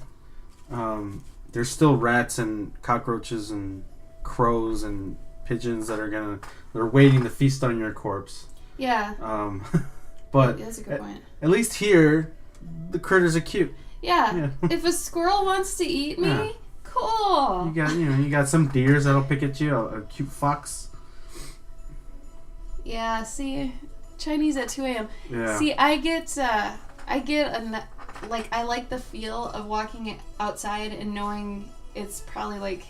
there's still rats and cockroaches and crows and pigeons they're waiting to feast on your corpse. Yeah. But that's a good point. At least here, the critters are cute. Yeah. If a squirrel wants to eat me, cool. You got some deers that'll pick at you. A cute fox. Yeah. See, Chinese at 2 a.m. Yeah. See, I get like, I like the feel of walking outside and knowing it's probably like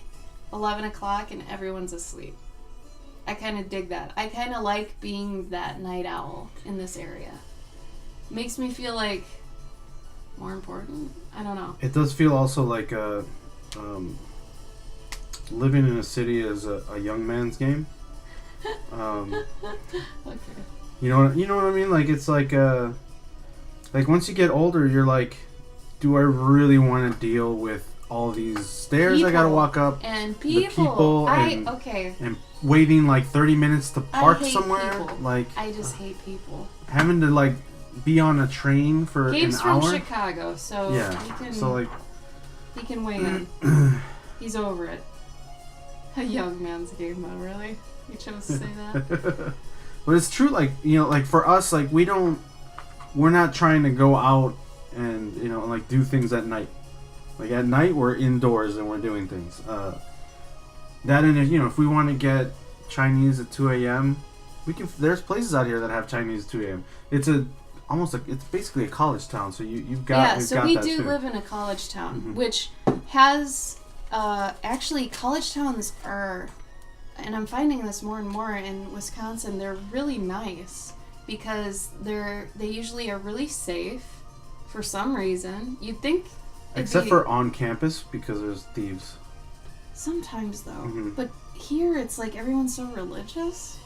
11 o'clock and everyone's asleep. I kind of dig that. I kind of like being that night owl in this area. Makes me feel like more important. I don't know. It does feel also like living in a city is a young man's game. Okay. You know what I mean? Like, it's like once you get older, you're like, do I really want to deal with all these stairs I gotta walk up? And the people and waiting like 30 minutes to park I hate somewhere. people. Like, I just hate people. having to like be on a train for Gabe's an hour. from Chicago, so Yeah. So like, he can weigh in. He's over it. A young man's game, though, really? You chose to say that? but it's true. Like, like for us, like we're not trying to go out and like do things at night. Like at night, we're indoors and we're doing things. That and if we want to get Chinese at 2 a.m., we can. There's places out here that have Chinese at 2 a.m. It's it's basically a college town, so you've got. Yeah, so we do too. live in a college town, which has actually college towns are, and I'm finding this more and more in Wisconsin. They're really nice because they usually are really safe for some reason. You'd think. Except for on campus because there's thieves. Sometimes though, but here it's like everyone's so religious.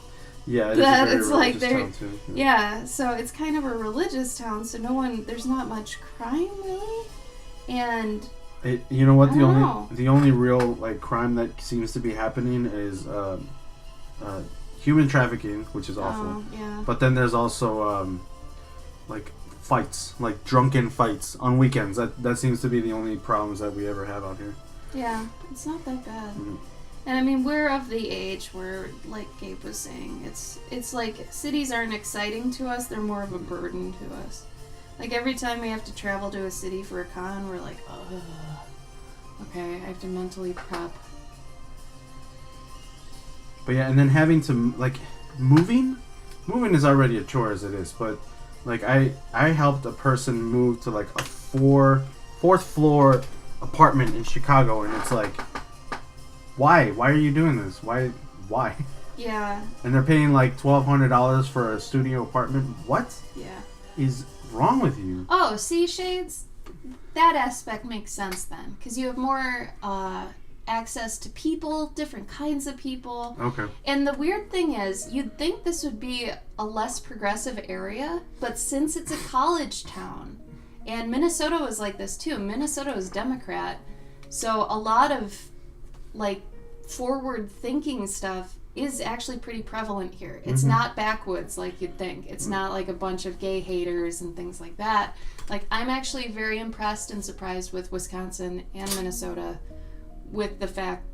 Yeah, that it's like they're town too. Yeah, so it's kind of a religious town, so there's not much crime really, and you know what, the only real like crime that seems to be happening is human trafficking, which is awful. Yeah. But then there's also like fights, like drunken fights on weekends. That seems to be the only problems that we ever have out here. Yeah, it's not that bad. And I mean, we're of the age where, like Gabe was saying, it's like cities aren't exciting to us, they're more of a burden to us. Like every time we have to travel to a city for a con, we're like, ugh, okay, I have to mentally prep. But yeah, and then having to, like, moving is already a chore as it is, but like I helped a person move to like a fourth floor apartment in Chicago, and it's like, why are you doing this? Why Yeah. And they're paying like $1,200 for a studio apartment. What is wrong with you? Oh, see, Shades, that aspect makes sense then, because you have more access to people, different kinds of people. Okay. And the weird thing is, you'd think this would be a less progressive area, but since it's a college town, and Minnesota was like this too. Minnesota was Democrat, so a lot of like forward-thinking stuff is actually pretty prevalent here. It's not backwoods like you'd think. It's not like a bunch of gay haters and things like that. Like, I'm actually very impressed and surprised with Wisconsin and Minnesota with the fact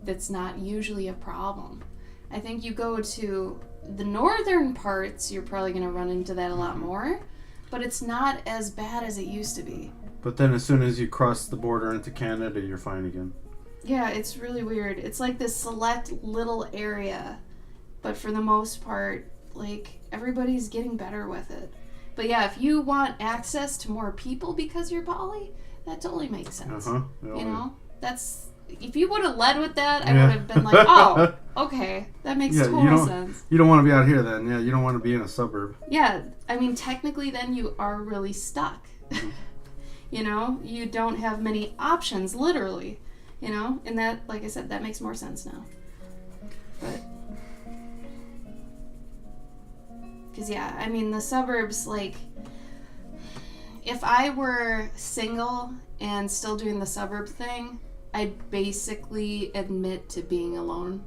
that's not usually a problem. I think you go to the northern parts, you're probably going to run into that a lot more, but it's not as bad as it used to be. But then as soon as you cross the border into Canada, you're fine again. Yeah, it's really weird. It's like this select little area, but for the most part, like, everybody's getting better with it. But yeah, if you want access to more people because you're poly, that totally makes sense. You know? That's, if you would have led with that, I would have been like, oh, okay, that makes total sense. You don't want to be out here then. Yeah, you don't want to be in a suburb. Yeah, I mean, technically then you are really stuck. You know? You don't have many options, literally. You know? And that, like I said, that makes more sense now. But, because yeah, I mean, the suburbs, like, if I were single and still doing the suburb thing, I'd basically admit to being alone.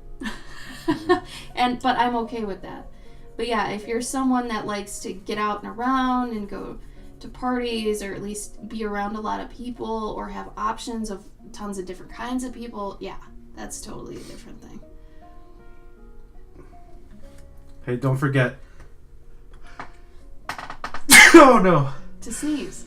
But I'm okay with that. But yeah, if you're someone that likes to get out and around and go to parties, or at least be around a lot of people, or have options of tons of different kinds of people, yeah, that's totally a different thing. Hey, don't forget. Oh no. To sneeze.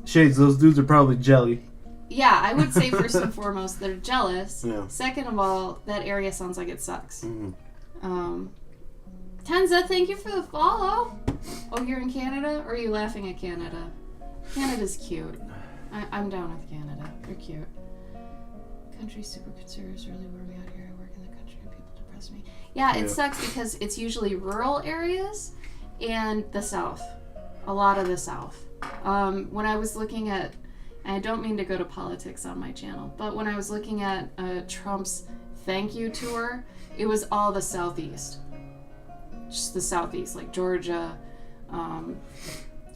Shades, those dudes are probably jelly. Yeah, I would say first and foremost, they're jealous. Yeah. Second of all, that area sounds like it sucks. Tenza, thank you for the follow. Oh, you're in Canada? Or are you laughing at Canada? Canada's cute. I'm down with Canada. They're cute. Country super conservatives really wear me out here. I work in the country and people depress me. Yeah, it sucks because it's usually rural areas and the South. A lot of the South. When I was looking at, and I don't mean to go to politics on my channel, but when I was looking at Trump's thank you tour, it was all the Southeast. Just the Southeast, like Georgia,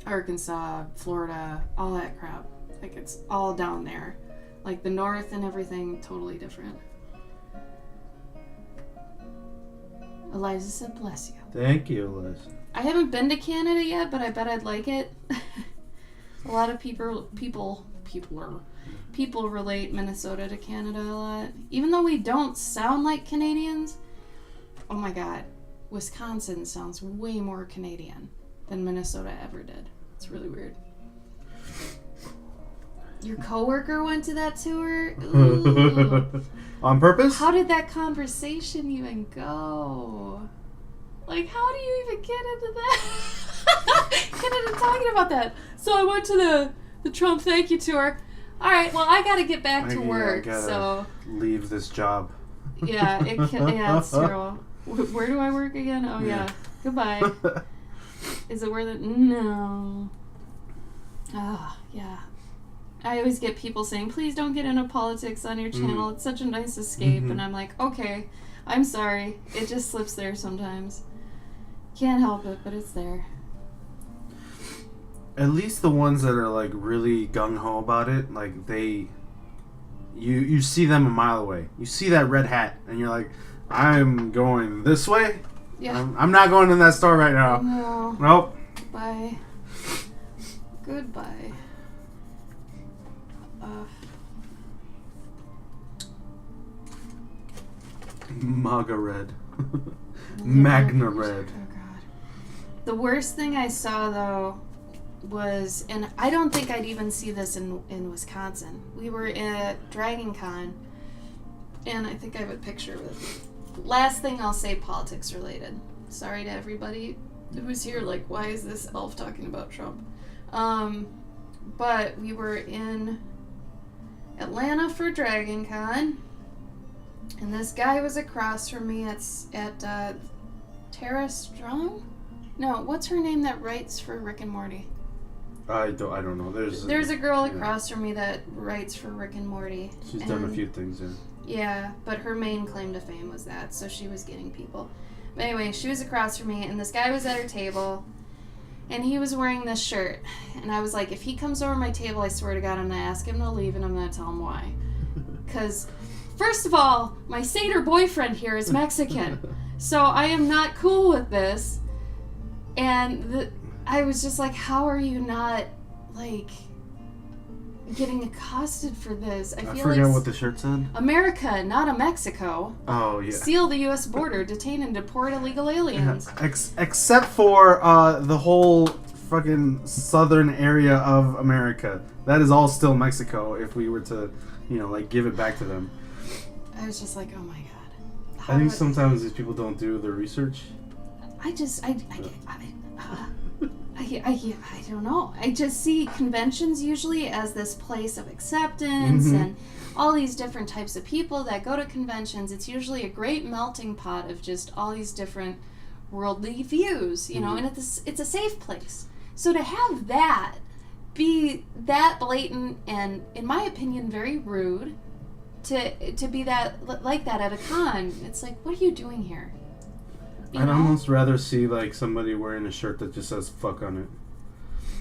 Arkansas, Florida, all that crap. Like, it's all down there. Like, the North and everything, totally different. Eliza said, bless you. Thank you, Liz. I haven't been to Canada yet, but I bet I'd like it. A lot of people relate Minnesota to Canada a lot. Even though we don't sound like Canadians, oh my god, Wisconsin sounds way more Canadian than Minnesota ever did. It's really weird. Your coworker went to that tour? Ooh. On purpose? How did that conversation even go? Like, how do you even get into that? Get into talking about that. So I went to the Trump thank you tour. All right, well, I got to get back to work. I gotta so leave this job. yeah, yeah, it's true. Where do I work again? Oh yeah. Goodbye. Is it worth it? No. Ah, yeah. I always get people saying, please don't get into politics on your channel. It's such a nice escape. And I'm like, okay, I'm sorry. It just slips there sometimes. Can't help it, but it's there. At least the ones that are like really gung-ho about it, like you see them a mile away. You see that red hat and you're like, I'm going this way? Yeah. I'm not going in that store right now. No. Nope. Bye. Goodbye. MAGA red. Magna red. Oh god. The worst thing I saw though was, and I don't think I'd even see this in Wisconsin. We were at Dragon Con, and I think I have a picture of it. Last thing I'll say, politics related. Sorry to everybody who's here, like, why is this elf talking about Trump? But we were in Atlanta for Dragon Con, and this guy was across from me at Tara Strong? No, what's her name that writes for Rick and Morty? I don't know. There's a girl across from me that writes for Rick and Morty. She's done a few things, yeah. Yeah, but her main claim to fame was that, so she was getting people. But anyway, she was across from me, and this guy was at her table, and he was wearing this shirt. And I was like, if he comes over my table, I swear to God, I'm going to ask him to leave, and I'm going to tell him why. Because, first of all, my satyr boyfriend here is Mexican, so I am not cool with this. And I was just like, how are you not, like, getting accosted for this? I forget what the shirt said. America, not a Mexico. Oh, yeah. Seal the U.S. border, detain and deport illegal aliens. Except for the whole fucking southern area of America. That is all still Mexico if we were to, like, give it back to them. I was just like, oh my God. I think sometimes these people don't do their research. I don't know. I just see conventions usually as this place of acceptance and all these different types of people that go to conventions. It's usually a great melting pot of just all these different worldly views, and it's a safe place. So to have that be that blatant and, in my opinion, very rude, to be that like that at a con, it's like, what are you doing here? I'd almost rather see like somebody wearing a shirt that just says "fuck" on it.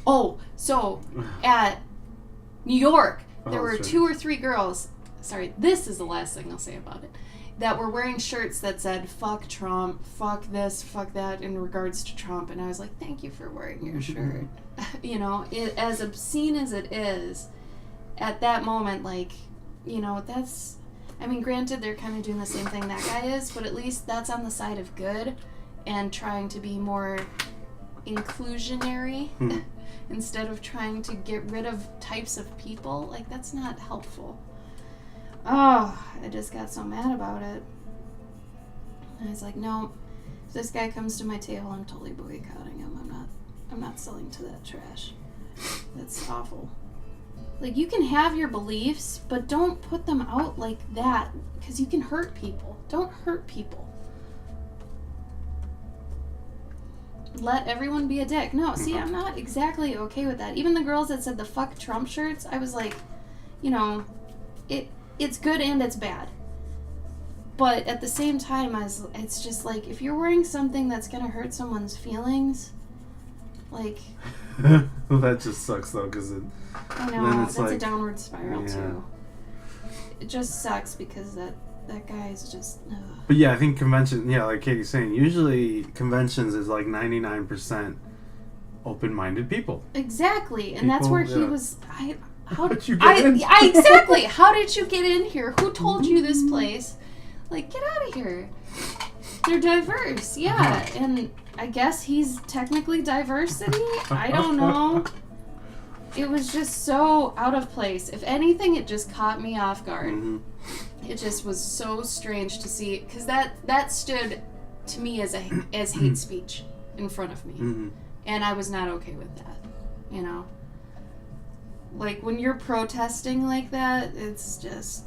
Oh, so at New York, there were 2 or 3 girls. Sorry, this is the last thing I'll say about it. That were wearing shirts that said "fuck Trump," "fuck this," "fuck that" in regards to Trump, and I was like, "Thank you for wearing your shirt." It, as obscene as it is, at that moment, like, that's. I mean, granted, they're kind of doing the same thing that guy is, but at least that's on the side of good and trying to be more inclusionary instead of trying to get rid of types of people. Like, that's not helpful. Oh, I just got so mad about it. And I was like, no. If this guy comes to my table, I'm totally boycotting him. I'm not selling to that trash. That's awful. Like, you can have your beliefs, but don't put them out like that, because you can hurt people. Don't hurt people. Let everyone be a dick. No, see, I'm not exactly okay with that. Even the girls that said the fuck Trump shirts, I was like, you know, it's good and it's bad. But at the same time, it's just like, if you're wearing something that's gonna hurt someone's feelings, like... Well, that just sucks, though, because I know, that's like, a downward spiral, too. It just sucks because that guy is just... Ugh. But yeah, I think convention, like Katie's saying, usually conventions is like 99% open-minded people. Exactly, and that's where he was... How did you get in? Exactly! How did you get in here? Who told you this place? Like, get out of here. They're diverse, yeah. And I guess he's technically diversity? I don't know. It was just so out of place. If anything, it just caught me off guard. Mm-hmm. It just was so strange to see, because that stood to me as hate speech in front of me. Mm-hmm. And I was not okay with that, you know? Like, when you're protesting like that, it's just...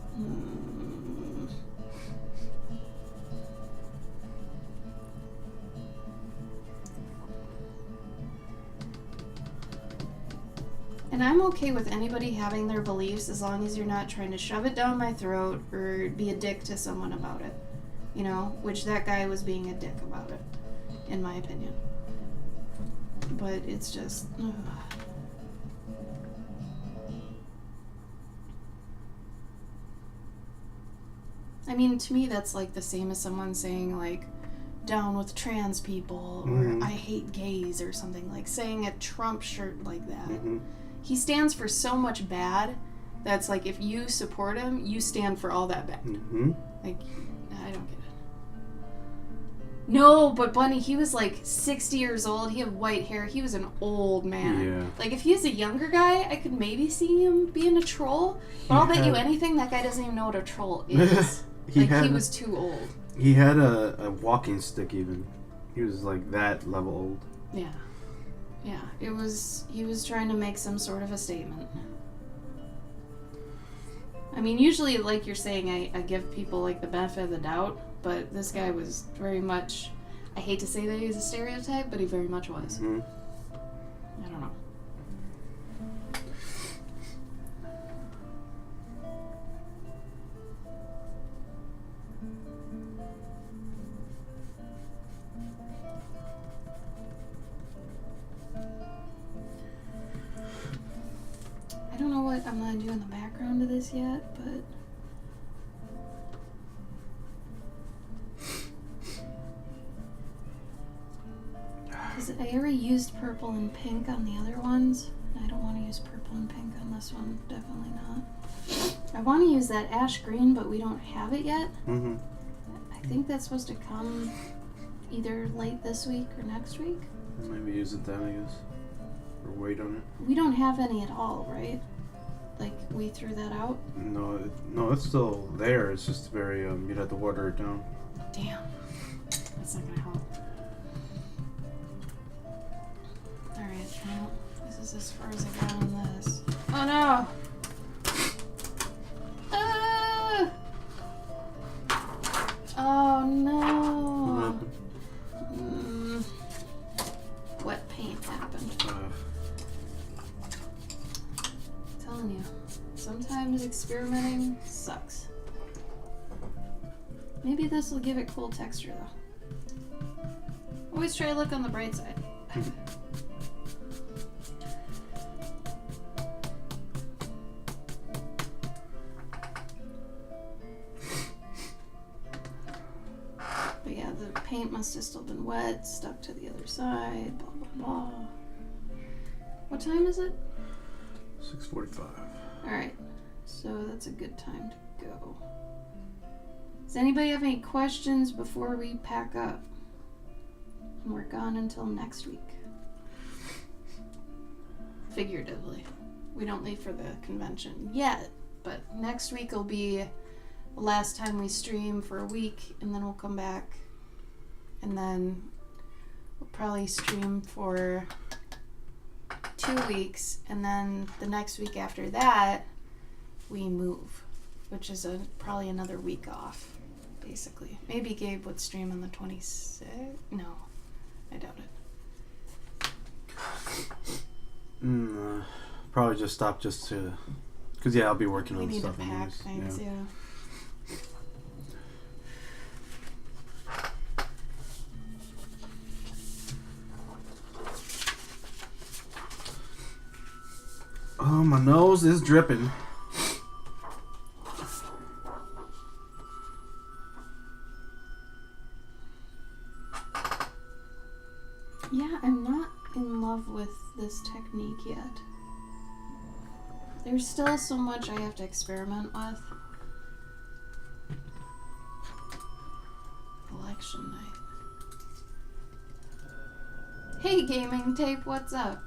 And I'm okay with anybody having their beliefs as long as you're not trying to shove it down my throat or be a dick to someone about it. You know, which that guy was being a dick about it, in my opinion. But it's just... Ugh. I mean, to me, that's like the same as someone saying, like, down with trans people, or I hate gays, or something. Like, saying a Trump shirt like that. Mm-hmm. He stands for so much bad that's like, if you support him, you stand for all that bad. Mm-hmm. Like, I don't get it. No, but Bunny, he was like 60 years old. He had white hair. He was an old man. Yeah. Like, if he's a younger guy, I could maybe see him being a troll. But I'll bet you anything, that guy doesn't even know what a troll is. He was too old. He had a walking stick even. He was like that level old. Yeah. Yeah, he was trying to make some sort of a statement. I mean, usually, like you're saying, I give people, like, the benefit of the doubt, but this guy was very much, I hate to say that he's a stereotype, but he very much was. Mm-hmm. I don't know. I don't know what I'm going to do in the background of this yet, but... Because I already used purple and pink on the other ones, and I don't want to use purple and pink on this one. Definitely not. I want to use that ash green, but we don't have it yet. Mm-hmm. I think that's supposed to come either late this week or next week. Maybe use it then, I guess. Or wait on it. We don't have any at all, right? Like, we threw that out? No, it's still there. It's just very, you'd have to water it down. Damn. That's not gonna help. Alright, well, this is as far as I got on this. Oh no! Oh no! Wet paint happened. Telling you, sometimes experimenting sucks. Maybe this will give it cool texture though. Always try to look on the bright side. But yeah, the paint must have still been wet, stuck to the other side, blah blah blah. What time is it? 6:45. Alright, so that's a good time to go. Does anybody have any questions before we pack up? And we're gone until next week. Figuratively. We don't leave for the convention yet, but next week will be the last time we stream for a week, and then we'll come back and then we'll probably stream for 2 weeks, and then the next week after that we move, which is probably another week off, basically. Maybe Gabe would stream on the 26th. No, I doubt it. Probably just stop just to, because I'll be working We on need to stuff. pack anyways. things, yeah. Oh, my nose is dripping. Yeah, I'm not in love with this technique yet. There's still so much I have to experiment with. Election night. Hey, Gaming Tape, what's up?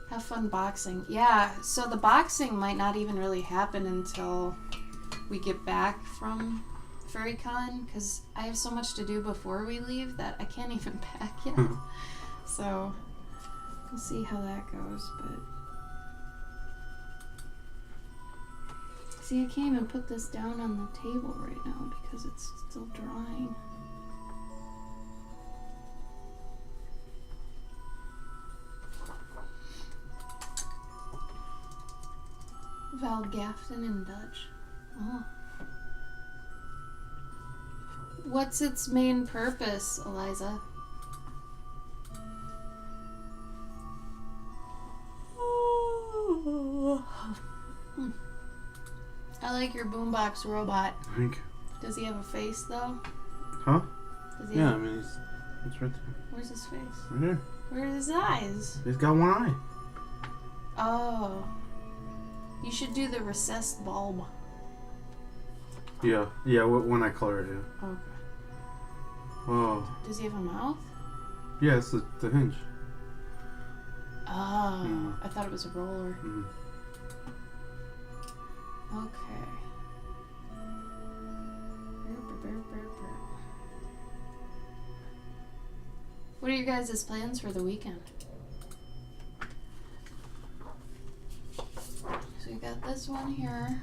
Have fun boxing. Yeah, so the boxing might not even really happen until we get back from FurryCon, because I have so much to do before we leave that I can't even pack yet. So we'll see how that goes. But see, I can't even put this down on the table right now because it's still drying. Valgaften in Dutch. Oh. What's its main purpose, Eliza? I like your boombox robot. Thank you. Does he have a face though? Huh? Does he Yeah, I have, mean, it's right there. where's his face? Right here. Where's his eyes? He's got one eye. Oh. You should do the recessed bulb. Yeah, when I color it, yeah. Okay. Oh. Does he have a mouth? Yeah, it's the hinge. Oh. Mm. I thought it was a roller. Mm. Okay. What are your guys' plans for the weekend? So you got this one here.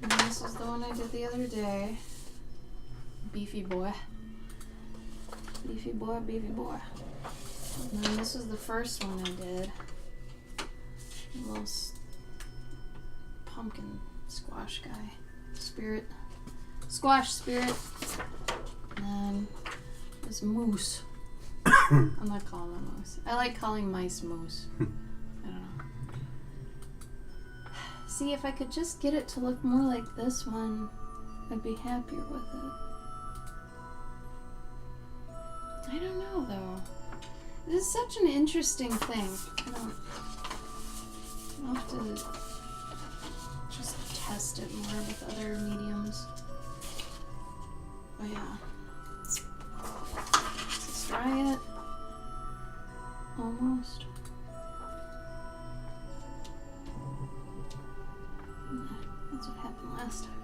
And this is the one I did the other day. Beefy boy. Beefy boy, beefy boy. And then this is the first one I did. A little pumpkin squash guy. Spirit. Squash spirit. And then this moose. I'm not calling them moose. I like calling mice moose. I don't know. See, if I could just get it to look more like this one, I'd be happier with it. I don't know, though. This is such an interesting thing. I'll have to just test it more with other mediums. Oh, yeah. Let's try it. Almost. That's what happened last time.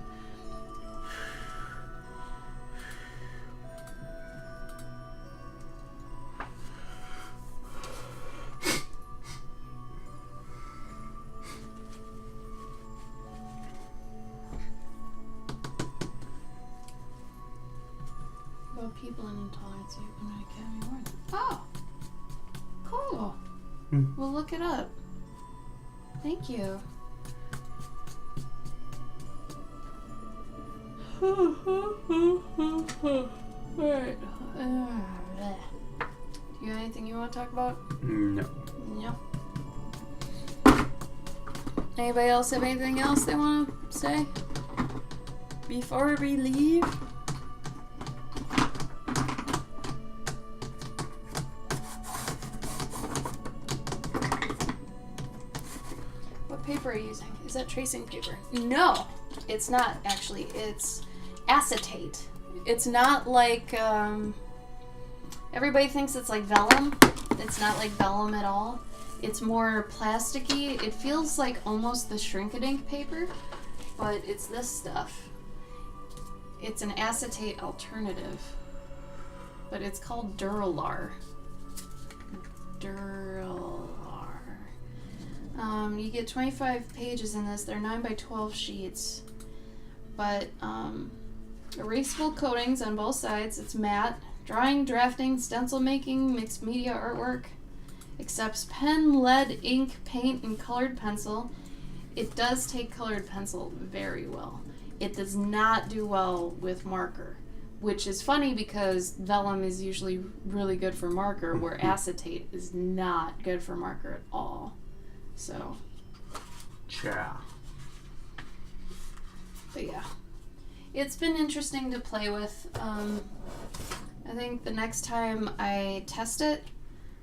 About people and intolerance when I Academy Award. Oh! Cool. We'll look it up. Thank you. Alright. You got anything you want to talk about? No. No. Anybody else have anything else they want to say before we leave? What paper are you using? Is that tracing paper? No, it's not actually. It's acetate. It's not like, everybody thinks it's like vellum. It's not like vellum at all. It's more plasticky. It feels like almost the Shrink-a-Dink paper, but it's this stuff. It's an acetate alternative. but it's called Duralar. You get 25 pages in this. They're 9 by 12 sheets. But erasable coatings on both sides. It's matte. Drawing, drafting, stencil making, mixed media artwork. Accepts pen, lead, ink, paint, and colored pencil. It does take colored pencil very well. It does not do well with marker, which is funny because vellum is usually really good for marker, where acetate is not good for marker at all. So, Cha. but yeah, it's been interesting to play with. I think the next time I test it,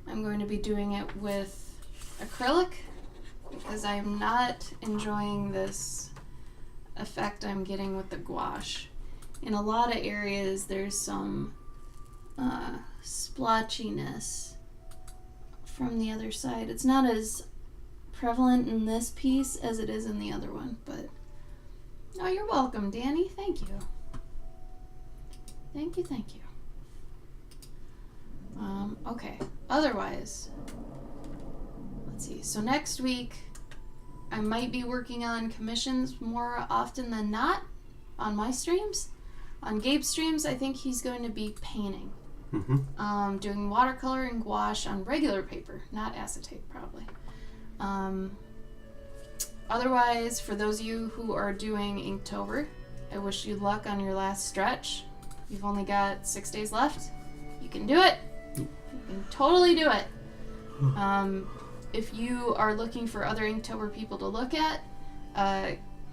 I'm going to be doing it with acrylic, because I'm not enjoying this effect I'm getting with the gouache. In a lot of areas, there's some splotchiness from the other side. It's not as prevalent in this piece as it is in the other one, but oh, you're welcome, Danny. Thank you. Thank you. Okay. Otherwise, let's see. So next week, I might be working on commissions more often than not on my streams. On Gabe's streams, I think he's going to be painting. Mm-hmm. Doing watercolor and gouache on regular paper, not acetate, probably. Otherwise, for those of you who are doing Inktober, I wish you luck on your last stretch. You've only got 6 days left. You can do it. You can totally do it. If you are looking for other Inktober people to look at,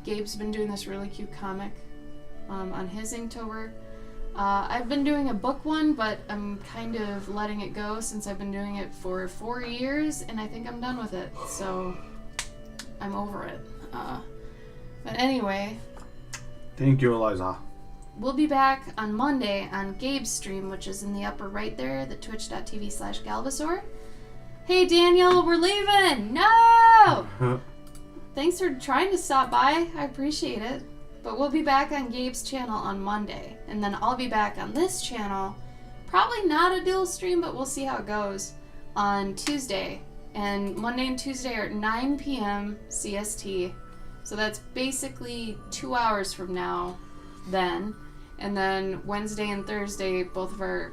Gabe's been doing this really cute comic on his Inktober. I've been doing a book one, but I'm kind of letting it go since I've been doing it for 4 years, and I think I'm done with it, so I'm over it. But anyway, Thank you, Eliza. we'll be back on Monday on Gabe's stream, which is in the upper right there, the twitch.tv/Galvasaur. Hey Daniel, we're leaving! No! Thanks for trying to stop by. I appreciate it. But we'll be back on Gabe's channel on Monday. And then I'll be back on this channel. Probably not a dual stream, but we'll see how it goes. On Tuesday. And Monday and Tuesday are at 9 p.m. CST. So that's basically 2 hours from now then. And then Wednesday and Thursday, both of our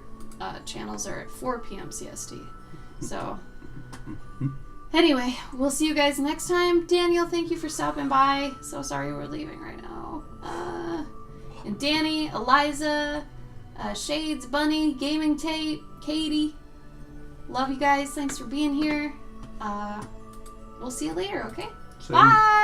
channels are at 4 p.m. CST. So... anyway, we'll see you guys next time. Daniel, thank you for stopping by. So sorry we're leaving right now. And Danny, Eliza, Shades, Bunny, Gaming Tape, Katie. Love you guys. Thanks for being here. We'll see you later, okay? Same. Bye!